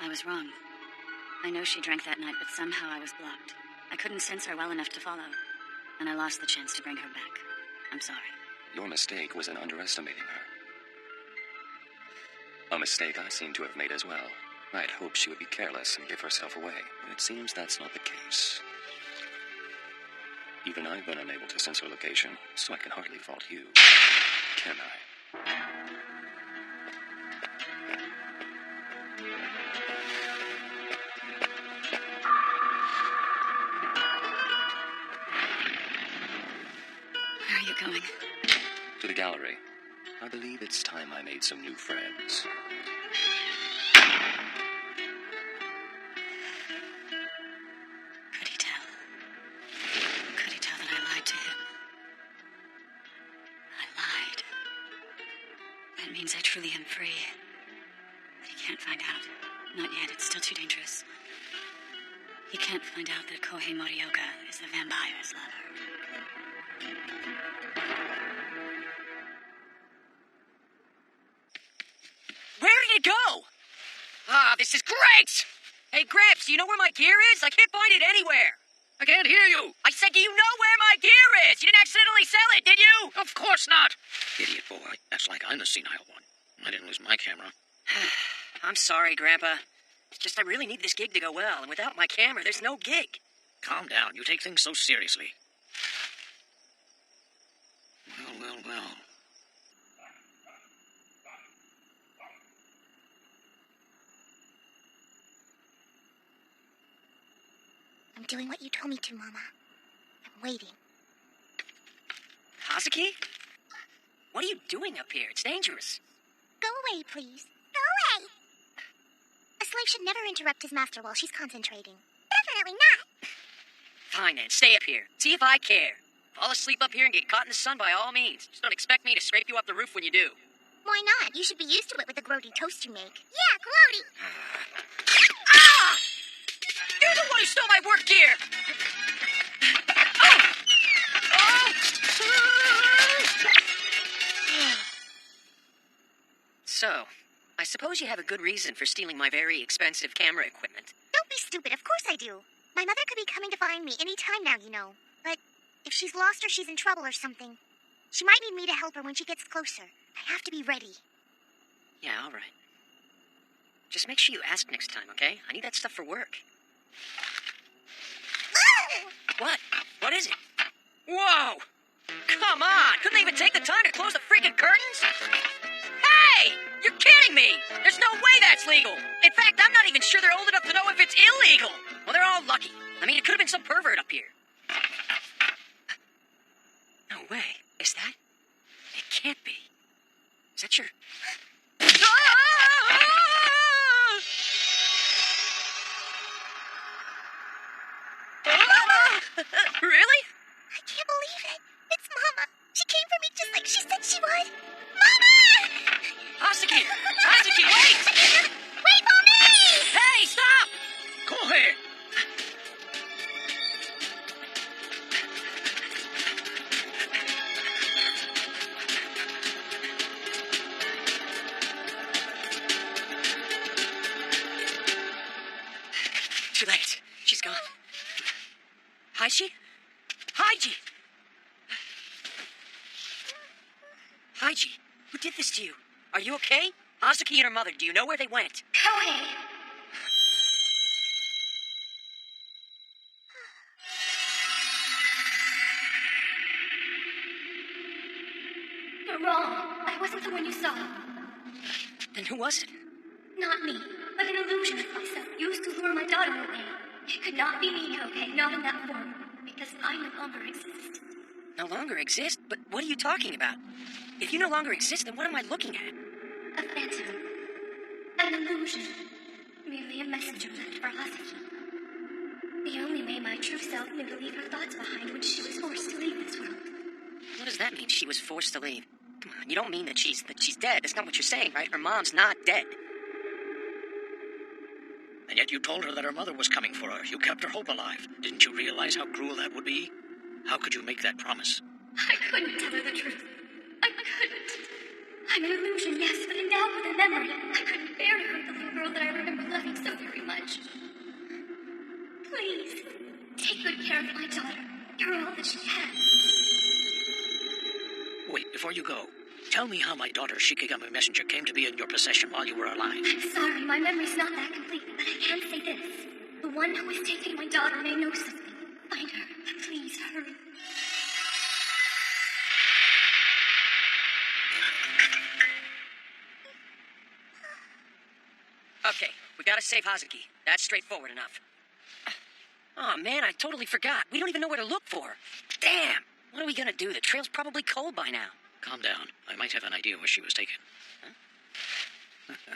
Speaker 9: I was wrong. I know she drank that night, but somehow I was blocked. I couldn't sense her well enough to follow, and I lost the chance to bring her back. I'm sorry.
Speaker 11: Your mistake was in underestimating her. A mistake I seem to have made as well. I'd hoped she would be careless and give herself away, but it seems that's not the case. Even I've been unable to sense her location, so I can hardly fault you. Can I?
Speaker 9: Where are you going?
Speaker 11: To the gallery. I believe it's time I made some new friends.
Speaker 9: Could he tell? Could he tell that I lied to him? I lied. That means I truly am free. But he can't find out. Not yet, it's still too dangerous. He can't find out that Kohei Morioka is the vampire's lover.
Speaker 1: Where did it go? Ah, this is great! Hey, Gramps, do you know where my gear is? I can't find it anywhere.
Speaker 6: I can't hear you.
Speaker 1: I said, do you know where my gear is? You didn't accidentally sell it, did you?
Speaker 6: Of course not. Idiot boy. That's like I'm the senile one. I didn't lose my camera.
Speaker 1: I'm sorry, Grandpa. It's just I really need this gig to go well, and without my camera, there's no gig.
Speaker 6: Calm down. You take things so seriously. Well.
Speaker 5: I'm doing what you told me to, Mama. I'm waiting.
Speaker 1: Hazuki? What are you doing up here? It's dangerous.
Speaker 5: Go away, please. Go away! A slave should never interrupt his master while she's concentrating. Definitely not.
Speaker 1: Fine, then. Stay up here. See if I care. Fall asleep up here and get caught in the sun by all means. Just don't expect me to scrape you off the roof when you do.
Speaker 5: Why not? You should be used to it with the grody toast you make. Yeah, grody!
Speaker 1: Ah! You're the one who stole my work gear! So, I suppose you have a good reason for stealing my very expensive camera equipment.
Speaker 5: Don't be stupid. Of course I do. My mother could be coming to find me any time now, you know. But if she's lost or she's in trouble or something, she might need me to help her when she gets closer. I have to be ready.
Speaker 1: Yeah, all right. Just make sure you ask next time, okay? I need that stuff for work. What? What is it? Whoa! Come on! Couldn't they even take the time to close the freaking curtains? Hey! You're kidding me! There's no way that's legal! In fact, I'm not even sure they're old enough to know if it's illegal! Well, they're all lucky. I mean, it could have been some pervert up here. No way. Is that? It can't be. Is that your... Really?
Speaker 5: I can't believe it. It's Mama. She came for me just like she said she would. Mama!
Speaker 1: Hazuki! Hazuki, wait!
Speaker 5: Wait for me!
Speaker 1: Hey, stop!
Speaker 6: Go ahead.
Speaker 1: Too late. She's gone. Haiji? Haiji! Haiji, who did this to you? Are you okay? Hazuki and her mother, do you know where they went?
Speaker 5: Kohei!
Speaker 10: You're wrong. I wasn't the one you saw.
Speaker 1: Then who was it?
Speaker 10: Not me, but an illusion of myself used to lure my daughter away. It could not be me, Kohei, not in that form, because I no longer exist.
Speaker 1: No longer exist? But what are you talking about? If you no longer exist, then what am I looking at?
Speaker 10: A phantom. An illusion. Merely a messenger left for Hazuki. The only way my true self knew to leave her thoughts behind when she was forced to leave this world.
Speaker 1: What does that mean, she was forced to leave? Come on, you don't mean that she's dead. That's not what you're saying, right? Her mom's not dead.
Speaker 6: And yet you told her that her mother was coming for her. You kept her hope alive. Didn't you realize how cruel that would be? How could you make that promise?
Speaker 10: I couldn't tell her the truth. I couldn't. I'm an illusion, yes, but endowed with a memory. I couldn't bear to hurt the little girl that I remember loving so very much. Please, take good care of my daughter. You're all that she has.
Speaker 6: Wait, before you go, tell me how my daughter Shikigami Messenger came to be in your possession while you were alive.
Speaker 10: I'm sorry, my memory's not that complete, but I can say this. The one who is taking my daughter may know something. Find her. Please, hurry.
Speaker 1: Okay, we gotta save Hazuki. That's straightforward enough. Oh man, I totally forgot. We don't even know where to look for her. Damn! What are we gonna do? The trail's probably cold by now.
Speaker 6: Calm down. I might have an idea where she was taken. Huh?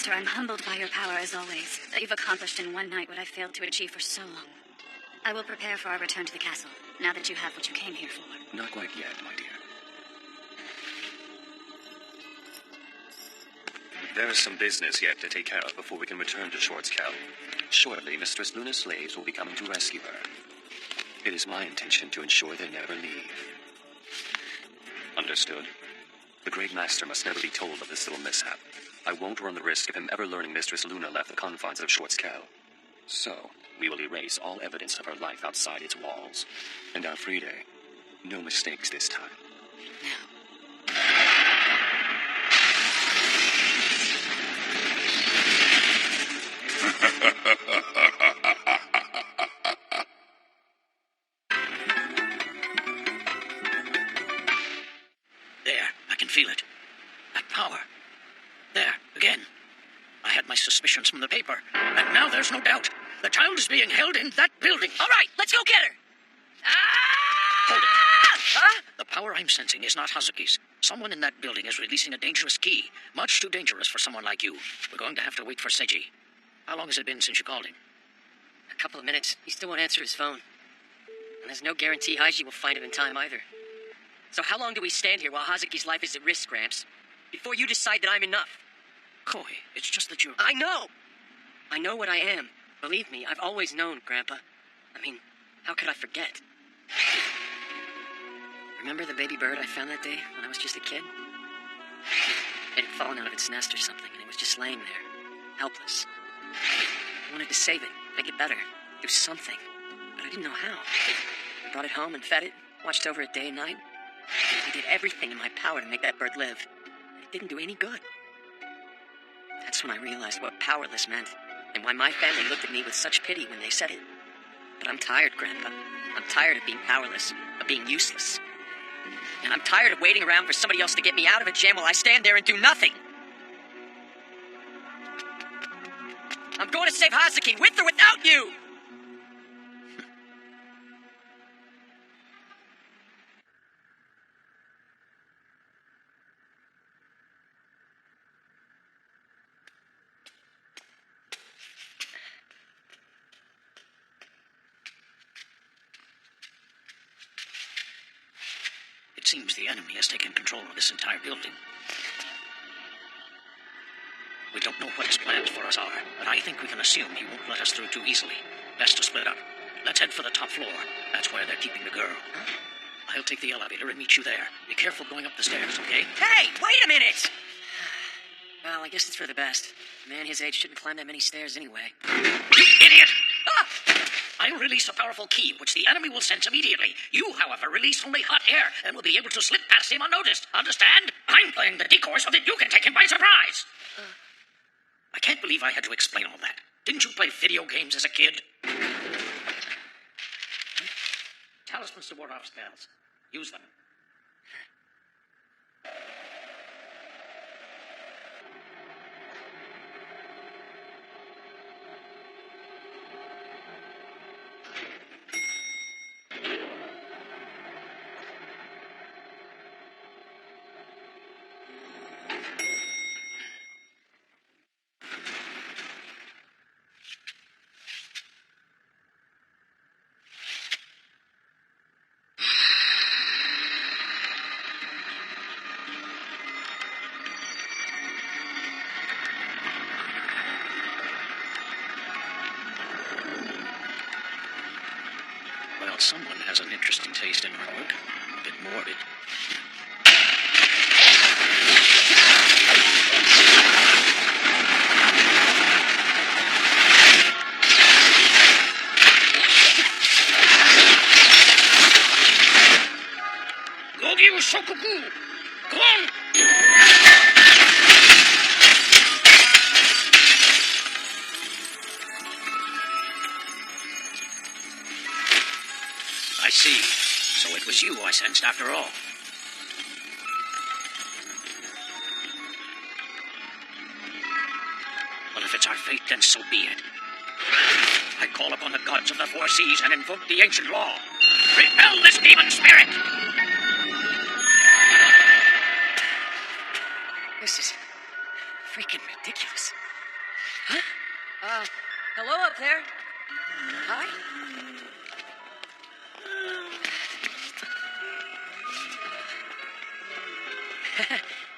Speaker 9: Master, I'm humbled by your power as always, that you've accomplished in one night what I failed to achieve for so long. I will prepare for our return to the castle, now that you have what you came here for.
Speaker 11: Not quite yet, my dear. There is some business yet to take care of before we can return to Schwarzkell. Shortly, Mistress Luna's slaves will be coming to rescue her. It is my intention to ensure they never leave. Understood? The Great Master must never be told of this little mishap. I won't run the risk of him ever learning Mistress Luna left the confines of Schwarzkell. So, we will erase all evidence of her life outside its walls. And Alfrede, no mistakes this time.
Speaker 6: There, I can feel it. That power. There, again. I had my suspicions from the paper, and now there's no doubt. The child is being held in that building.
Speaker 1: All right, let's go get her!
Speaker 6: Hold it. Huh? The power I'm sensing is not Hazuki's. Someone in that building is releasing a dangerous key. Much too dangerous for someone like you. We're going to have to wait for Seiji. How long has it been since you called him?
Speaker 1: A couple of minutes. He still won't answer his phone. And there's no guarantee Haiji will find him in time either. So how long do we stand here while Hazuki's life is at risk, Gramps? Before you decide that I'm enough?
Speaker 6: Koi, it's just that you're...
Speaker 1: I know! I know what I am. Believe me, I've always known, Grandpa. I mean, how could I forget? Remember the baby bird I found that day when I was just a kid? It had fallen out of its nest or something, and it was just laying there, helpless. I wanted to save it, make it better, do something, but I didn't know how. I brought it home and fed it, watched over it day and night. I did everything in my power to make that bird live. It didn't do any good. That's when I realized what powerless meant, and why my family looked at me with such pity when they said it. But I'm tired, Grandpa. I'm tired of being powerless, of being useless. And I'm tired of waiting around for somebody else to get me out of a jam while I stand there and do nothing. I'm going to save Hazuki, with or without you!
Speaker 6: It seems the enemy has taken control of this entire building. We don't know what his plans for us are, but I think we can assume he won't let us through too easily. Best to split up. Let's head for the top floor. That's where they're keeping the girl. I'll take the elevator and meet you there. Be careful going up the stairs, okay?
Speaker 1: Hey, wait a minute! Well, I guess it's for the best. A man his age shouldn't climb that many stairs anyway.
Speaker 6: You idiot! I'll release a powerful key, which the enemy will sense immediately. You, however, release only hot air, and will be able to slip past him unnoticed. Understand? I'm playing the decoy so that you can take him by surprise. I can't believe I had to explain all that. Didn't you play video games as a kid? Talismans to ward off spells. Use them. Well, someone has an interesting taste in artwork. A bit morbid. Gogyu Shokoku! Gon! I see. So it was you I sensed after all. Well, if it's our fate, then so be it. I call upon the gods of the four seas and invoke the ancient law. Repel this demon spirit!
Speaker 1: This is freaking ridiculous. Hello up there. Hi.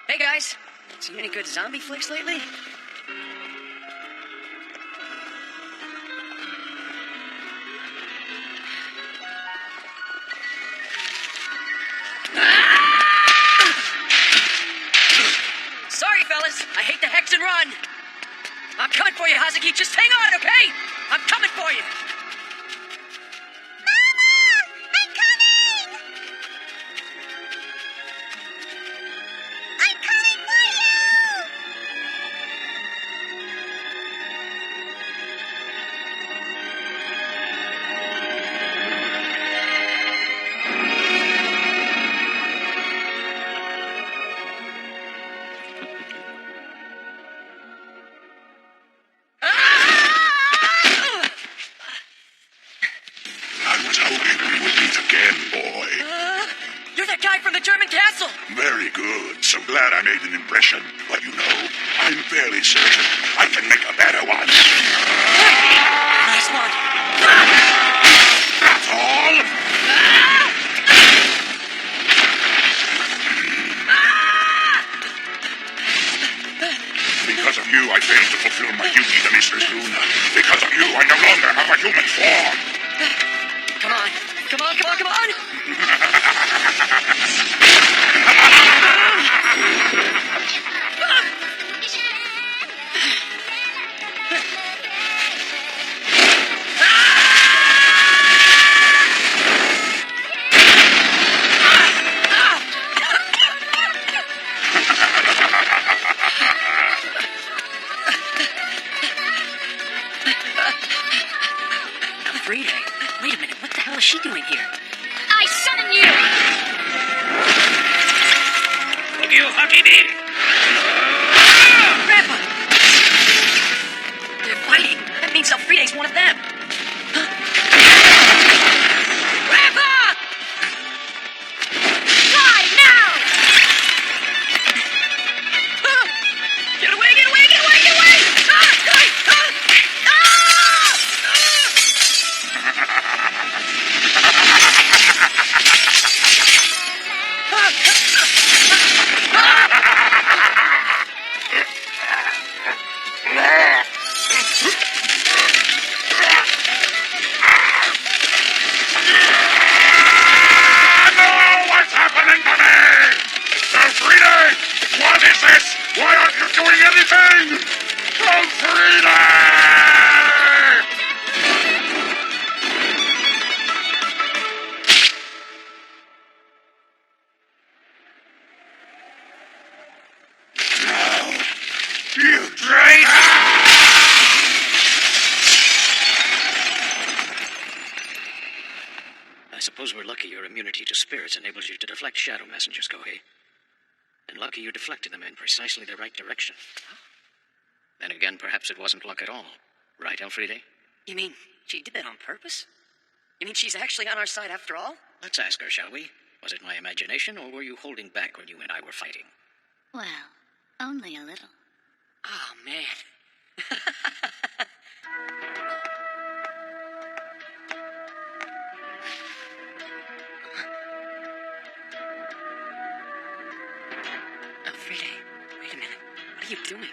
Speaker 1: Hey guys, seen any good zombie flicks lately? Sorry, fellas. I hate the hex and run. I'm coming for you, Hazuki. Just hang on, okay? I'm coming for you.
Speaker 4: I was hoping we would meet again, boy.
Speaker 1: You're that guy from the German castle.
Speaker 4: Very good. So glad I made an impression. But you know, I'm fairly certain I can make a better one.
Speaker 1: Nice one.
Speaker 4: That's all. Because of you, I failed to fulfill my duty to Mistress Luna. Because of you, I no longer have a human form.
Speaker 1: Come on. Come on, come on, come on. Frida, wait a minute. What the hell is she doing here?
Speaker 9: I summon you!
Speaker 1: Grandpa! They're fighting. That means Elfride's one of them. Grandpa!
Speaker 9: Die now!
Speaker 1: Get away, get away, get away, get away!
Speaker 4: What's happening to me? Elfrida! What is this? Why aren't you doing anything? Elfrida! No! You traitor!
Speaker 6: I suppose we're lucky your immunity to spirits enables you to deflect shadow messengers, Kohei. And lucky you deflected them in precisely the right direction. Then again, perhaps it wasn't luck at all. Right, Elfride?
Speaker 1: You mean she did that on purpose? You mean she's actually on our side after all?
Speaker 6: Let's ask her, shall we? Was it my imagination, or were you holding back when you and I were fighting?
Speaker 9: Well, only a little.
Speaker 1: Oh, man. Elfride, wait a minute. What are you doing?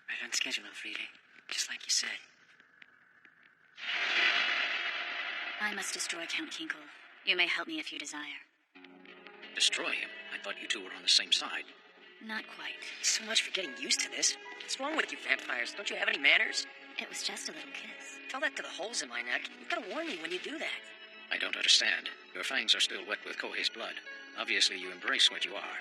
Speaker 1: Right on schedule, Elfride. Just like you said.
Speaker 9: I must destroy Count Kinkle. You may help me if you desire.
Speaker 6: Destroy him? I thought you two were on on the same side.
Speaker 9: Not quite.
Speaker 1: So much for getting used to this. What's wrong with you vampires? Don't you have any manners?
Speaker 9: It was just a little kiss.
Speaker 1: Tell that to the holes in my neck. You've got to warn me when you do that.
Speaker 6: I don't understand. Your fangs are still wet with Kohei's blood. Obviously, you embrace what you are.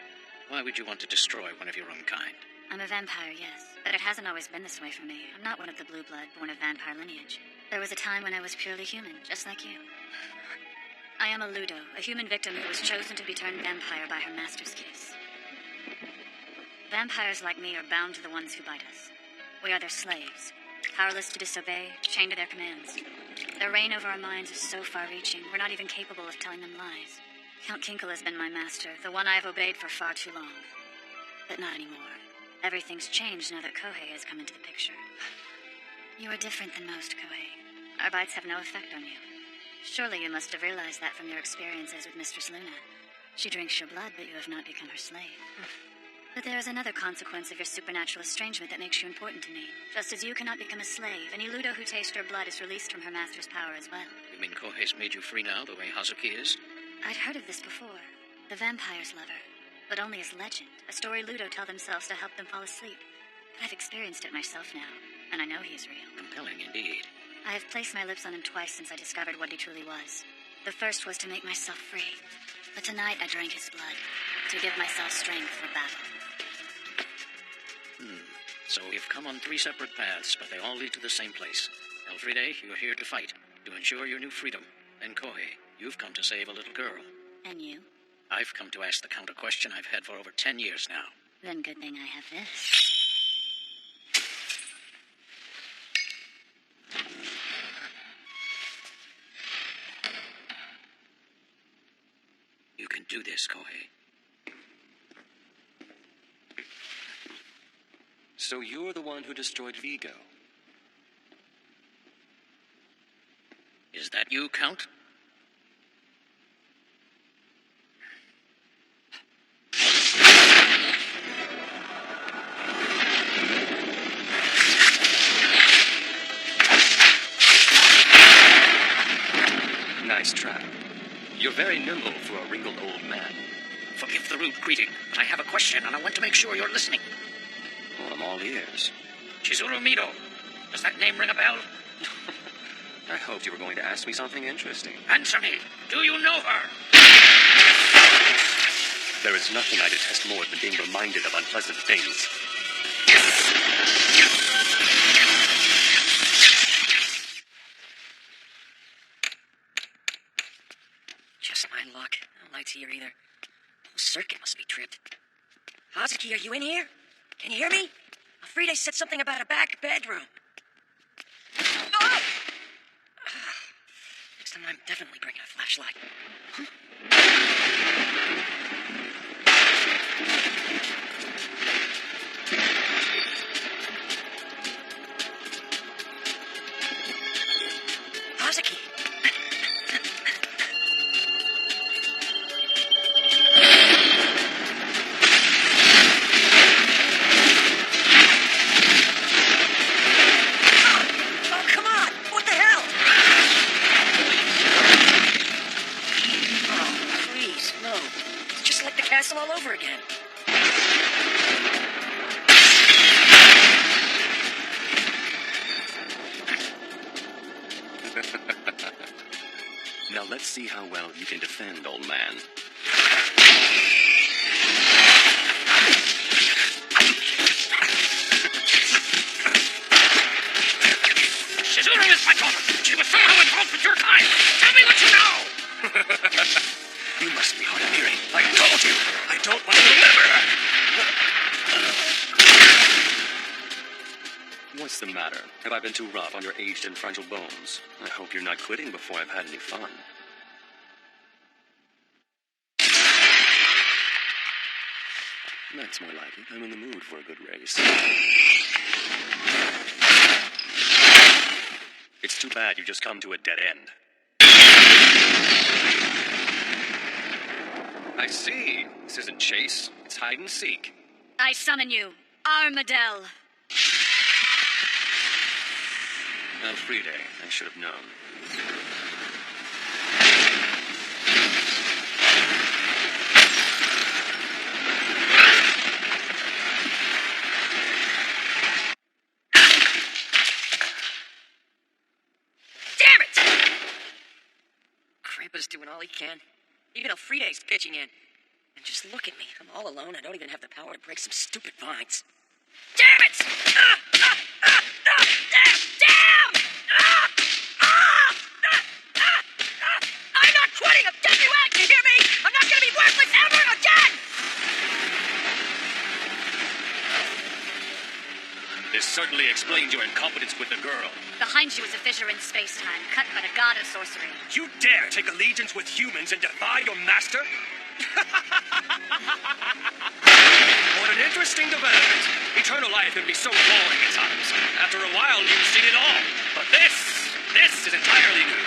Speaker 6: Why would you want to destroy one of your own kind?
Speaker 9: I'm a vampire, yes, but it hasn't always been this way for me. I'm not one of the blue blood born of vampire lineage. There was a time when I was purely human, just like you. I am a Ludo, a human victim who was chosen to be turned vampire by her master's kiss. Vampires like me are bound to the ones who bite us. We are their slaves, powerless to disobey, chained to their commands. Their reign over our minds is so far-reaching, we're not even capable of telling them lies. Count Kinkle has been my master, the one I've obeyed for far too long. But not anymore. Everything's changed now that Kohei has come into the picture. You are different than most, Kohei. Our bites have no effect on you. Surely you must have realized that from your experiences with Mistress Luna. She drinks your blood, but you have not become her slave. But there is another consequence of your supernatural estrangement that makes you important to me. Just as you cannot become a slave, any Ludo who tastes your blood is released from her master's power as well.
Speaker 6: You mean Kohei's made you free now, the way Hazuki is?
Speaker 9: I'd heard of this before. The vampire's lover. But only as legend, a story Ludo tell themselves to help them fall asleep. But I've experienced it myself now, and I know he is real.
Speaker 6: Compelling indeed.
Speaker 9: I have placed my lips on him twice since I discovered what he truly was. The first was to make myself free, but tonight I drank his blood, to give myself strength for battle.
Speaker 6: So we've come on 3 separate paths, but they all lead to the same place. Elfride, you're here to fight, to ensure your new freedom. And Kohei, you've come to save a little girl.
Speaker 9: And you?
Speaker 6: I've come to ask the counter question I've had for over 10 years now.
Speaker 9: Then good thing I have this.
Speaker 6: You can do this, Kohei.
Speaker 11: So you're the one who destroyed Vigo?
Speaker 6: Is that you, Count?
Speaker 11: Nice trap. You're very nimble for a wrinkled old man.
Speaker 6: Forgive the rude greeting, but I have a question, and I want to make sure you're listening.
Speaker 11: Well, I'm all ears.
Speaker 6: Chizuru Mido. Does that name ring a bell?
Speaker 11: I hoped you were going to ask me something interesting.
Speaker 6: Answer me. Do you know her?
Speaker 11: There is nothing I detest more than being reminded of unpleasant things.
Speaker 1: Just my luck. No lights here either. The whole circuit must be tripped. Hazuki, are you in here? Can you hear me? Elfride said something about a back bedroom. Oh! Next time I'm definitely bringing a flashlight. Hazuki! All over again.
Speaker 11: Now let's see how well you can defend, old man.
Speaker 6: Chizuru is my daughter. She was somehow involved with your kind. Tell me what you know.
Speaker 11: You must be hard of hearing. I told you. I don't want to remember. What's the matter? Have I been too rough on your aged and fragile bones? I hope you're not quitting before I've had any fun. That's more like it. I'm in the mood for a good race. It's too bad you just come to a dead end. I see. This isn't chase. It's hide and seek.
Speaker 9: I summon you, Armadell.
Speaker 11: Elfride, I should have known.
Speaker 1: doing all he can. Even Elfride's pitching in. And just look at me. I'm all alone. I don't even have the power to break some stupid vines. Damn it! Damn! I'm not quitting! I'm taking you out! You hear me? I'm not gonna be worthless ever again!
Speaker 11: This certainly explains your incompetence with the girl.
Speaker 9: Behind you is a fissure in space-time, cut by the god of sorcery.
Speaker 11: You dare take allegiance with humans and defy your master? What an interesting development. Eternal life can be so boring at times. After a while, you've seen it all. But this is entirely new.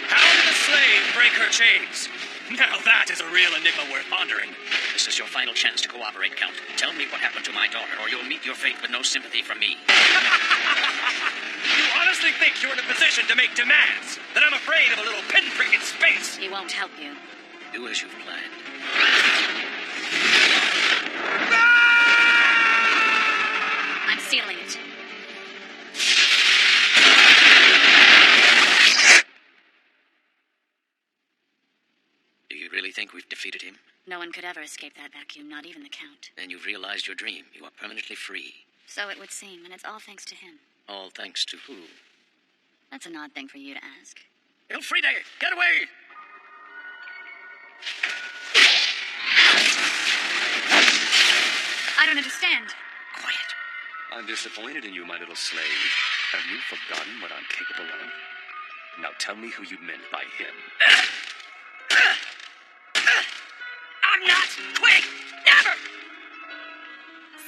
Speaker 11: How did a slave break her chains? Now that is a real enigma worth pondering.
Speaker 6: This is your final chance to cooperate, Count. Tell me what happened to my daughter, or you'll meet your fate with no sympathy from me.
Speaker 11: You honestly think you're in a position to make demands? That I'm afraid of a little pinprick in space?
Speaker 9: He won't help you.
Speaker 6: Do as you've planned.
Speaker 9: I'm sealing it.
Speaker 6: Do you really think we've defeated him?
Speaker 9: No one could ever escape that vacuum, not even the Count.
Speaker 6: Then you've realized your dream. You are permanently free.
Speaker 9: So it would seem, and it's all thanks to him.
Speaker 6: All thanks to who?
Speaker 9: That's an odd thing for you to ask.
Speaker 6: Elfride, get away!
Speaker 9: I don't understand.
Speaker 6: Quiet.
Speaker 11: I'm disappointed in you, my little slave. Have you forgotten what I'm capable of? Now tell me who you meant by him.
Speaker 1: I'm not quitting! Never!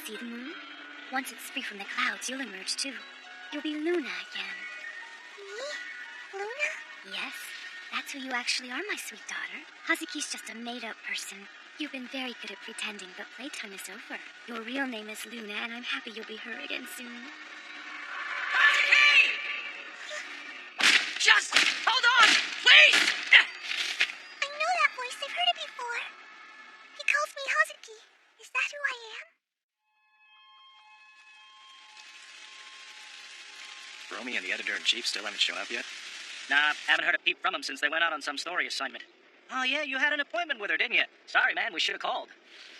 Speaker 5: See the moon? Once it's free from the clouds, you'll emerge too. You'll be Luna again.
Speaker 10: Me? Luna?
Speaker 5: Yes, that's who you actually are, my sweet daughter. Hazuki's just a made-up person. You've been very good at pretending, but playtime is over. Your real name is Luna, and I'm happy you'll be her again soon.
Speaker 1: Hazuki! Just hold on, please!
Speaker 10: I know that voice. I've heard it before. He calls me Hazuki. Is that who I am?
Speaker 3: Romy and the editor-in-chief still haven't shown up yet?
Speaker 8: Nah, haven't heard a peep from them since they went out on some story assignment. Oh, yeah, you had an appointment with her, didn't you? Sorry, man, we should have called.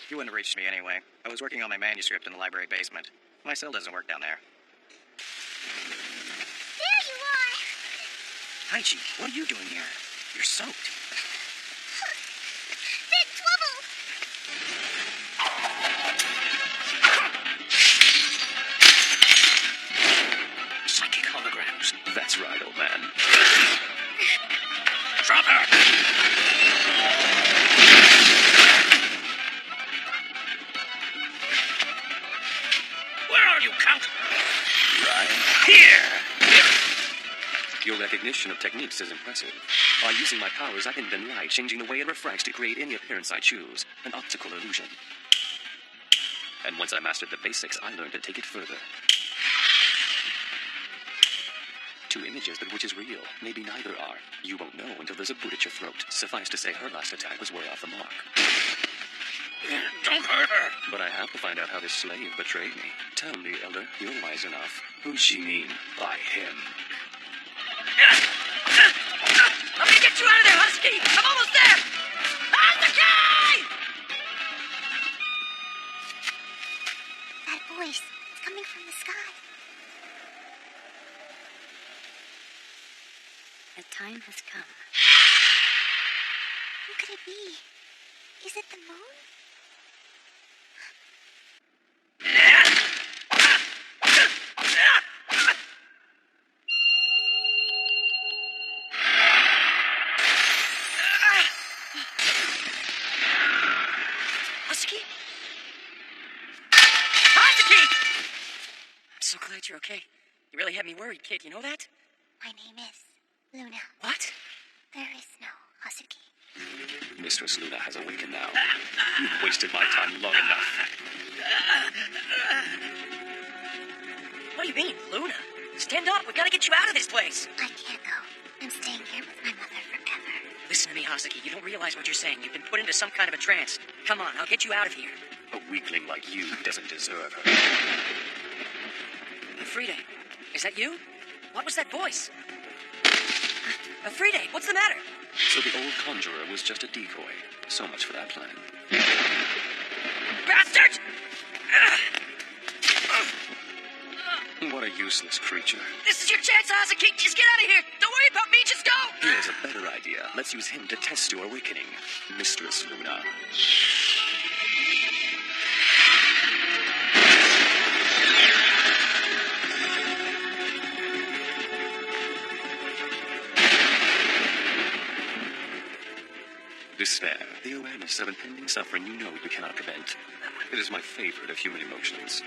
Speaker 3: You wouldn't have reached me anyway. I was working on my manuscript in the library basement. My cell doesn't work down there.
Speaker 10: There you are!
Speaker 3: Haichi, what are you doing here? You're soaked.
Speaker 10: Big trouble!
Speaker 6: Psychic holograms.
Speaker 11: That's right, old man.
Speaker 6: Drop her! Where are you, Count?
Speaker 11: Right here! Your recognition of techniques is impressive. By using my powers, I can bend light, changing the way it refracts to create any appearance I choose. An optical illusion. And once I mastered the basics, I learned to take it further. Two images, but which is real? Maybe neither are. You won't know until there's a boot at your throat. Suffice to say, her last attack was way off the mark.
Speaker 6: Don't hurt her!
Speaker 11: But I have to find out how this slave betrayed me. Tell me, Elder, you're wise enough. Who'd she mean by him?
Speaker 1: I'm gonna get you out of there, Husky! I'm almost there! Husky!
Speaker 10: That voice. It's coming from the sky.
Speaker 5: The time has come.
Speaker 10: Who could it be? Is it the moon?
Speaker 1: Husky? Husky! I'm so glad you're okay. You really had me worried, kid. You know that?
Speaker 10: My name is Luna.
Speaker 1: What?
Speaker 10: There is no Hazuki.
Speaker 11: Mistress Luna has awakened now. You've wasted my time long enough.
Speaker 1: What do you mean, Luna? Stand up. We gotta get you out of this place.
Speaker 10: I can't go. I'm staying here with my mother forever.
Speaker 1: Listen to me, Hazuki. You don't realize what you're saying. You've been put into some kind of a trance. Come on, I'll get you out of here.
Speaker 11: A weakling like you doesn't deserve her.
Speaker 1: Elfride, is that you? What was that voice? Elfride, what's the matter?
Speaker 11: So the old conjurer was just a decoy. So much for that plan.
Speaker 8: Bastard!
Speaker 11: What a useless creature.
Speaker 8: This is your chance, Hazuki. Just get out of here. Don't worry about me. Just go.
Speaker 11: Here's a better idea. Let's use him to test your awakening, Mistress Luna. Despair, the awareness of impending suffering you know you cannot prevent. It is my favorite of human emotions.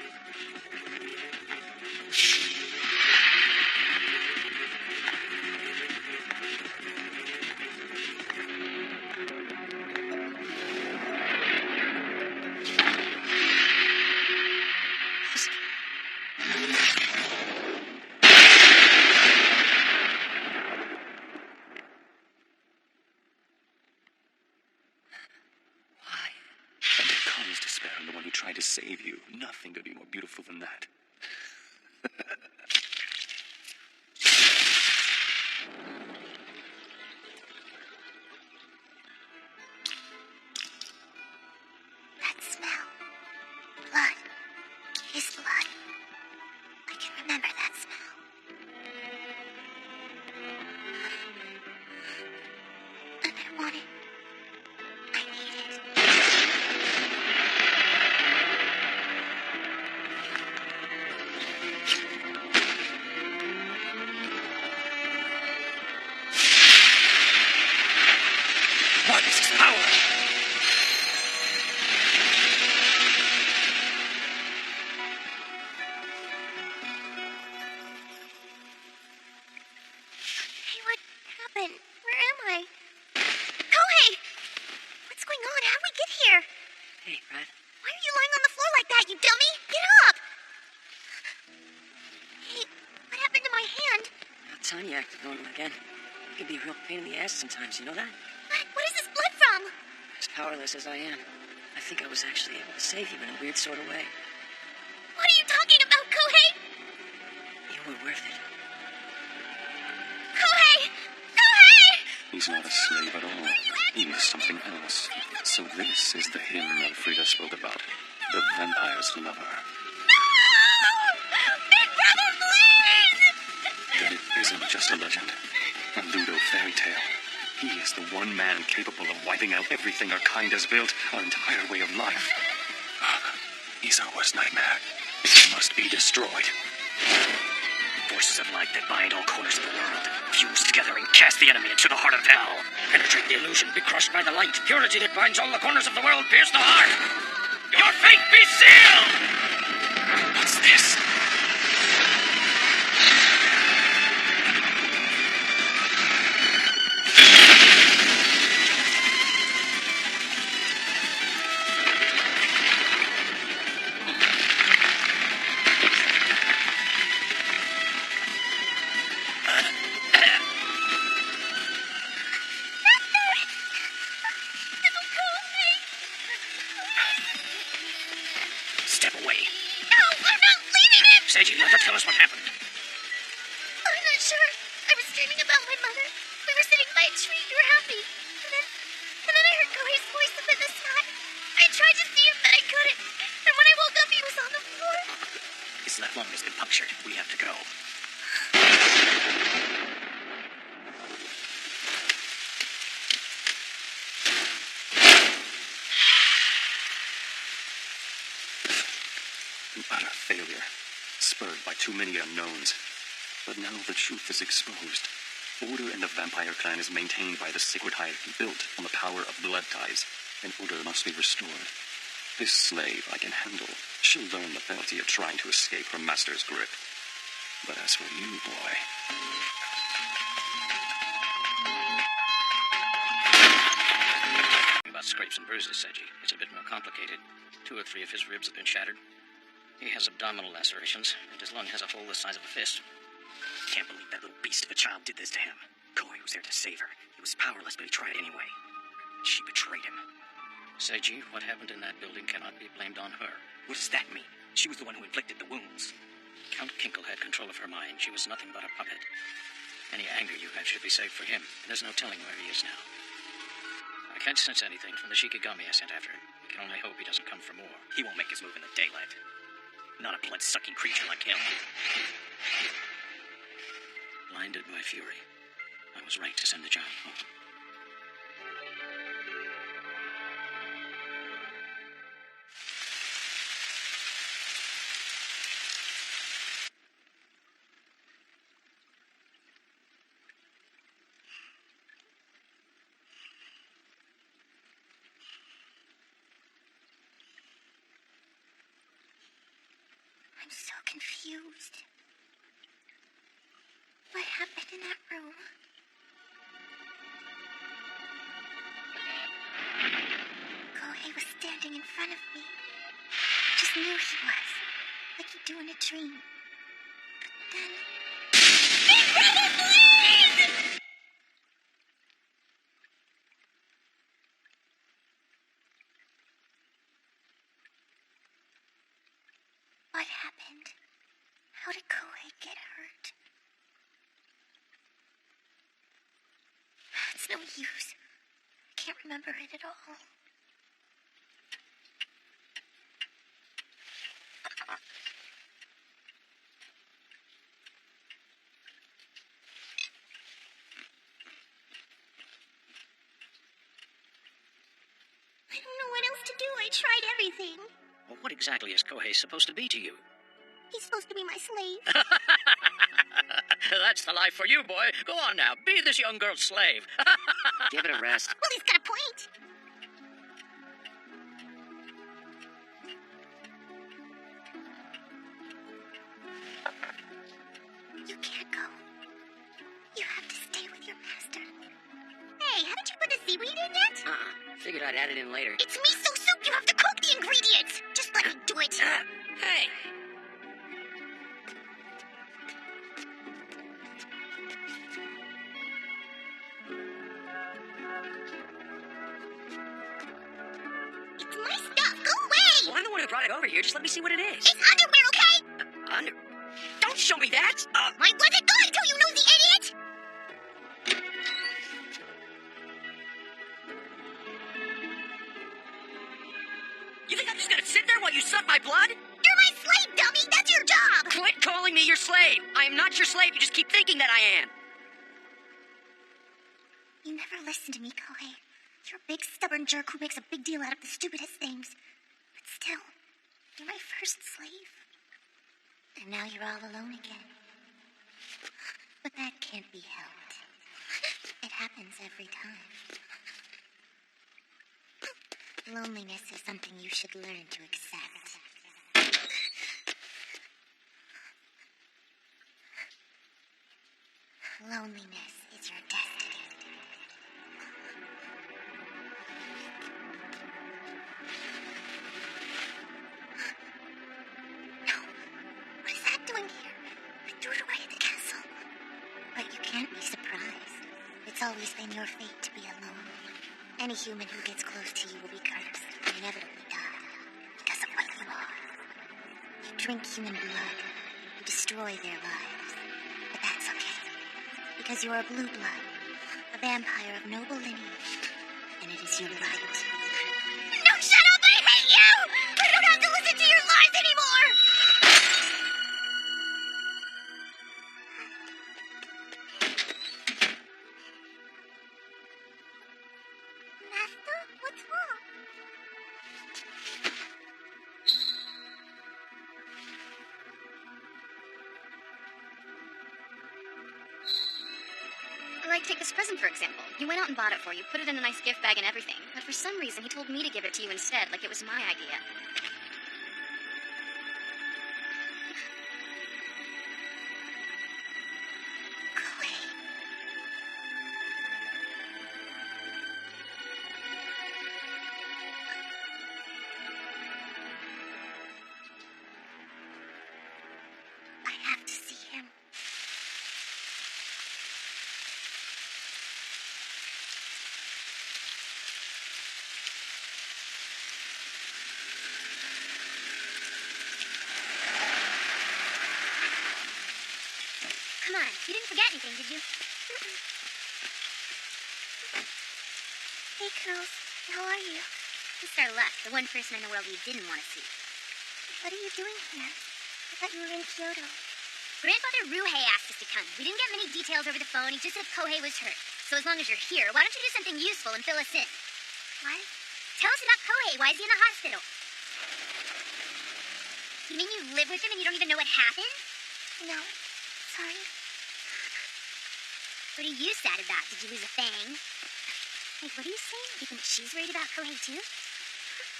Speaker 11: And it calms despair in the one who tried to save you. Nothing could be more beautiful than that.
Speaker 5: That smell. Blood. His blood. I can remember that smell. And I want it. I need it.
Speaker 11: What is his power?
Speaker 5: Hey, what happened? Where am I? Kohei! What's going on? How'd we get here?
Speaker 1: Hey, Brad.
Speaker 5: Why are you lying on the floor like that, you dummy? Get up! Hey, what happened to my hand?
Speaker 1: About time you acted normal again. It can be a real pain in the ass sometimes, you know that?
Speaker 5: What is this blood from?
Speaker 1: As powerless as I am, I think I was actually able to save you in a weird sort of way.
Speaker 5: What are you talking about, Kohei?
Speaker 1: You were worth it.
Speaker 5: Kohei! Kohei!
Speaker 11: He's not a slave at all. He is something else. So this is the him Elfrida spoke about. The vampire's lover.
Speaker 5: No! Big brother, please!
Speaker 11: That it isn't just a legend. A Ludo fairy tale. He is the one man capable of wiping out everything our kind has built, our entire way of life. He's our worst nightmare. He must be destroyed.
Speaker 6: Forces of light that bind all corners of the world. Fuse together and cast the enemy into the heart of hell. Penetrate the illusion, be crushed by the light. Purity that binds all the corners of the world, pierce the heart. Your fate be sealed!
Speaker 11: What's this?
Speaker 6: Step away.
Speaker 5: No, I'm not leaving it!
Speaker 6: Seiji, now tell us what happened.
Speaker 5: I'm not sure. I was dreaming about my mother. We were sitting by a tree. We were happy. And then I heard Kohei's voice up in the sky. I tried to see him, but I couldn't. And when I woke up, he was on the floor.
Speaker 6: His left lung has been punctured. We have to go.
Speaker 11: An utter failure, spurred by too many unknowns. But now the truth is exposed. Order in the vampire clan is maintained by the sacred hierarchy built on the power of blood ties, and order must be restored. This slave I can handle. She'll learn the penalty of trying to escape her master's grip. But as for you, boy...
Speaker 6: About scrapes and bruises, Seiji. It's a bit more complicated. 2 or 3 of his ribs have been shattered. He has abdominal lacerations, and his lung has a hole the size of a fist.
Speaker 8: Can't believe that little beast of a child did this to him. Kohei was there to save her. He was powerless, but he tried anyway. She betrayed him.
Speaker 6: Seiji, what happened in that building cannot be blamed on her.
Speaker 8: What does that mean? She was the one who inflicted the wounds.
Speaker 6: Count Kinkle had control of her mind. She was nothing but a puppet. Any anger you have should be saved for him. There's no telling where he is now. I can't sense anything from the Shikigami I sent after him. I can only hope he doesn't come for more.
Speaker 8: He won't make his move in the daylight. Not a blood-sucking creature like him.
Speaker 6: Blinded by fury, I was right to send the giant home.
Speaker 10: I'm so confused. What happened in that room? Kohei was standing in front of me. I just knew he was. Like he'd do in a dream. But then... What happened? How did Kohei get hurt? It's no use. I can't remember it at all. I don't know what else to do. I tried everything.
Speaker 6: Well, what exactly is Kohei supposed to be to you?
Speaker 10: He's supposed to be my slave.
Speaker 6: That's the life for you, boy. Go on now. Be this young girl's slave.
Speaker 1: Give it a rest.
Speaker 10: Well, he's got a point. You can't go. You have to stay with your master. Hey, haven't you put the seaweed in yet?
Speaker 1: Figured I'd add it in later.
Speaker 10: It's miso soup. You have to cook the ingredients. Just let me do it.
Speaker 1: Hey!
Speaker 10: It's my stuff. Go away.
Speaker 1: Well, I'm the one who brought it over here. Just let me see what it is.
Speaker 10: It's underwear, okay?
Speaker 1: Don't show me that!
Speaker 10: I wasn't going to, you nosy idiot!
Speaker 1: You think I'm just gonna sit there while you suck my blood?
Speaker 10: You're my slave, dummy! That's your job!
Speaker 1: Quit calling me your slave! I am not your slave, you just keep thinking that I am!
Speaker 10: You never listen to me, Kohei. You're a big, stubborn jerk who makes a big deal out of the stupidest things. But still, you're my first slave. And now you're all alone again. But that can't be helped. It happens every time. Loneliness is something you should learn to accept. Loneliness is your destiny. No. What is that doing here? I threw it away at the castle. But you can't be surprised. It's always been your fate to be alone. Any human who gets close to you will be cursed and inevitably die because of what you are. You drink human blood. You destroy their lives. But that's okay. Because you're a blue blood. A vampire of noble lineage. And it is your right. No, shut up! I hate you! I don't have to listen to your lies anymore! Master, what's wrong?
Speaker 2: Like, take this present, for example. You went out and bought it for you, put it in a nice gift bag and everything. But for some reason, he told me to give it to you instead, like it was my idea.
Speaker 10: I have to see him.
Speaker 2: Come on, you didn't forget anything, did you?
Speaker 10: Hey, girls. How are you?
Speaker 2: It's our luck, the one person in the world we didn't want to see.
Speaker 10: What are you doing here? I thought you were in Kyoto.
Speaker 2: Grandfather Ruhei asked us to come. We didn't get many details over the phone. He just said Kohei was hurt. So as long as you're here, why don't you do something useful and fill us in?
Speaker 10: What?
Speaker 2: Tell us about Kohei. Why is he in the hospital? You mean you live with him and you don't even know what happened?
Speaker 10: No. Sorry.
Speaker 2: What are you sad about? Did you lose a fang? Wait, what are you saying? You think she's worried about Kohei too?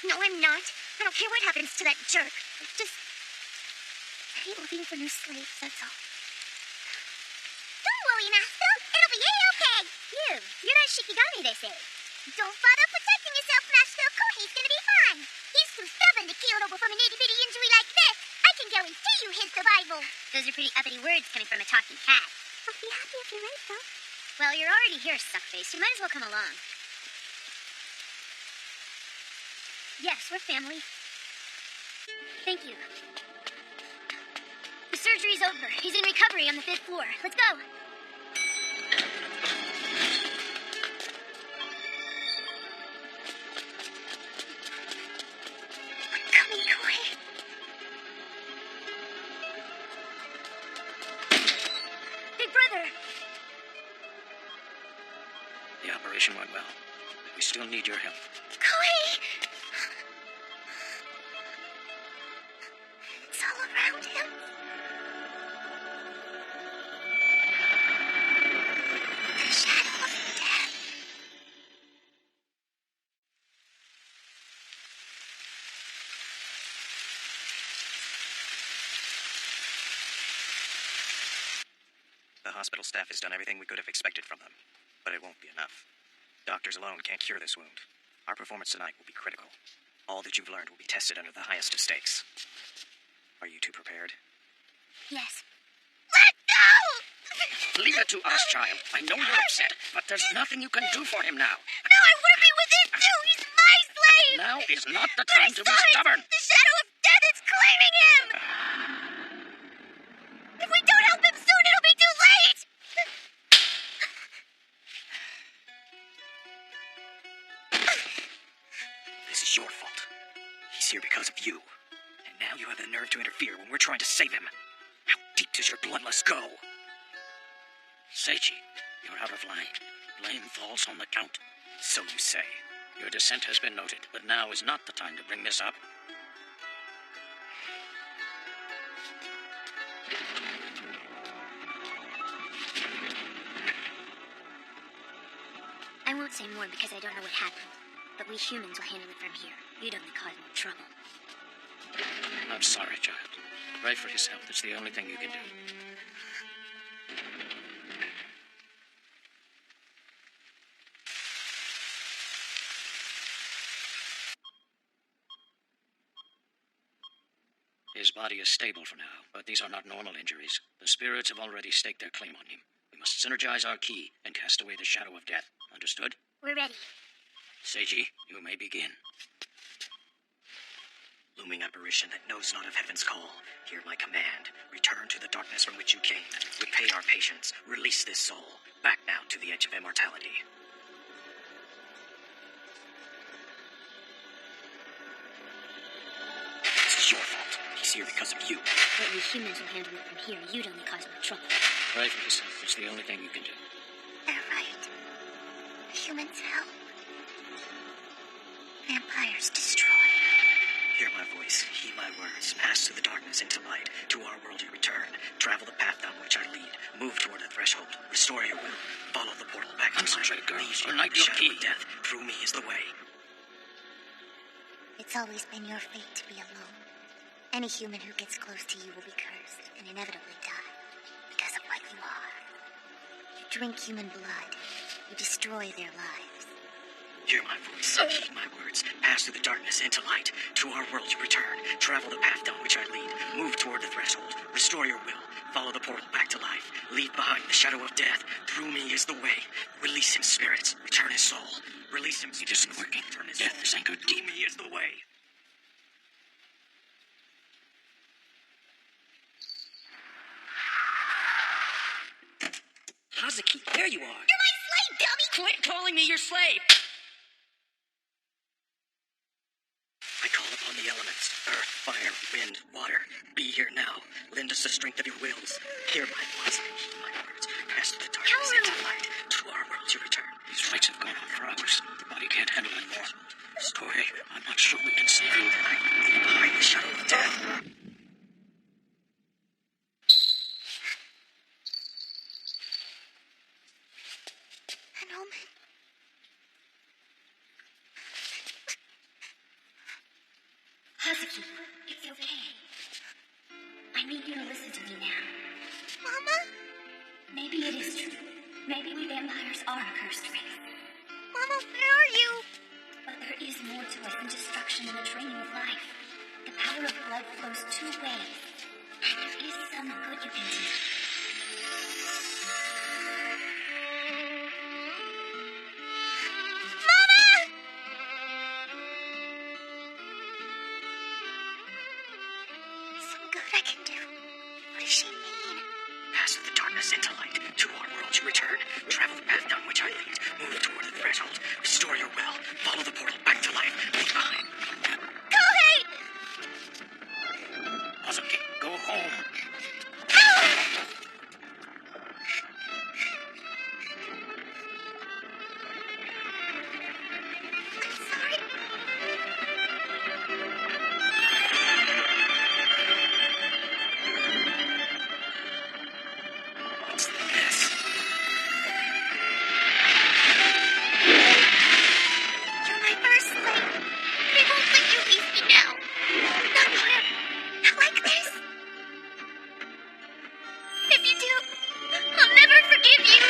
Speaker 10: No, I'm not. I don't care what happens to that jerk. I hate looking for new slaves, that's all.
Speaker 2: Don't worry, Master. It'll be A-okay. You're that Shikigami, they say. Don't bother protecting yourself, Master. Kohei's gonna be fine. He's too stubborn to keel over from an itty-bitty injury like this. I can guarantee you his survival. Those are pretty uppity words coming from a talking cat.
Speaker 10: I'll be happy if you're right, though.
Speaker 2: Well, you're already here, suckface. You might as well come along. Yes, we're family. Thank you. The surgery's over. He's in recovery on the 5th floor. Let's go.
Speaker 10: I'm coming, Kohei.
Speaker 2: Big brother!
Speaker 6: The operation went well. We still need your help.
Speaker 10: Kohei! It's all around him. The shadow of death.
Speaker 3: The hospital staff has done everything we could have expected from them, but it won't be enough. Doctors alone can't cure this wound. Our performance tonight will be critical. All that you've learned will be tested under the highest of stakes. Are you two prepared?
Speaker 2: Yes.
Speaker 10: Let go!
Speaker 6: Leave it to us, child. I know you're upset, but there's nothing you can do for him now.
Speaker 10: No, I want to be with him too! He's my slave!
Speaker 6: Now is not the
Speaker 10: But I
Speaker 6: time to
Speaker 10: saw
Speaker 6: be
Speaker 10: it!
Speaker 6: stubborn.
Speaker 10: The shadow of death is claiming him! If we don't help him soon, it'll be too late!
Speaker 3: This is your fault. He's here because of you. And now you have the nerve to interfere when we're trying to save him. How deep does your bloodlust go?
Speaker 6: Seiji, you're out of line. Blame falls on the Count.
Speaker 3: So you say.
Speaker 6: Your dissent has been noted, but now is not the time to bring this up.
Speaker 2: I won't say more because I don't know what happened. But we humans will handle it from here. You'd only cause more trouble.
Speaker 6: I'm sorry, child. Pray for his health. It's the only thing you can do. His body is stable for now, but these are not normal injuries. The spirits have already staked their claim on him. We must synergize our ki and cast away the shadow of death. Understood?
Speaker 2: We're ready.
Speaker 6: Seiji, you may begin.
Speaker 3: Looming apparition that knows not of heaven's call, hear my command. Return to the darkness from which you came. Repay our patience. Release this soul. Back now to the edge of immortality. This is your fault. He's here because of you.
Speaker 2: But we humans will handle it from here. You'd only cause more trouble.
Speaker 6: Pray for his health. It's the only thing you can do.
Speaker 10: They're right. Humans help. Vampires destroy.
Speaker 3: Hear my voice, heed my words. Pass through the darkness into light. To our world you return. Travel the path down which I lead. Move toward the threshold. Restore your will. Follow the portal back to
Speaker 6: Concentrate, girl.
Speaker 3: Leave you
Speaker 6: Ignite
Speaker 3: the
Speaker 6: your
Speaker 3: shadow
Speaker 6: ki.
Speaker 3: of death. Through me is the way.
Speaker 10: It's always been your fate to be alone. Any human who gets close to you will be cursed and inevitably die because of what you are. You drink human blood. You destroy their lives.
Speaker 3: Hear my voice, heed my words. Pass through the darkness into light. To our world you return. Travel the path down which I lead. Move toward the threshold. Restore your will. Follow the portal back to life. Leave behind the shadow of death. Through me is the way. Release him, spirits. Return his soul. Release him.
Speaker 6: It isn't working.
Speaker 3: Return his
Speaker 6: Death
Speaker 3: soul.
Speaker 6: is anchored deep.
Speaker 3: Through me is the way.
Speaker 1: There you are.
Speaker 10: You're my slave, dummy!
Speaker 1: Quit calling me your slave!
Speaker 8: I call upon the elements, earth, fire, wind, water. Be here now. Lend us the strength of your wills. Hear my voice, heed my words. Cast the darkness into light. To our world you return.
Speaker 6: These fights have gone on for hours. The body can't handle it anymore. Koei, I'm not sure we can save you.
Speaker 8: Leave behind the shadow of death.
Speaker 10: An omen.
Speaker 5: Hazuki, it's okay. I need you to listen to me now.
Speaker 10: Mama?
Speaker 5: Maybe it is true. Maybe we vampires are a cursed race.
Speaker 10: Mama, where are you?
Speaker 5: But there is more to us than destruction and the training of life. The power of blood flows two ways. And there is some good you can do.
Speaker 10: Some good I can do. What does she mean?
Speaker 8: Pass through the darkness into light. To our world you return. Travel the path down which I lead. Move toward the threshold. Restore your will. Follow the portal back to life. Leave behind.
Speaker 10: Kohei!
Speaker 6: Hazuki, go home.
Speaker 10: I'm sorry.
Speaker 8: What's this?
Speaker 10: You're my first slave. They won't let you leave me now. Not here. Not like this. If you do, I'll never forgive you.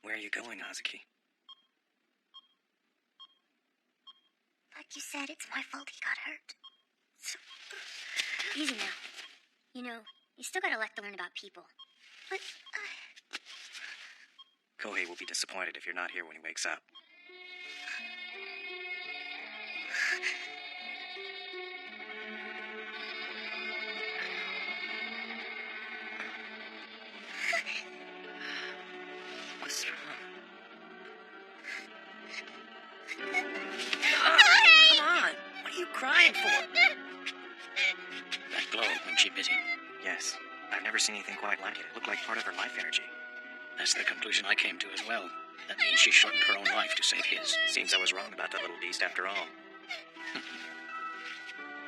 Speaker 8: Where are you going, Hazuki?
Speaker 10: Like you said, it's my fault he got hurt. So,
Speaker 5: Easy now. You know, you still got a lot to learn about people.
Speaker 10: but
Speaker 8: Kohei will be disappointed if you're not here when he wakes up. What's wrong? Come on! What are you crying for?
Speaker 6: That glow when she bit him.
Speaker 3: Yes. I've never seen anything quite like it. It looked like part of her life energy.
Speaker 6: That's the conclusion I came to as well. That means she shortened her own life to save his.
Speaker 3: Seems I was wrong about that little beast after all.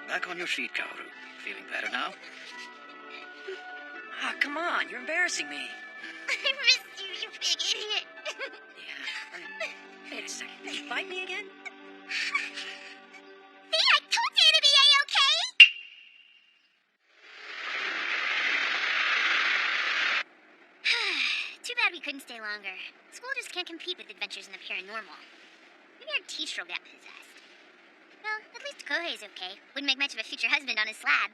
Speaker 6: Back on your feet, Kaoru. Feeling better now?
Speaker 1: Ah, come on, you're embarrassing me.
Speaker 10: I missed you, you big idiot.
Speaker 1: Wait a second, did you bite me again?
Speaker 10: See, I told you to be A-okay.
Speaker 5: Too bad we couldn't stay longer. School just can't compete with adventures in the paranormal. Maybe our teacher will get possessed. Well, at least Kohei's okay. Wouldn't make much of a future husband on his slab.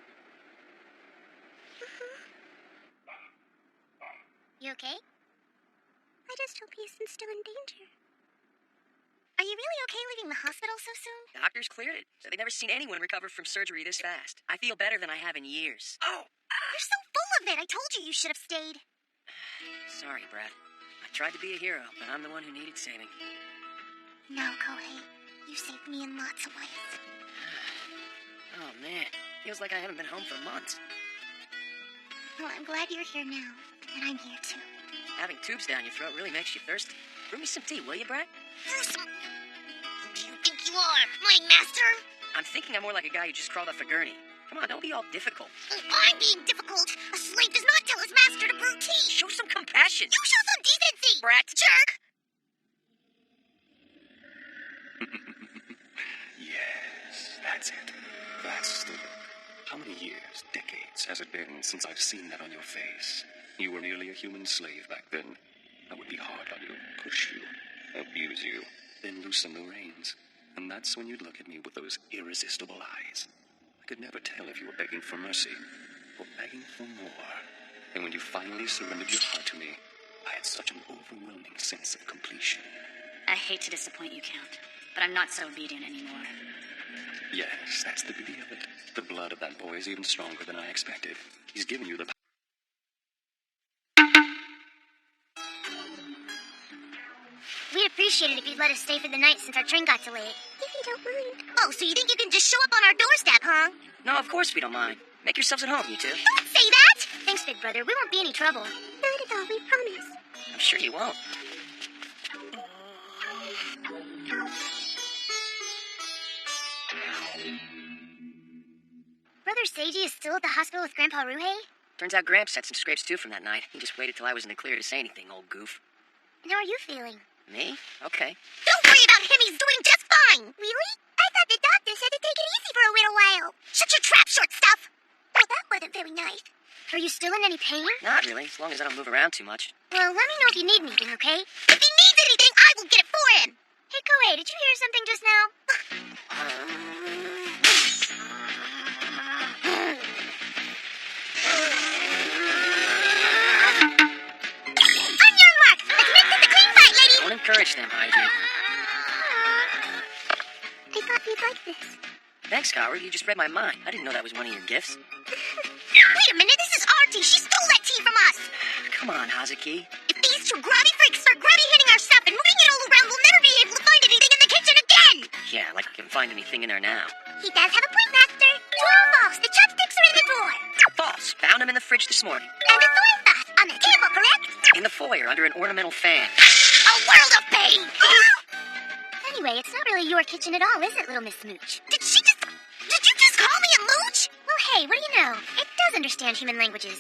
Speaker 5: You okay?
Speaker 10: I just hope he isn't still in danger. Are you really okay leaving the hospital so soon?
Speaker 1: Doctors cleared it. Said they've never seen anyone recover from surgery this fast. I feel better than I have in years.
Speaker 10: Oh, you're so full of it. I told you should have stayed.
Speaker 1: Sorry, Brad. I tried to be a hero, but I'm the one who needed saving.
Speaker 10: No, Kohei. You saved me in lots of ways.
Speaker 1: Oh, man. Feels like I haven't been home for months.
Speaker 10: Well, I'm glad you're here now, and I'm here too.
Speaker 1: Having tubes down your throat really makes you thirsty. Brew me some tea, will you, Brad?
Speaker 10: Gruesome. Who do you think you are, my master?
Speaker 1: I'm thinking I'm more like a guy who just crawled off a gurney. Come on, don't be all difficult.
Speaker 10: I'm being difficult. A slave does not tell his master to brew tea.
Speaker 1: Show some compassion.
Speaker 10: You show some decency,
Speaker 1: Brat.
Speaker 10: jerk.
Speaker 11: Yes, that's it. That's the look. How many years, decades has it been since I've seen that on your face? You were merely a human slave back then. I would be hard on you, push you, abuse you, then loosen the reins. And that's when you'd look at me with those irresistible eyes. could never tell if you were begging for mercy or begging for more. And when you finally surrendered your heart to me, I had such an overwhelming sense of completion.
Speaker 9: I hate to disappoint you, Count, but I'm not so obedient anymore.
Speaker 11: Yes, that's the beauty of it. The blood of that boy is even stronger than I expected. He's given you the power.
Speaker 10: We'd appreciate it if you'd let us stay for the night since our train got delayed. If you don't mind. Oh, so you think you can just show up on our doorstep, huh?
Speaker 1: No, of course we don't mind. Make yourselves at home, you two.
Speaker 10: Don't say that!
Speaker 2: Thanks, big brother. We won't be any trouble.
Speaker 10: Not at all, we promise.
Speaker 1: I'm sure you won't.
Speaker 2: Brother Seiji is still at the hospital with Grandpa Ruhei?
Speaker 1: Turns out Gramps had some scrapes too from that night. He just waited till I was in the clear to say anything, old goof.
Speaker 2: And how are you feeling?
Speaker 1: Me? Okay.
Speaker 10: Don't worry about him, he's doing just fine. Really? I thought the doctor said to take it easy for a little while. Shut your trap, short stuff! Well, that wasn't very nice.
Speaker 2: Are you still in any pain?
Speaker 1: Not really, as long as I don't move around too much.
Speaker 2: Well, let me know if you need anything, okay?
Speaker 10: If he needs anything, I will get it for him!
Speaker 2: Hey, Kohei, did you hear something just now?
Speaker 10: On your mark! Let's make this a clean fight, lady!
Speaker 1: Don't encourage them, Heidi.
Speaker 10: I thought you'd like this.
Speaker 1: Thanks, Kaoru. You just read my mind. I didn't know that was one of your gifts.
Speaker 10: Wait a minute, this is our tea. She stole that tea from us!
Speaker 1: Come on, Hazuki.
Speaker 10: If these two grubby freaks start grubby hitting our stuff and moving it all around, we'll never be able to find anything in the kitchen again!
Speaker 1: Yeah, like I can find anything in there now.
Speaker 10: He does have a point, Master. True or false? The chopsticks are in the drawer.
Speaker 1: False. Found them in the fridge this morning.
Speaker 10: And the soy sauce on the table, correct?
Speaker 1: In the foyer, under an ornamental fan.
Speaker 10: A world of pain!
Speaker 2: Anyway, it's not really your kitchen at all, is it, little Miss Smooch?
Speaker 10: Did you just call me a mooch?
Speaker 2: Well, hey, what do you know? It does understand human languages.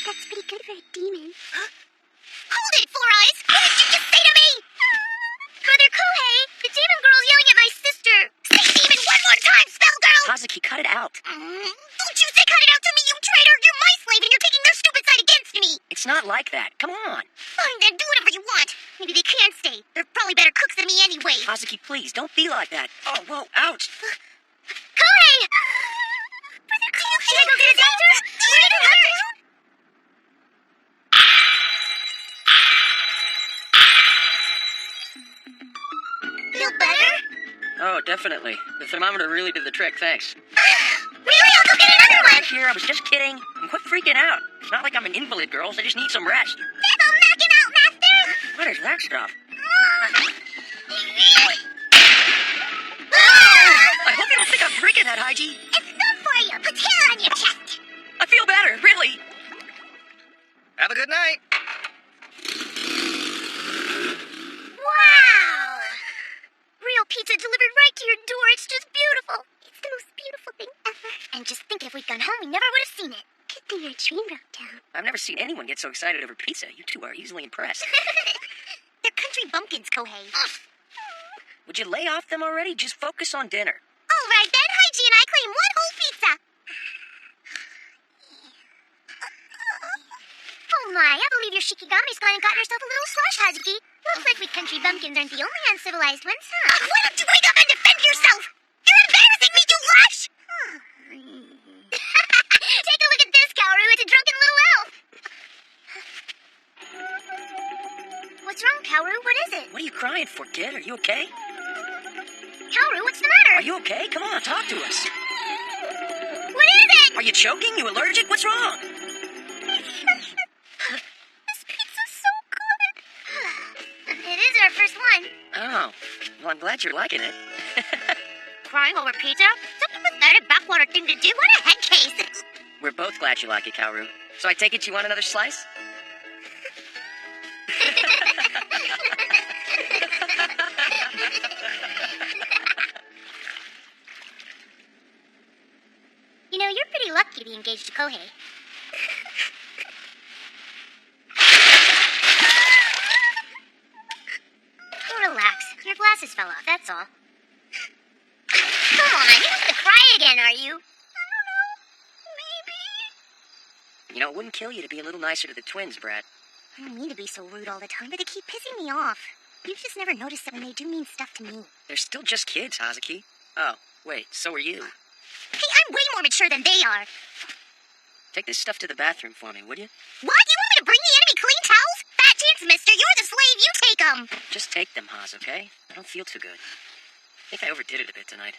Speaker 10: That's pretty good for a demon. Hold it, Four Eyes! What did you just say to me?
Speaker 2: Brother Kohei, the demon girl's yelling at my sister.
Speaker 10: Say demon one more time, spell girl!
Speaker 1: Hazuki, cut it out.
Speaker 10: Don't you say cut it out to me, you traitor! You're my slave and you're taking their stupid side against me!
Speaker 1: It's not like that. Come on.
Speaker 10: Fine, then do whatever you want. Maybe they can stay. They're probably better cooks than me anyway.
Speaker 1: Hazuki, please, don't be like that. Oh, whoa, ouch.
Speaker 2: Kohei!
Speaker 10: Brother Kohei!
Speaker 2: Should I go get a doctor? Where did it hurt?
Speaker 10: Feel better?
Speaker 1: Oh, definitely. The thermometer really did the trick, thanks.
Speaker 10: Really? I'll go get another one!
Speaker 1: Here, I was just kidding. And quit freaking out. It's not like I'm an invalid, girls. I just need some rest.
Speaker 10: Devil, knock him out, Master!
Speaker 1: What is that stuff? I hope you don't think I'm drinking that, Haiji.
Speaker 10: It's good for you. Put hair on your chest.
Speaker 1: I feel better, really.
Speaker 3: Have a good night.
Speaker 10: Wow!
Speaker 2: Real pizza delivered right to your door. It's just beautiful.
Speaker 10: It's the most beautiful thing ever.
Speaker 2: And just think, if we'd gone home, we never would have seen it.
Speaker 10: Good thing our train broke down.
Speaker 1: I've never seen anyone get so excited over pizza. You two are easily impressed.
Speaker 10: They're country bumpkins, Kohei.
Speaker 1: Would you lay off them already? Just focus on dinner.
Speaker 10: All right, then. Haiji and I claim one whole pizza.
Speaker 2: Oh my, I believe your Shikigami's gone and gotten herself a little slosh, Hazuki. Looks like we country bumpkins aren't the only uncivilized ones, huh?
Speaker 10: Why don't you wake up and defend yourself? You're embarrassing me, you lush!
Speaker 2: Take a look at this, Kaoru. It's a drunken little elf. What's wrong, Kaoru? What is it?
Speaker 1: What are you crying for, kid? Are you okay?
Speaker 2: Kaoru, what's the matter?
Speaker 1: Are you okay? Come on, talk to us.
Speaker 2: What is it?
Speaker 1: Are you choking? You allergic? What's wrong?
Speaker 2: This pizza's so good. It is our first one.
Speaker 1: Oh, well, I'm glad you're liking it.
Speaker 10: Crying over pizza? Such a pathetic backwater thing to do. What a head case.
Speaker 1: We're both glad you like it, Kaoru. So I take it you want another slice?
Speaker 2: You know, you're pretty lucky to be engaged to Kohei. Oh, relax. Your glasses fell off, that's all.
Speaker 10: Come on, you're not gonna cry again, are you?
Speaker 1: You know, it wouldn't kill you to be a little nicer to the twins, Brad.
Speaker 10: I don't mean to be so rude all the time, but they keep pissing me off. You've just never noticed that when they do mean stuff to me.
Speaker 1: They're still just kids, Hazuki. Oh, wait, so are you.
Speaker 10: Hey, I'm way more mature than they are.
Speaker 1: Take this stuff to the bathroom for me, would you?
Speaker 10: What? You want me to bring the enemy clean towels? Fat chance, mister. You're the slave. You take them.
Speaker 1: Just take them, Haas, okay? I don't feel too good. I think I overdid it a bit tonight.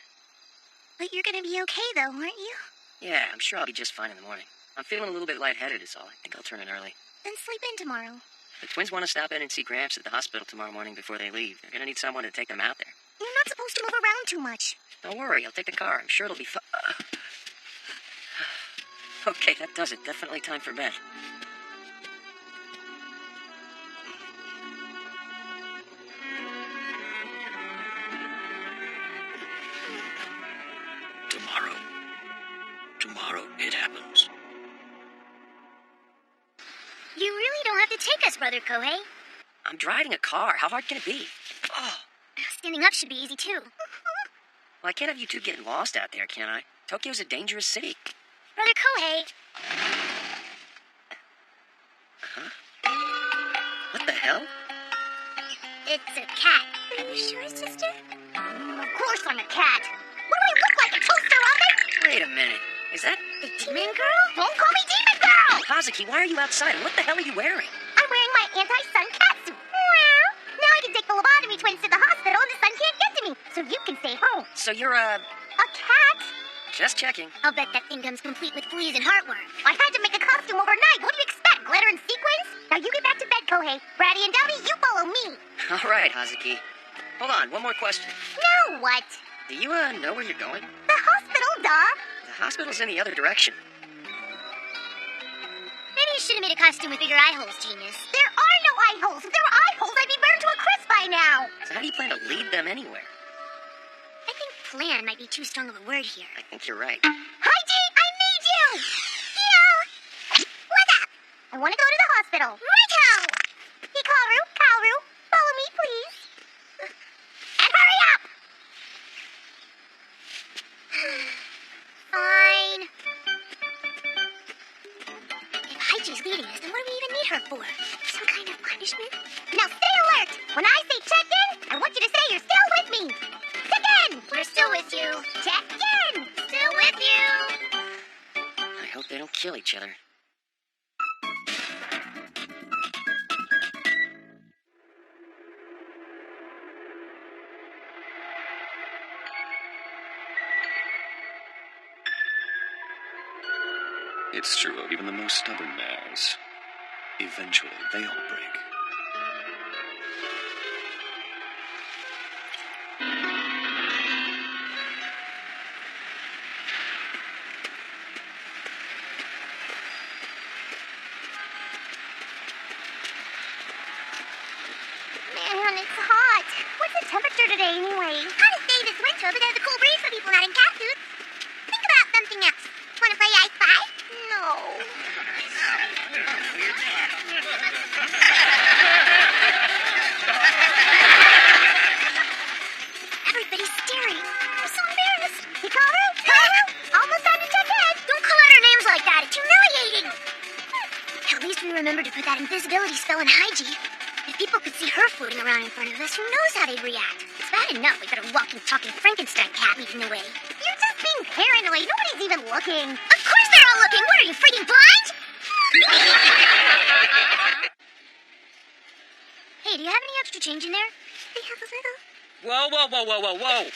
Speaker 10: But you're gonna be okay, though, aren't you?
Speaker 1: Yeah, I'm sure I'll be just fine in the morning. I'm feeling a little bit lightheaded is all. I think I'll turn in early.
Speaker 10: Then sleep in tomorrow.
Speaker 1: The twins want to stop in and see Gramps at the hospital tomorrow morning before they leave. They're gonna need someone to take them out there.
Speaker 10: You're not supposed to move around too much.
Speaker 1: Don't worry, I'll take the car. I'm sure it'll be fun. Okay, that does it. Definitely time for bed.
Speaker 6: Tomorrow it happens.
Speaker 2: You really don't have to take us, Brother Kohei.
Speaker 1: I'm driving a car. How hard can it be? Oh.
Speaker 2: Standing up should be easy, too.
Speaker 1: Well, I can't have you two getting lost out there, can I? Tokyo's a dangerous city.
Speaker 2: Brother Kohei.
Speaker 1: Huh? What the hell?
Speaker 2: It's a cat.
Speaker 10: Are you sure, sister? Of course I'm a cat. What do I look like, a toaster oven?
Speaker 1: Wait a minute. Is that...
Speaker 2: The demon girl?
Speaker 10: Don't call me demon girl!
Speaker 1: Hazuki, why are you outside? And what the hell are you wearing?
Speaker 10: I'm wearing my anti-sun cat suit. Now I can take the lobotomy twins to the hospital and the sun can't get to me, so you can stay home.
Speaker 1: So you're a
Speaker 10: cat?
Speaker 1: Just checking.
Speaker 2: I'll bet that thing comes complete with fleas and heartworm.
Speaker 10: I had to make a costume overnight. What do you expect? Glitter and sequins? Now you get back to bed, Kohei. Bratty and Dowdy, you follow me.
Speaker 1: All right, Hazuki. Hold on, one more question.
Speaker 10: Now what?
Speaker 1: Do you, know where you're going?
Speaker 10: The hospital, duh.
Speaker 1: The hospital's in the other direction.
Speaker 2: Maybe you should have made a costume with bigger eye holes, genius.
Speaker 10: There are no eye holes. If there were eye holes, I'd be burned to a crisp by now.
Speaker 1: So how do you plan to lead them anywhere?
Speaker 2: I think plan might be too strong of a word here.
Speaker 1: I think you're right.
Speaker 10: Haiji, I need you! Yeah. What's up? I want to go to the hospital. Righto! Hikaru, follow me, please. And hurry up!
Speaker 2: Fine. If Haichi's leading us, then what do we even need her for? Some kind of punishment?
Speaker 10: Now stay alert! When I say check in, I want you to say you're still with me. Check in!
Speaker 2: We're still with you.
Speaker 10: Check in!
Speaker 2: Still with you.
Speaker 1: I hope they don't kill each other.
Speaker 11: It's true of even the most stubborn mares. Eventually, they all break.
Speaker 10: Man, it's hot. What's the temperature today anyway? Gotta stay this winter because of the cool breeze for people not in cat suits. Think about something else. Wanna play I Spy? No.
Speaker 2: Everybody's staring. I'm so embarrassed.
Speaker 10: Hikaru? Almost time to check in.
Speaker 2: Don't call out our names like that. It's humiliating. At least we remembered to put that invisibility spell in Haiji. If people could see her floating around in front of us, who knows how they'd react? It's bad enough we got a walking, talking Frankenstein cat leading the way.
Speaker 10: You're just being paranoid. Nobody's even looking.
Speaker 2: Of course they're all looking. What are you, freaking blind? Hey, do you have any extra change in there?
Speaker 10: They have a little.
Speaker 1: Whoa.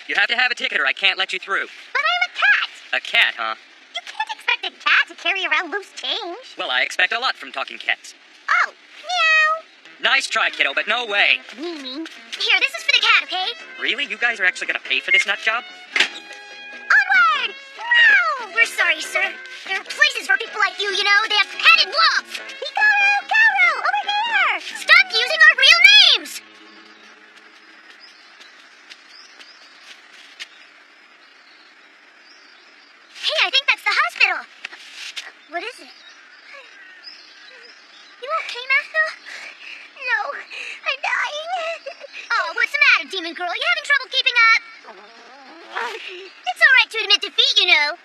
Speaker 1: You have to have a ticket or I can't let you through.
Speaker 10: But I'm a cat.
Speaker 1: A cat, huh?
Speaker 10: You can't expect a cat to carry around loose change.
Speaker 1: Well, I expect a lot from talking cats.
Speaker 10: Oh, meow.
Speaker 1: Nice try, kiddo, but no way.
Speaker 10: Mimi.
Speaker 2: Here, this is for the cat, okay?
Speaker 1: Really? You guys are actually gonna pay for this nut job?
Speaker 10: Onward! Meow!
Speaker 2: We're sorry, sir. There are places for people like you, you know. They have padded walls.
Speaker 10: Hikaru! Over here!
Speaker 2: Stop using our real names! Hey, I think that's the hospital. What is it? You okay, Matthew?
Speaker 10: No, I'm dying.
Speaker 2: Oh, what's the matter, demon girl? You having trouble keeping up? It's all right to admit defeat, you know.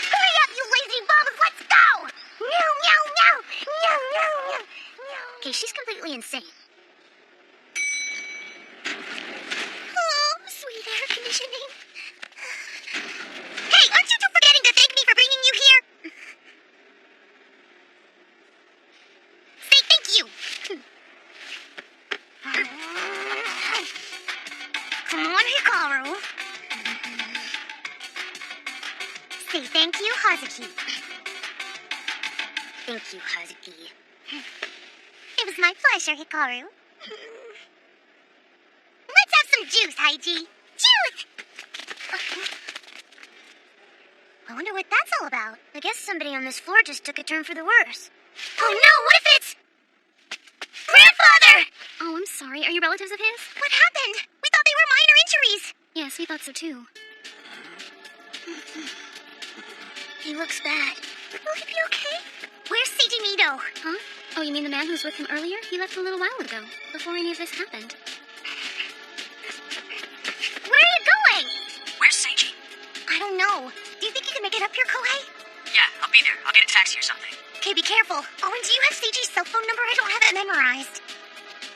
Speaker 10: Hurry up, you lazy bums! Let's go! Meow, meow, meow! insane. Oh, sweet air conditioning. Hey, aren't you two forgetting to thank me for bringing you here? Say thank you. Come on, Hikaru. Say thank you, Hazuki. Thank you, Hazuki. It was my pleasure, Hikaru. Let's have some juice, Haiji. Juice! I wonder what that's all about. I guess somebody on this floor just took a turn for the worse. Oh no, what if it's... Grandfather!
Speaker 2: Oh, I'm sorry. Are you relatives of his?
Speaker 10: What happened? We thought they were minor injuries.
Speaker 2: Yes, we thought so too.
Speaker 10: He looks bad. Will he be okay? Where's Seiji Mido?
Speaker 2: Huh? Oh, you mean the man who was with him earlier? He left a little while ago, before any of this happened.
Speaker 10: Where are you going?
Speaker 1: Where's Seiji?
Speaker 10: I don't know. Do you think you can make it up here, Kohei?
Speaker 1: Yeah, I'll be there. I'll get a taxi or something.
Speaker 10: Okay, be careful. Oh, and do you have Seiji's cell phone number? I don't have it memorized.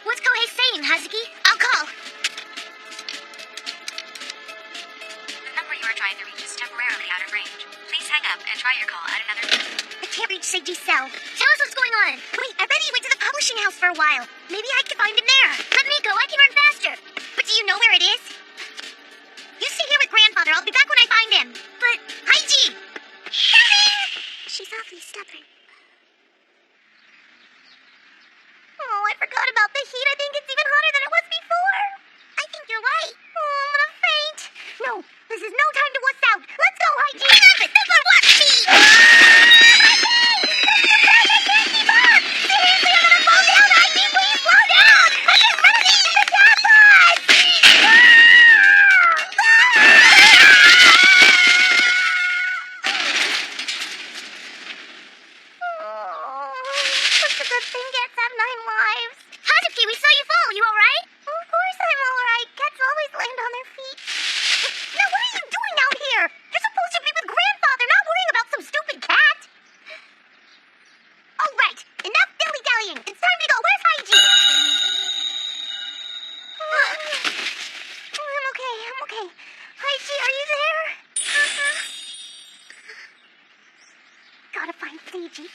Speaker 10: What's Kohei saying, Hazuki? I'll call.
Speaker 5: The number you are trying to reach is temporarily out of range. Please hang up and try your call at another time.
Speaker 10: I can't reach Seiji's cell. Tell us what's going on. Wait, I bet he went to the publishing house for a while. Maybe I can find him there. Let me go. I can run faster. But do you know where it is? You stay here with Grandfather. I'll be back when I find him. But, Haiji! She's awfully stubborn. Oh, I forgot about the heat. I think it's even hotter than it was before. I think you're right. Oh, I'm gonna faint. No, this is no time to wuss out. Let's go, Haiji. Enough is number one, speed. I can't keep up. Seriously, I'm gonna fall down. Haiji, please slow down. I can't really stop us. Such a good thing cats have 9 lives. Hazuki, we saw you fall. You alright? Of course I'm alright. Cats always land on their feet. Now what are you doing out here? You're supposed to be with Grandfather, not worrying about some stupid cat. Alright, enough dilly-dallying. It's time to go. Where's Haiji? I'm okay. Haiji, are you there? Gotta find Seiji.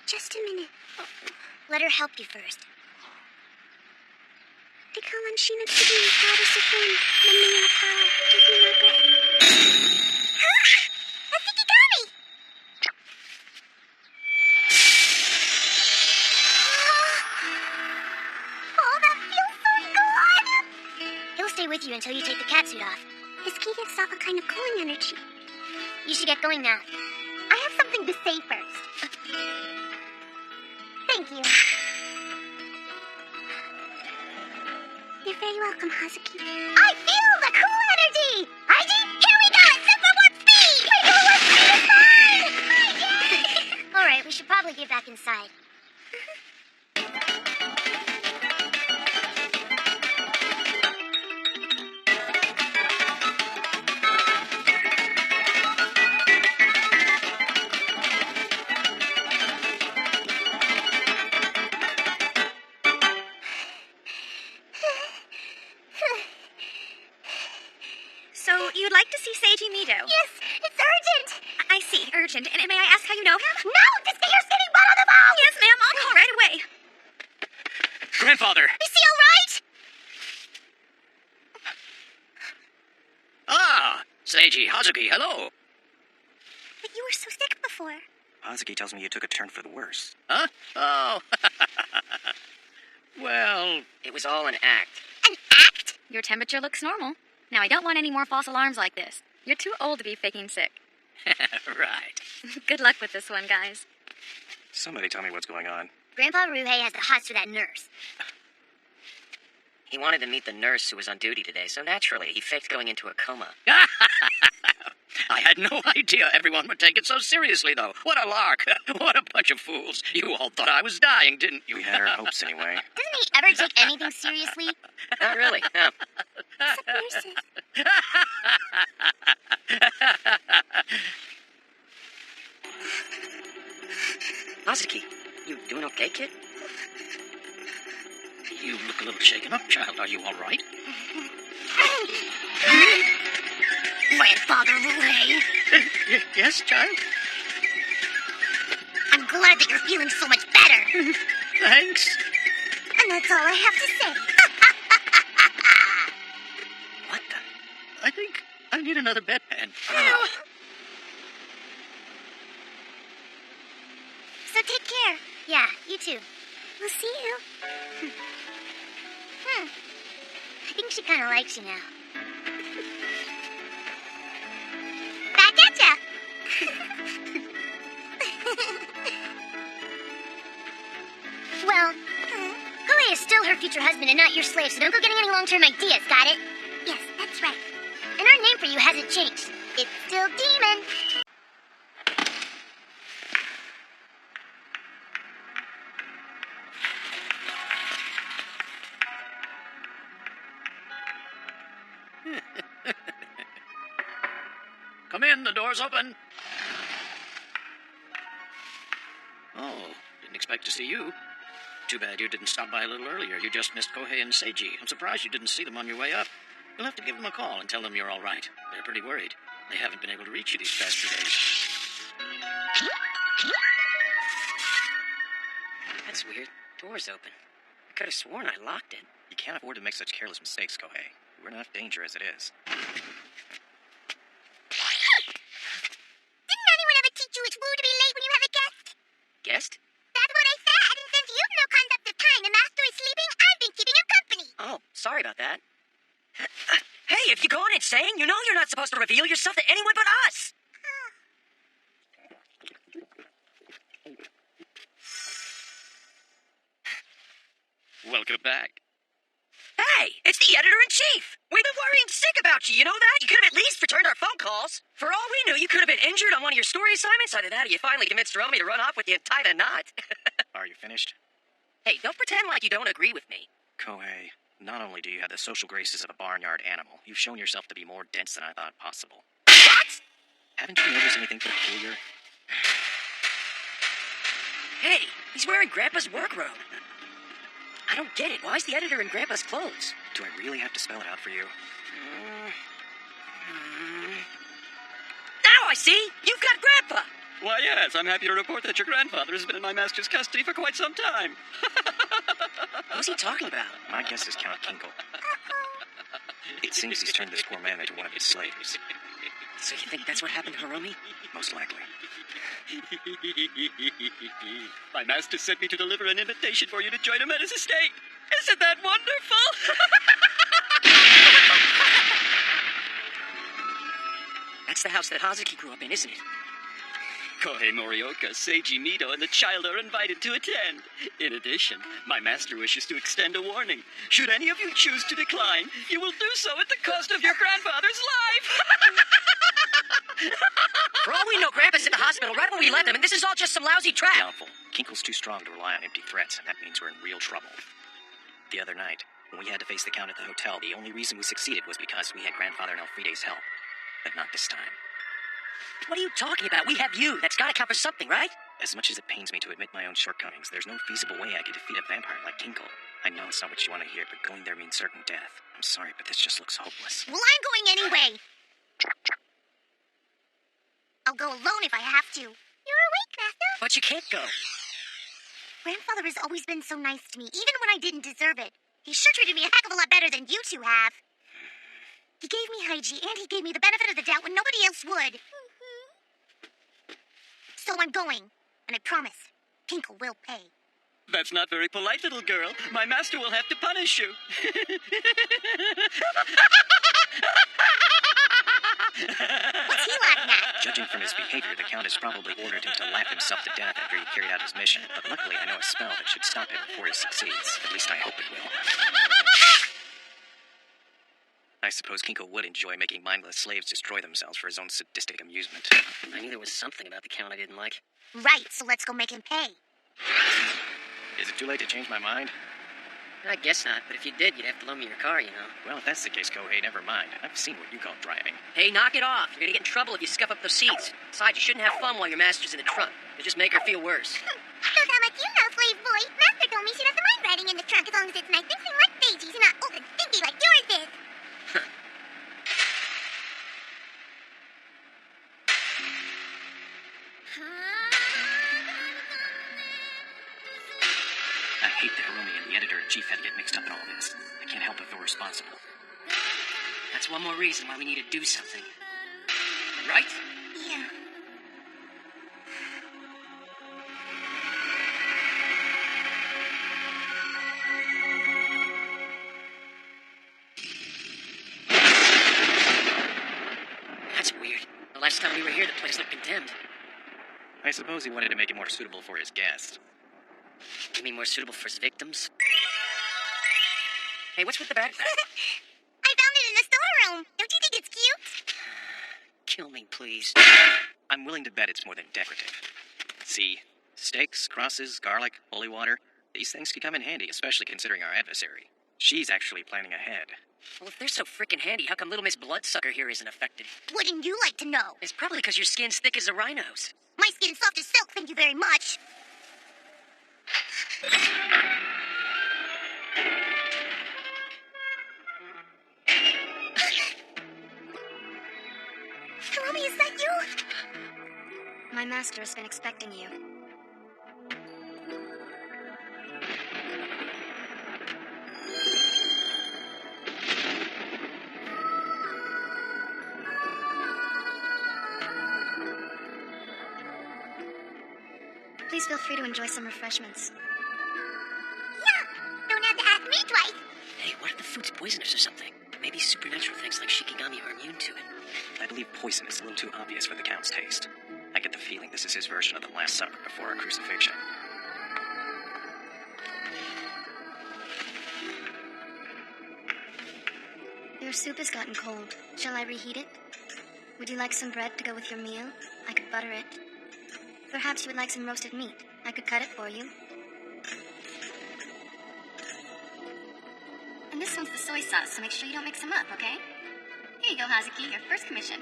Speaker 10: Just a minute. Let her help you first. Dikalan Shinatsugi Kata Sukun, Namiya Kara, Kikinaka. I think he got me! Oh, that feels so good! He'll stay with you until you take the catsuit off. His key gives off a kind of cooling energy. You should get going now. I have something to say first. Thank you. You're very welcome, Hazuki. I feel the cool energy! Haiji, here we go at super warp speed! Super warp speed is fun! Alright, we should probably get back inside.
Speaker 2: So, you'd like to see Seiji Mido?
Speaker 10: Yes, it's urgent!
Speaker 2: I see, urgent. And may I ask how you know him?
Speaker 10: No! Just get your skinny butt on the phone!
Speaker 2: Yes, ma'am, I'll call right away.
Speaker 7: Grandfather!
Speaker 10: Is he alright?
Speaker 6: Ah! Seiji, Hazuki, hello!
Speaker 10: But you were so sick before.
Speaker 3: Hazuki tells me you took a turn for the worse.
Speaker 6: Huh? Oh. Well,
Speaker 1: It was all an act.
Speaker 10: An act?
Speaker 2: Your temperature looks normal. Now, I don't want any more false alarms like this. You're too old to be faking sick.
Speaker 6: right.
Speaker 2: Good luck with this one, guys.
Speaker 3: Somebody tell me what's going on.
Speaker 10: Grandpa Ruhei has the hots for that nurse.
Speaker 1: He wanted to meet the nurse who was on duty today, so naturally, he faked going into a coma.
Speaker 6: I had no idea everyone would take it so seriously, though. What a lark. What a bunch of fools. You all thought I was dying, didn't you?
Speaker 3: We had our hopes anyway.
Speaker 10: Doesn't he ever take anything seriously?
Speaker 1: Not really, no.
Speaker 10: Except nurses.
Speaker 1: Hazuki, you doing okay, kid?
Speaker 6: You look a little shaken up, child. Are you all right?
Speaker 10: Grandfather Ray,
Speaker 6: Yes, child?
Speaker 10: I'm glad that you're feeling so much better.
Speaker 6: Thanks.
Speaker 10: And that's all I have to say.
Speaker 6: What the? I think I need another bedpan.
Speaker 10: So take care.
Speaker 5: Yeah, you too.
Speaker 10: We'll see you.
Speaker 5: I think she kind of likes you now.
Speaker 10: Back at ya.
Speaker 5: Well, Koei is still her future husband and not your slave, so don't go getting any long-term ideas, got it?
Speaker 10: Yes, that's right.
Speaker 5: And our name for you hasn't changed. It's still Demon.
Speaker 6: Come in, the door's open. Oh, didn't expect to see you. Too bad you didn't stop by a little earlier. You just missed Kohei and Seiji. I'm surprised you didn't see them on your way up. You'll have to give them a call and tell them you're all right. They're pretty worried. They haven't been able to reach you these past 2 days.
Speaker 1: That's weird. Door's open. I could have sworn I locked it.
Speaker 3: You can't afford to make such careless mistakes, Kohei. We're in enough danger as it is.
Speaker 10: Didn't anyone ever teach you it's rude to be late when you have a guest?
Speaker 1: Guest?
Speaker 10: That's what I said. And since you've no concept of time, the master is sleeping, I've been keeping him company.
Speaker 1: Oh, sorry about that. Hey, if you go on insane, you know you're not supposed to reveal yourself to anyone but us.
Speaker 7: Welcome back.
Speaker 1: Hey, it's the editor-in-chief. We've been worrying sick about you, you know that? You could have at least returned our phone calls. For all we knew, you could have been injured on one of your story assignments. Either that or you finally convinced Romy to run off with you and tie the knot.
Speaker 3: Are you finished?
Speaker 1: Hey, don't pretend like you don't agree with me.
Speaker 3: Kohei, not only do you have the social graces of a barnyard animal, you've shown yourself to be more dense than I thought possible.
Speaker 1: What?
Speaker 3: Haven't you noticed anything peculiar?
Speaker 1: Hey, he's wearing Grandpa's work robe. I don't get it. Why's the editor in Grandpa's clothes?
Speaker 3: Do I really have to spell it out for you?
Speaker 1: Now I see! You've got Grandpa!
Speaker 7: Why, yes, I'm happy to report that your grandfather has been in my master's custody for quite some time.
Speaker 1: What's he talking about?
Speaker 3: My guess is Count Kinkle. It seems he's turned this poor man into one of his slaves.
Speaker 1: So you think that's what happened to Hiromi?
Speaker 3: Most likely.
Speaker 7: My master sent me to deliver an invitation for you to join him at his estate. Isn't that wonderful?
Speaker 1: That's the house that Hazuki grew up in, isn't it?
Speaker 7: Kohei Morioka, Seiji Mido, and the child are invited to attend. In addition, my master wishes to extend a warning. Should any of you choose to decline, you will do so at the cost of your grandfather's life.
Speaker 1: For all we know, Grandpa's in the hospital right when we left him, and this is all just some lousy trap.
Speaker 3: Doubtful. Kinkle's too strong to rely on empty threats, and that means we're in real trouble. The other night, when we had to face the Count at the hotel, the only reason we succeeded was because we had Grandfather and Elfride's help. But not this time.
Speaker 1: What are you talking about? We have you. That's gotta count for something, right?
Speaker 3: As much as it pains me to admit my own shortcomings, there's no feasible way I could defeat a vampire like Kinkle. I know it's not what you want to hear, but going there means certain death. I'm sorry, but this just looks hopeless.
Speaker 10: Well, I'm going anyway. I'll go alone if I have to. You're awake, Master.
Speaker 1: But you can't go.
Speaker 10: Grandfather has always been so nice to me, even when I didn't deserve it. He sure treated me a heck of a lot better than you two have. He gave me Haiji, and he gave me the benefit of the doubt when nobody else would. So I'm going, and I promise, Kinkle will pay.
Speaker 7: That's not very polite, little girl. My master will have to punish you.
Speaker 10: What's he laughing at?
Speaker 3: Judging from his behavior, the Count has probably ordered him to laugh himself to death after he carried out his mission, but luckily I know a spell that should stop him before he succeeds. At least I hope it will. I suppose Kinkle would enjoy making mindless slaves destroy themselves for his own sadistic amusement.
Speaker 1: I knew there was something about the Count I didn't like.
Speaker 10: Right, so let's go make him pay.
Speaker 3: Is it too late to change my mind?
Speaker 1: I guess not, but if you did, you'd have to loan me your car, you know.
Speaker 3: Well, if that's the case, Kohei, never mind. I've seen what you call driving.
Speaker 1: Hey, knock it off. You're gonna get in trouble if you scuff up those seats. Besides, you shouldn't have fun while your master's in the trunk. You'll just make her feel worse.
Speaker 10: So how much you know, slave boy? Master told me she doesn't mind riding in the trunk as long as it's nice and clean like Seiji's and not old and stinky like yours is.
Speaker 3: I hate that Hiromi and the editor-in-chief had to get mixed up in all this. I can't help but feel responsible.
Speaker 1: That's one more reason why we need to do something. Right?
Speaker 10: Yeah.
Speaker 1: That's weird. The last time we were here, the place looked condemned.
Speaker 3: I suppose he wanted to make it more suitable for his guests.
Speaker 1: You mean more suitable for his victims? Hey, what's with the backpack?
Speaker 10: I found it in the storeroom. Don't you think it's cute?
Speaker 1: Kill me, please.
Speaker 3: I'm willing to bet it's more than decorative. See, steaks, crosses, garlic, holy water, these things could come in handy, especially considering our adversary. She's actually planning ahead.
Speaker 1: Well, if they're so freaking handy, how come Little Miss Bloodsucker here isn't affected?
Speaker 10: Wouldn't you like to know?
Speaker 1: It's probably because your skin's thick as a rhino's.
Speaker 10: My skin's soft as silk, thank you very much. Hiromi, is that you?
Speaker 5: My master has been expecting you. Please feel free to enjoy some refreshments.
Speaker 10: Yeah, don't have to ask me twice.
Speaker 1: Hey, what if the food's poisonous or something? Maybe supernatural things like Shikigami are immune to it.
Speaker 3: I believe poison is a little too obvious for the Count's taste. I get the feeling this is his version of the Last Supper before our crucifixion.
Speaker 5: Your soup has gotten cold. Shall I reheat it? Would you like some bread to go with your meal? I could butter it. Perhaps you would like some roasted meat. I could cut it for you.
Speaker 2: And this one's the soy sauce, so make sure you don't mix them up, okay? Here you go, Hazuki, your first commission.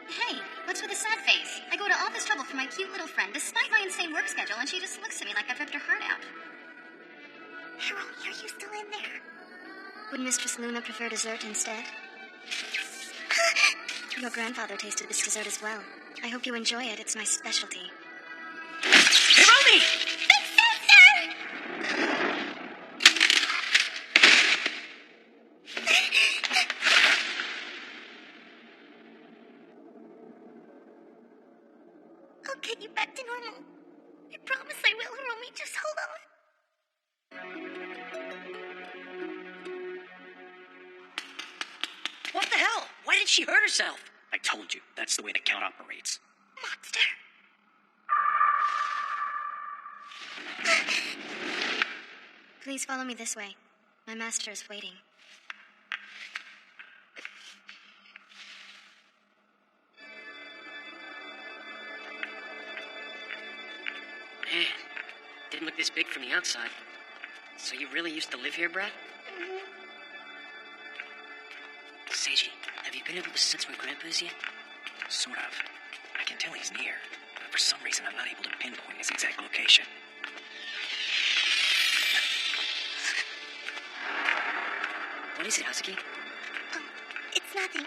Speaker 2: Hey, what's with the sad face? I go to all this trouble for my cute little friend, despite my insane work schedule, and she just looks at me like I've ripped her heart out.
Speaker 10: Hiromi, are you still in there?
Speaker 5: Would Mistress Luna prefer dessert instead? Your grandfather tasted this dessert as well. I hope you enjoy it. It's my specialty.
Speaker 1: Hiromi!
Speaker 10: Big sister! I'll get you back to normal. I promise I will, Hiromi. Just hold on.
Speaker 1: What the hell? Why did she hurt herself?
Speaker 3: I told you, that's the way the Count operates.
Speaker 10: Monster.
Speaker 5: Please follow me this way. My master is waiting.
Speaker 1: Man, didn't look this big from the outside. So you really used to live here, Brad? Seiji, have you been able to sense where Grandpa is yet?
Speaker 3: Sort of. I can tell he's near, but for some reason I'm not able to pinpoint his exact location.
Speaker 1: What is it, Hazuki?
Speaker 10: It's nothing.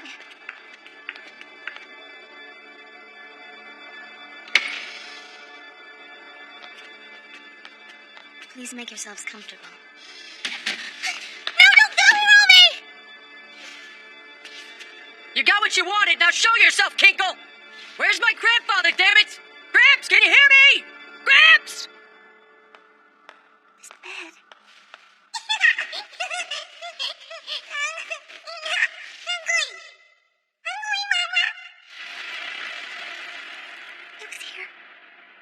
Speaker 5: Please make yourselves comfortable.
Speaker 10: No, don't go, Hiromi!
Speaker 1: You got what you wanted, now show yourself, Kinkle! Where's my grandfather, damn it? Gramps, can you hear me? Gramps!
Speaker 10: This bed. I was here.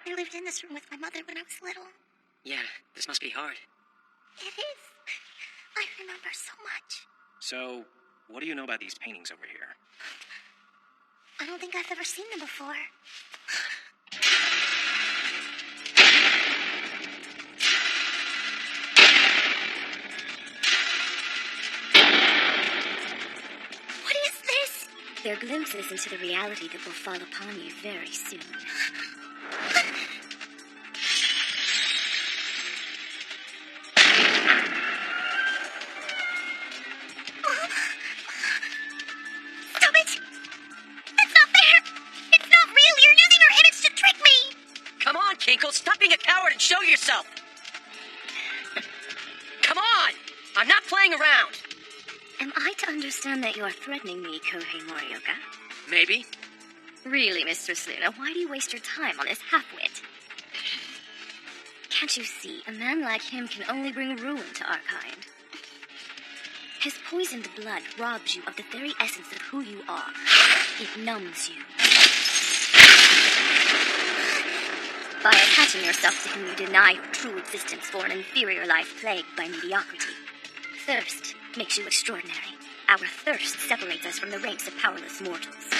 Speaker 10: I lived in this room with my mother when I was little.
Speaker 1: Yeah, this must be hard.
Speaker 10: It is. I remember so much.
Speaker 3: So, what do you know about these paintings over here?
Speaker 10: I don't think I've ever seen them before.
Speaker 9: They're glimpses into the reality that will fall upon you very soon.
Speaker 2: Stop it! That's not fair! It's not real! You're using her image to trick me!
Speaker 1: Come on, Kinkle, stop being a coward and show yourself! Come on! I'm not playing around!
Speaker 9: Am I to understand that you're threatening me, Kohei Morioka?
Speaker 1: Maybe.
Speaker 9: Really, Mistress Luna, why do you waste your time on this half-wit? Can't you see, a man like him can only bring ruin to our kind. His poisoned blood robs you of the very essence of who you are. It numbs you. By attaching yourself to him, you deny your true existence for an inferior life plagued by mediocrity. Thirst makes you extraordinary. Our thirst separates us from the ranks of powerless mortals.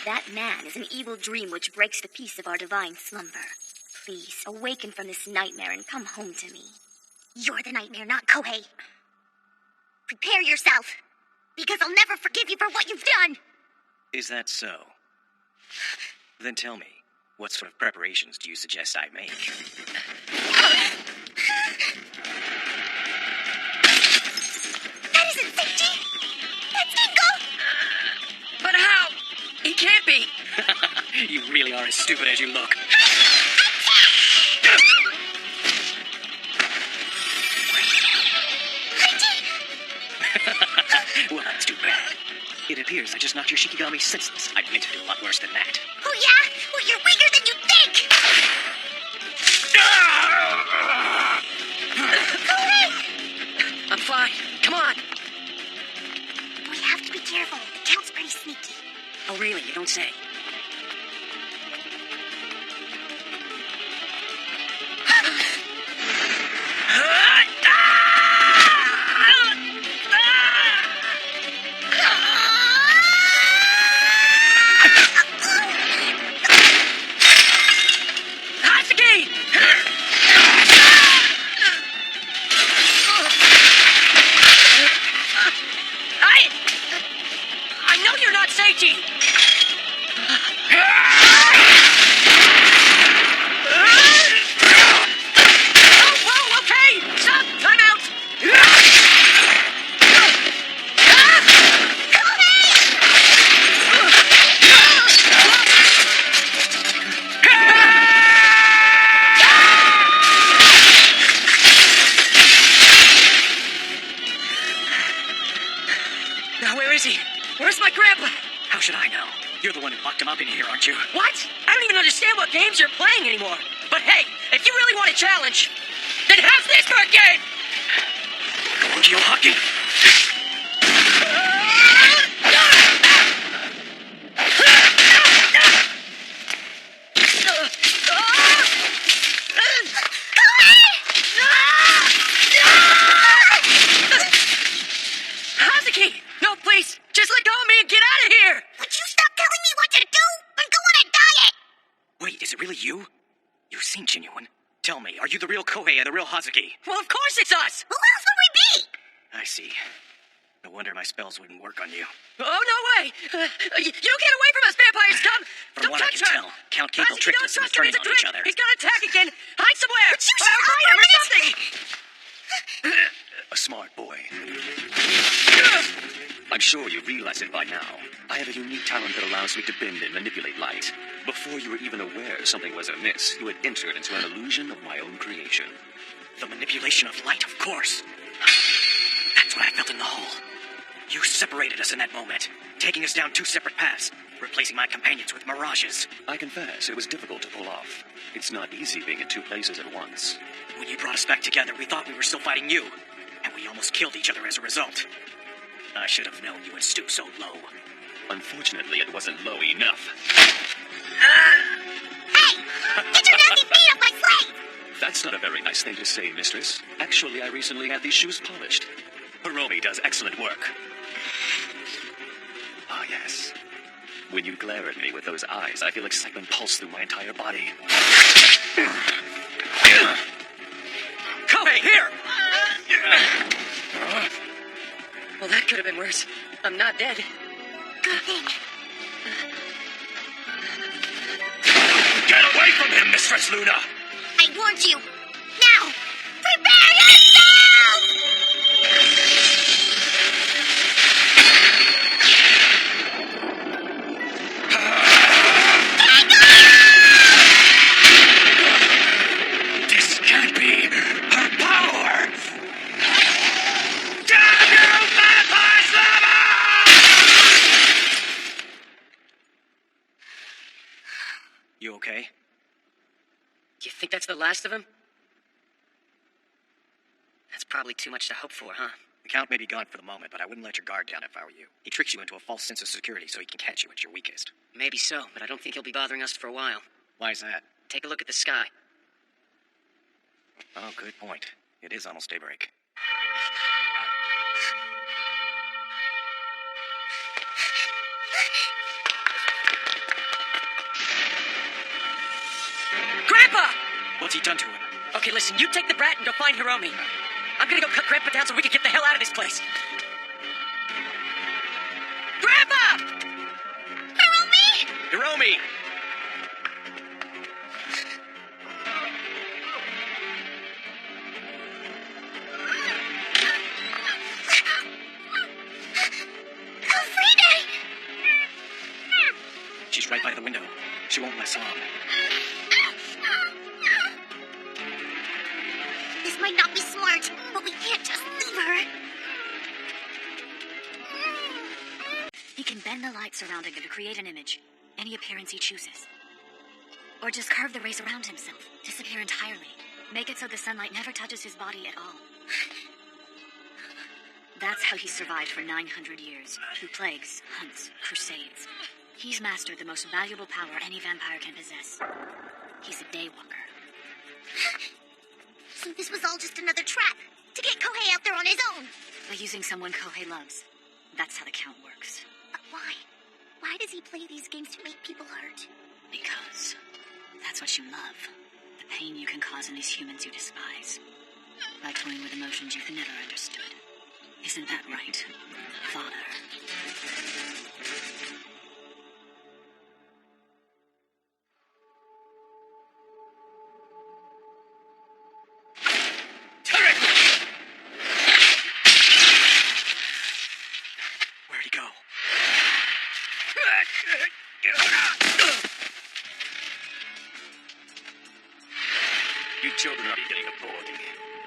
Speaker 9: That man is an evil dream which breaks the peace of our divine slumber. Please, awaken from this nightmare and come home to me.
Speaker 2: You're the nightmare, not Kohei. Prepare yourself, because I'll never forgive you for what you've done.
Speaker 3: Is that so? Then tell me, what sort of preparations do you suggest I make?
Speaker 2: That isn't Seiji! That's Kinko!
Speaker 1: But how? He can't be!
Speaker 3: You really are as stupid as you look. Well, that's too bad. It appears I just knocked your Shikigami senseless. I meant to do a lot worse than that.
Speaker 2: Oh yeah? Well, you're weaker than you think!
Speaker 1: I'm fine. Come on!
Speaker 2: We have to be careful. The Count's pretty sneaky.
Speaker 1: Oh, really? You don't say. I know you're not Seiji! Whoa, okay! Stop! Time out! Now, where is he? Where's my grandpa?
Speaker 3: How should I know? You're the one who locked him up in here, aren't you?
Speaker 1: What? I don't even understand what games you're playing anymore. But hey, if you really want a challenge, then have this for a game!
Speaker 3: Go on, Kyohaki.
Speaker 1: Hazuki! No, please! Just let go of me and get out of here!
Speaker 2: Would you stop telling me what to do? I'm going on a diet!
Speaker 3: Wait, is it really you? You seem genuine. Tell me, are you the real Kohei and the real Hazuki?
Speaker 1: Well, of course it's us!
Speaker 2: Who else would we be?
Speaker 3: I see. No wonder my spells wouldn't work on you.
Speaker 1: Oh, no way! You get away from us, vampire scum!
Speaker 3: From
Speaker 1: Don't
Speaker 3: what I
Speaker 1: touch
Speaker 3: can
Speaker 1: her.
Speaker 3: tell, Count Kinkle
Speaker 1: Hazuki,
Speaker 3: tricked
Speaker 1: don't
Speaker 3: us into
Speaker 1: trust him,
Speaker 3: turning
Speaker 1: it's a
Speaker 3: on each
Speaker 1: trick.
Speaker 3: other.
Speaker 1: He's gonna attack again! Hide somewhere!
Speaker 2: Would you
Speaker 1: Or
Speaker 2: shut
Speaker 1: I'll
Speaker 2: up
Speaker 1: bite
Speaker 2: for
Speaker 1: him
Speaker 2: a
Speaker 1: or
Speaker 2: minute?
Speaker 1: something!
Speaker 11: A smart boy. I'm sure you realize it by now. I have a unique talent that allows me to bend and manipulate light. Before you were even aware something was amiss, you had entered into an illusion of my own creation.
Speaker 3: The manipulation of light, of course. That's what I felt in the hall. You separated us in that moment, taking us down two separate paths, replacing my companions with mirages.
Speaker 11: I confess, it was difficult to pull off. It's not easy being in two places at once.
Speaker 3: When you brought us back together, we thought we were still fighting you, and we almost killed each other as a result. I should have known you would stoop so low.
Speaker 11: Unfortunately, it wasn't low enough.
Speaker 2: Hey! Get your nasty feet off my slate!
Speaker 11: That's not a very nice thing to say, mistress. Actually, I recently had these shoes polished. Hiromi does excellent work. Ah, yes. When you glare at me with those eyes, I feel excitement pulse through my entire body.
Speaker 1: Kohei, here! Well, that Could have been worse. I'm not dead.
Speaker 10: Good thing.
Speaker 4: Get away from him, Mistress Luna!
Speaker 10: I warned you. Now, prepare yourself!
Speaker 4: This can't be her power! Damn you, vampire slammer!
Speaker 3: You okay?
Speaker 1: You think that's the last of him? That's probably too much to hope for, huh?
Speaker 3: The Count may be gone for the moment, but I wouldn't let your guard down if I were you. He tricks you into a false sense of security so he can catch you at your weakest.
Speaker 1: Maybe so, but I don't think he'll be bothering us for a while.
Speaker 3: Why is that?
Speaker 1: Take a look at the sky.
Speaker 3: Oh, good point. It is almost daybreak.
Speaker 1: Grandpa!
Speaker 3: What's he done to him?
Speaker 1: Okay, listen, you take the brat and go find Hiromi. I'm gonna go cut Grandpa down so we can get the hell out of this place. Grandpa!
Speaker 3: Hiromi! She's right by the window. She won't let us on.
Speaker 10: This might not be smart, but we can't just leave her.
Speaker 5: He can bend the light surrounding him to create an image, any appearance he chooses. Or just carve the rays around himself, disappear entirely. Make it so the sunlight never touches his body at all. That's how he survived for 900 years, through plagues, hunts, crusades. He's mastered the most valuable power any vampire can possess. He's a daywalker.
Speaker 10: So this was all just another trap to get Kohei out there on his own.
Speaker 5: By using someone Kohei loves. That's how the Count works.
Speaker 10: But why? Why does he play these games to make people hurt?
Speaker 5: Because that's what you love. The pain you can cause in these humans you despise. By toying with emotions you've never understood. Isn't that right, Father?
Speaker 3: Where'd he go?
Speaker 4: You children are getting aboard.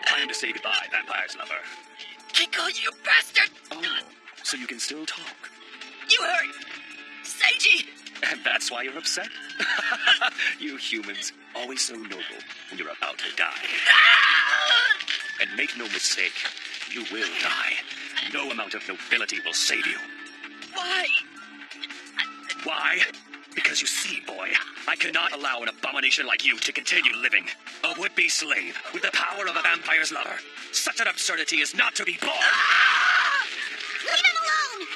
Speaker 4: Time to say goodbye, vampire's lover.
Speaker 1: Kiko, you bastard!
Speaker 11: Oh, so you can still talk.
Speaker 1: You hurt! Seiji!
Speaker 11: And that's why you're upset? You humans, always so noble when you're about to die. And make no mistake, you will die. No amount of nobility will save you.
Speaker 1: Why?
Speaker 11: Why? Because you see, boy, I cannot allow an abomination like you to continue living. A would-be slave with the power of a vampire's lover. Such an absurdity is not to be borne.
Speaker 10: Leave him alone!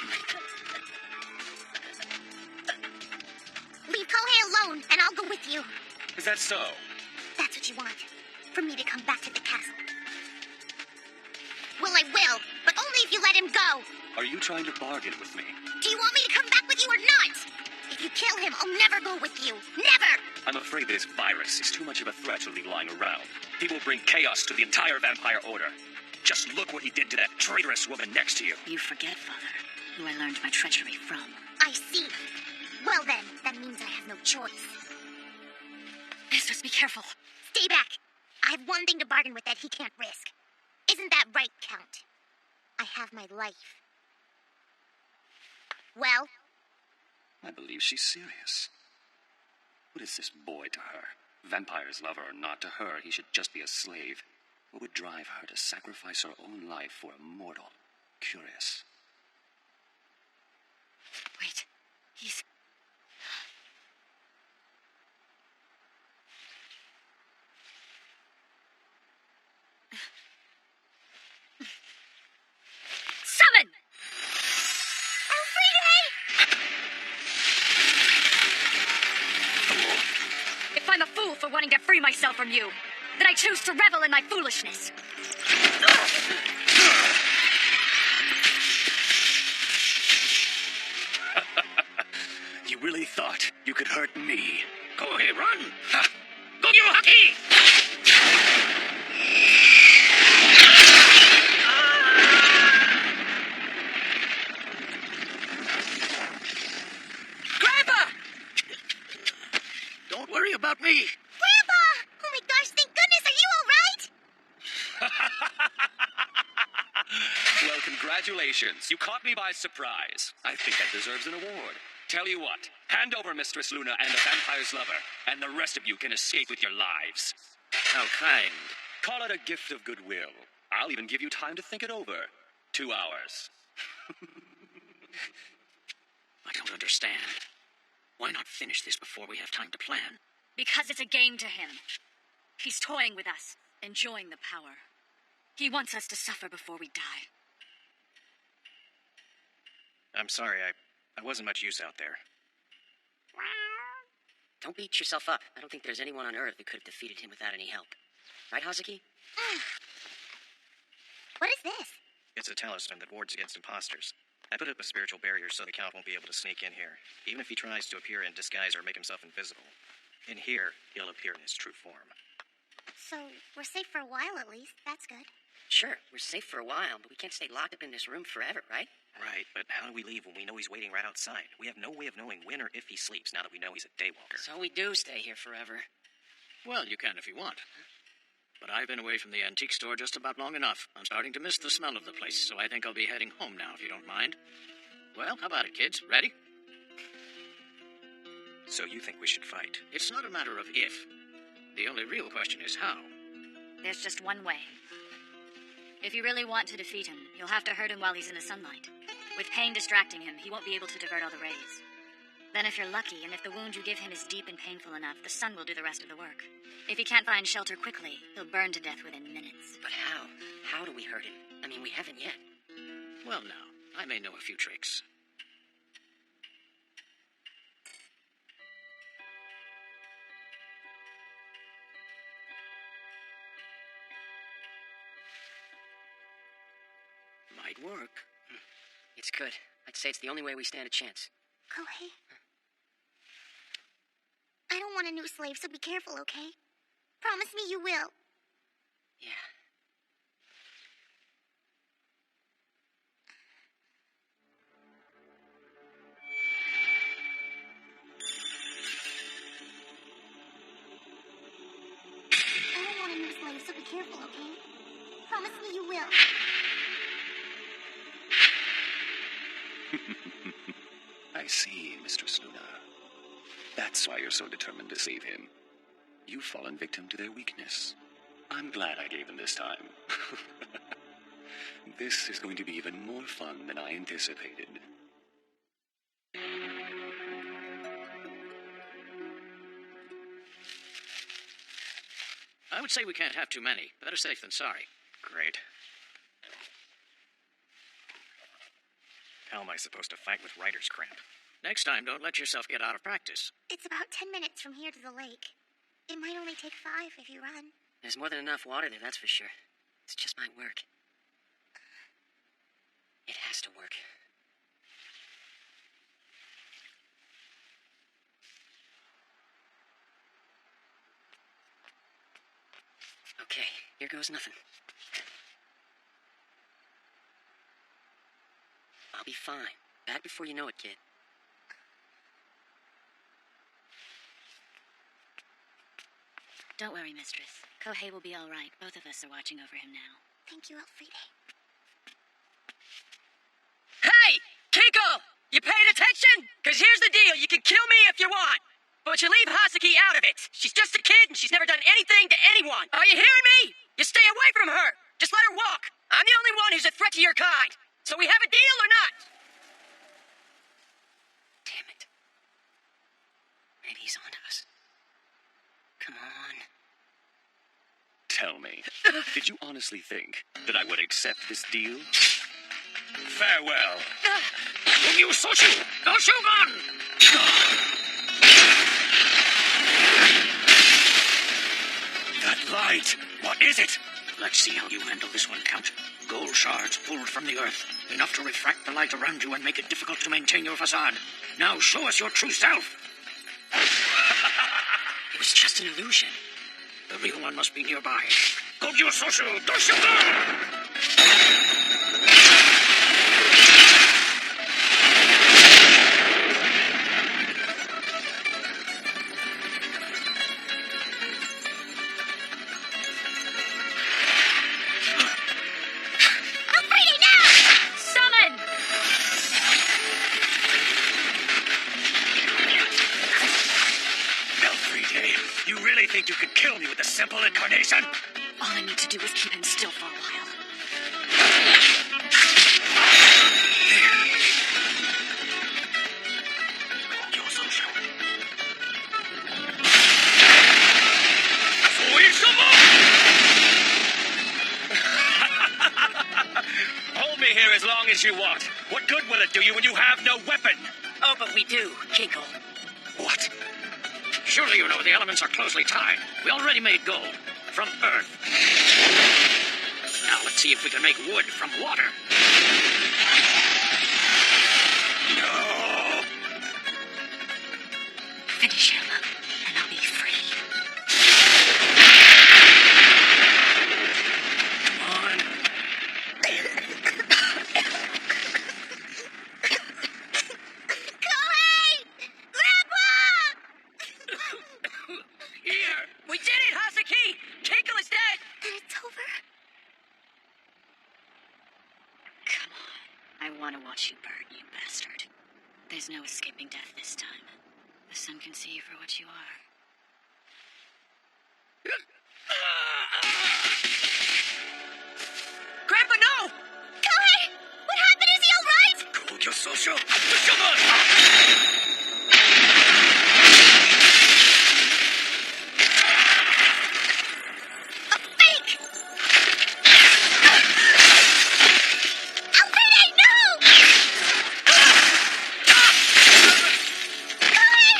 Speaker 10: Leave Kohei alone, and I'll go with you.
Speaker 11: Is that so?
Speaker 10: That's what you want. For me to come back to the castle. Well, I will, but only if you let him go.
Speaker 11: Are you trying to bargain with me?
Speaker 10: Do you want me to come back with you or not? If you kill him, I'll never go with you. Never!
Speaker 11: I'm afraid this virus is too much of a threat to leave lying around. He will bring chaos to the entire vampire order. Just look what he did to that traitorous woman next to you.
Speaker 5: You forget, Father, who I learned my treachery from.
Speaker 10: I see. Well then, that means I have no choice.
Speaker 5: Mistress, be careful.
Speaker 10: Stay back. I have one thing to bargain with that he can't risk. Isn't that right, Count? I have my life. Well?
Speaker 11: I believe she's serious. What is this boy to her? Vampire's lover or not, to her, he should just be a slave. What would drive her to sacrifice her own life for a mortal? Curious.
Speaker 5: Wait, he's... Summon! If I'm a fool for wanting to free myself from you, then I choose to revel in my foolishness.
Speaker 4: You really thought you could hurt me?
Speaker 6: Kohei, run! Ha! Gogyo Haki!
Speaker 8: Grandpa!
Speaker 6: Don't worry about me.
Speaker 10: Grandpa! Oh my gosh, thank goodness! Are you all right?
Speaker 11: Well, congratulations. You caught me by surprise. I think that deserves an award. Tell you what, hand over Mistress Luna and the vampire's lover, and the rest of you can escape with your lives.
Speaker 6: How kind.
Speaker 11: Call it a gift of goodwill. I'll even give you time to think it over. 2 hours.
Speaker 6: I don't understand. Why not finish this before we have time to plan?
Speaker 9: Because it's a game to him. He's toying with us, enjoying the power. He wants us to suffer before we die.
Speaker 3: I'm sorry, I wasn't much use out there.
Speaker 1: Don't beat yourself up. I don't think there's anyone on Earth who could have defeated him without any help. Right, Hazuki?
Speaker 10: What is this?
Speaker 3: It's a talisman that wards against imposters. I put up a spiritual barrier so the Count won't be able to sneak in here, even if he tries to appear in disguise or make himself invisible. In here, he'll appear in his true form.
Speaker 10: So, we're safe for a while at least. That's good.
Speaker 1: Sure, we're safe for a while, but we can't stay locked up in this room forever, right?
Speaker 3: Right, but how do we leave when we know he's waiting right outside? We have no way of knowing when or if he sleeps now that we know he's a daywalker.
Speaker 1: So we do stay here forever.
Speaker 6: Well, you can if you want. But I've been away from the antique store just about long enough. I'm starting to miss the smell of the place, so I think I'll be heading home now, if you don't mind. Well, how about it, kids? Ready?
Speaker 3: So you think we should fight?
Speaker 6: It's not a matter of if. The only real question is how.
Speaker 9: There's just one way. If you really want to defeat him, you'll have to hurt him while he's in the sunlight. With pain distracting him, he won't be able to divert all the rays. Then if you're lucky, and if the wound you give him is deep and painful enough, the sun will do the rest of the work. If he can't find shelter quickly, he'll burn to death within minutes.
Speaker 1: But how? How do we hurt him? I mean, we haven't yet.
Speaker 6: Well, now, I may know a few tricks. Might work.
Speaker 1: It's good. I'd say it's the only way we stand a chance.
Speaker 10: Kohei? I don't want a new slave, so be careful, okay? Promise me you will.
Speaker 1: Yeah.
Speaker 10: I don't want a new slave, so be careful, okay? Promise me you will.
Speaker 11: I see, Mistress Luna. That's why you're so determined to save him. You've fallen victim to their weakness. I'm glad I gave them this time. This is going to be even more fun than I anticipated.
Speaker 6: I would say we can't have too many. Better safe than sorry.
Speaker 3: Great. How am I supposed to fight with writer's cramp?
Speaker 6: Next time, don't let yourself get out of practice.
Speaker 10: It's about 10 minutes from here to the lake. It might only take 5 if you run.
Speaker 1: There's more than enough water there, that's for sure. It just might work. It has to work. Okay, here goes nothing. I'll be fine. Back before you know it, kid.
Speaker 9: Don't worry, mistress. Kohei will be all right. Both of us are watching over him now.
Speaker 10: Thank you, Elfriede.
Speaker 1: Hey! Kiko! You paying attention? Because here's the deal. You can kill me if you want. But you leave Hazuki out of it. She's just a kid and she's never done anything to anyone. Are you hearing me? You stay away from her. Just let her walk. I'm the only one who's a threat to your kind. So we have a deal or not? Damn it. Maybe he's onto us. Come on.
Speaker 11: Tell me, did you honestly think that I would accept this deal?
Speaker 4: Farewell.
Speaker 6: You Sochu! No Shogun!
Speaker 4: That light! What is it?
Speaker 6: Let's see how you handle this one, Count. Gold shards pulled from the earth, enough to refract the light around you and make it difficult to maintain your facade. Now show us your true self. It was just an illusion. The real one must be nearby. Go to your social. Do you really think you could kill me with a simple incarnation?
Speaker 9: All I need to do is keep him still for a while.
Speaker 6: Your social.
Speaker 12: Hold me here as long as you want. What good will it do you when you have no weapon?
Speaker 6: Oh, but we do, Kinkle. What? Surely you know the elements are closely tied. We already made gold. From Earth. Now let's see if we can make wood from water. No!
Speaker 10: Finish him, and I'll be free.
Speaker 6: Come on. Here! We did it, Hazuki! Kinkle is dead!
Speaker 10: And it's over?
Speaker 9: Come on. I want to watch you burn, you bastard. There's no escaping death this time. The sun can see you for what you are.
Speaker 6: Grandpa, no!
Speaker 10: Kohei! What happened? Is he alright?
Speaker 6: Hold your social.
Speaker 10: A fake! Alfrede, no! Kohei!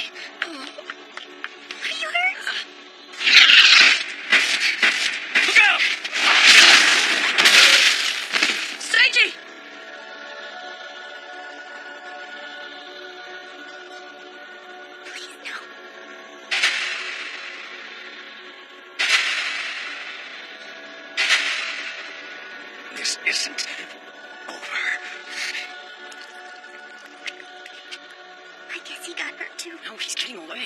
Speaker 10: Are you hurt?
Speaker 6: Look out! Seiji!
Speaker 10: Please, no.
Speaker 6: This isn't over.
Speaker 10: I guess he got hurt too.
Speaker 6: No, he's getting away.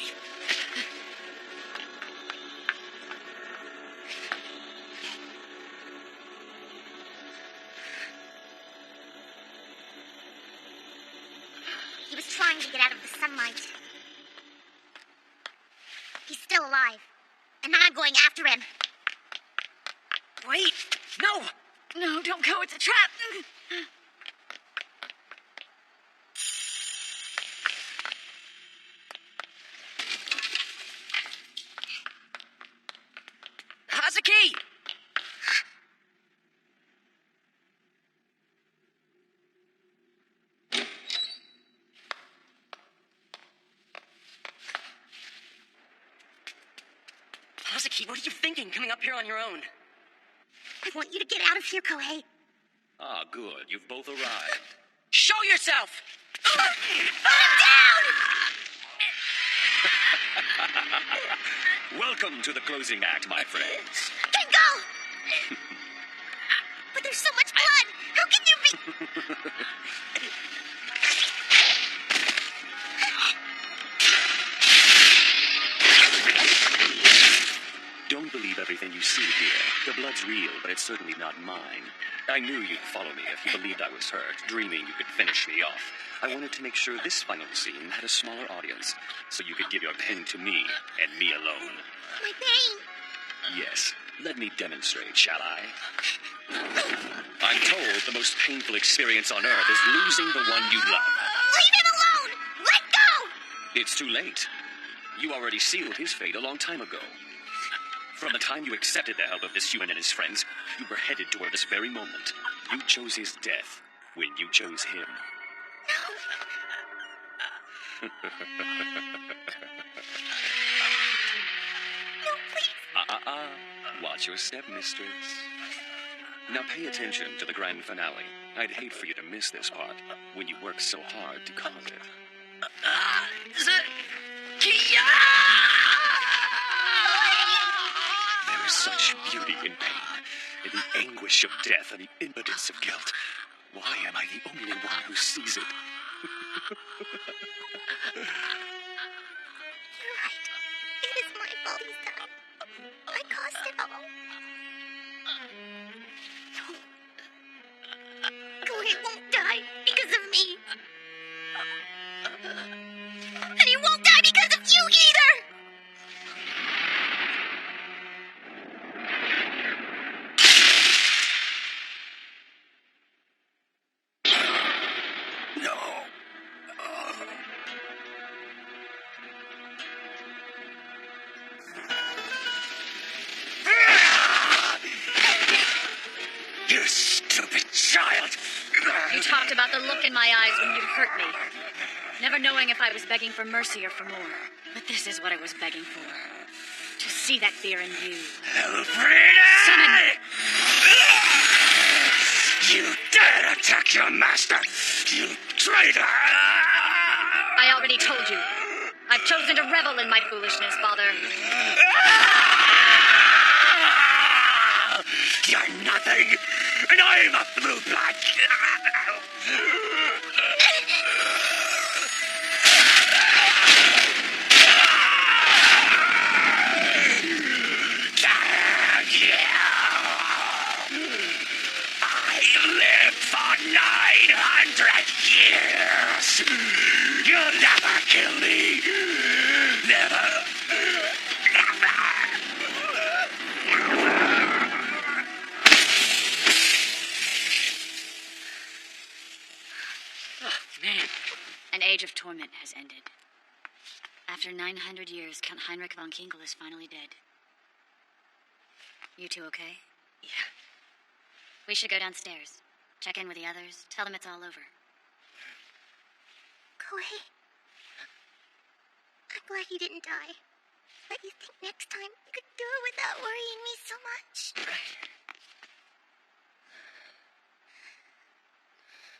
Speaker 10: He was trying to get out of the sunlight. He's still alive. And I'm going after him.
Speaker 6: Wait! No!
Speaker 9: No, don't go. It's a trap.
Speaker 6: Hazuki! Hazuki, what are you thinking coming up here on your own?
Speaker 10: I want you to get out of here, Kohei.
Speaker 11: Ah, good. You've both arrived.
Speaker 6: Show yourself!
Speaker 11: Welcome to the closing act, my friends.
Speaker 10: Kengo! But there's so much blood! How can you be...
Speaker 11: Don't believe everything you see here. The blood's real, but it's certainly not mine. I knew you'd follow me if you believed I was hurt, dreaming you could finish me off. I wanted to make sure this final scene had a smaller audience, so you could give your pen to me, and me alone.
Speaker 10: My pain!
Speaker 11: Yes, let me demonstrate, shall I? I'm told the most painful experience on Earth is losing the one you love.
Speaker 10: Leave him alone! Let go!
Speaker 11: It's too late. You already sealed his fate a long time ago. From the time you accepted the help of this human and his friends, you were headed toward this very moment. You chose his death when you chose him.
Speaker 10: No, please.
Speaker 11: Watch your step, mistress. Now pay attention to the grand finale. I'd hate for you to miss this part when you work so hard to cause it. There is such beauty in pain, in the anguish of death and the impotence of guilt. Why am I the only one who sees it?
Speaker 10: You're right. It is my fault he's died. I caused it all. Kohe won't die because of me. And he won't die because of you either!
Speaker 4: You stupid child!
Speaker 9: You talked about the look in my eyes when you'd hurt me. Never knowing if I was begging for mercy or for more. But this is what I was begging for. To see that fear in you.
Speaker 4: Elfrida!
Speaker 9: Summon!
Speaker 4: You dare attack your master! You traitor!
Speaker 9: I already told you. I've chosen to revel in my foolishness, Father.
Speaker 4: You're nothing, and I'm a blue blood. I lived for 900 years. You'll never kill me. Never.
Speaker 9: An age of torment has ended. After 900 years, Count Heinrich von Kinkel is finally dead. You two okay?
Speaker 1: Yeah.
Speaker 9: We should go downstairs. Check in with the others. Tell them it's all over.
Speaker 10: Kohe, I'm glad you didn't die. But you think next time you could do it without worrying me so much?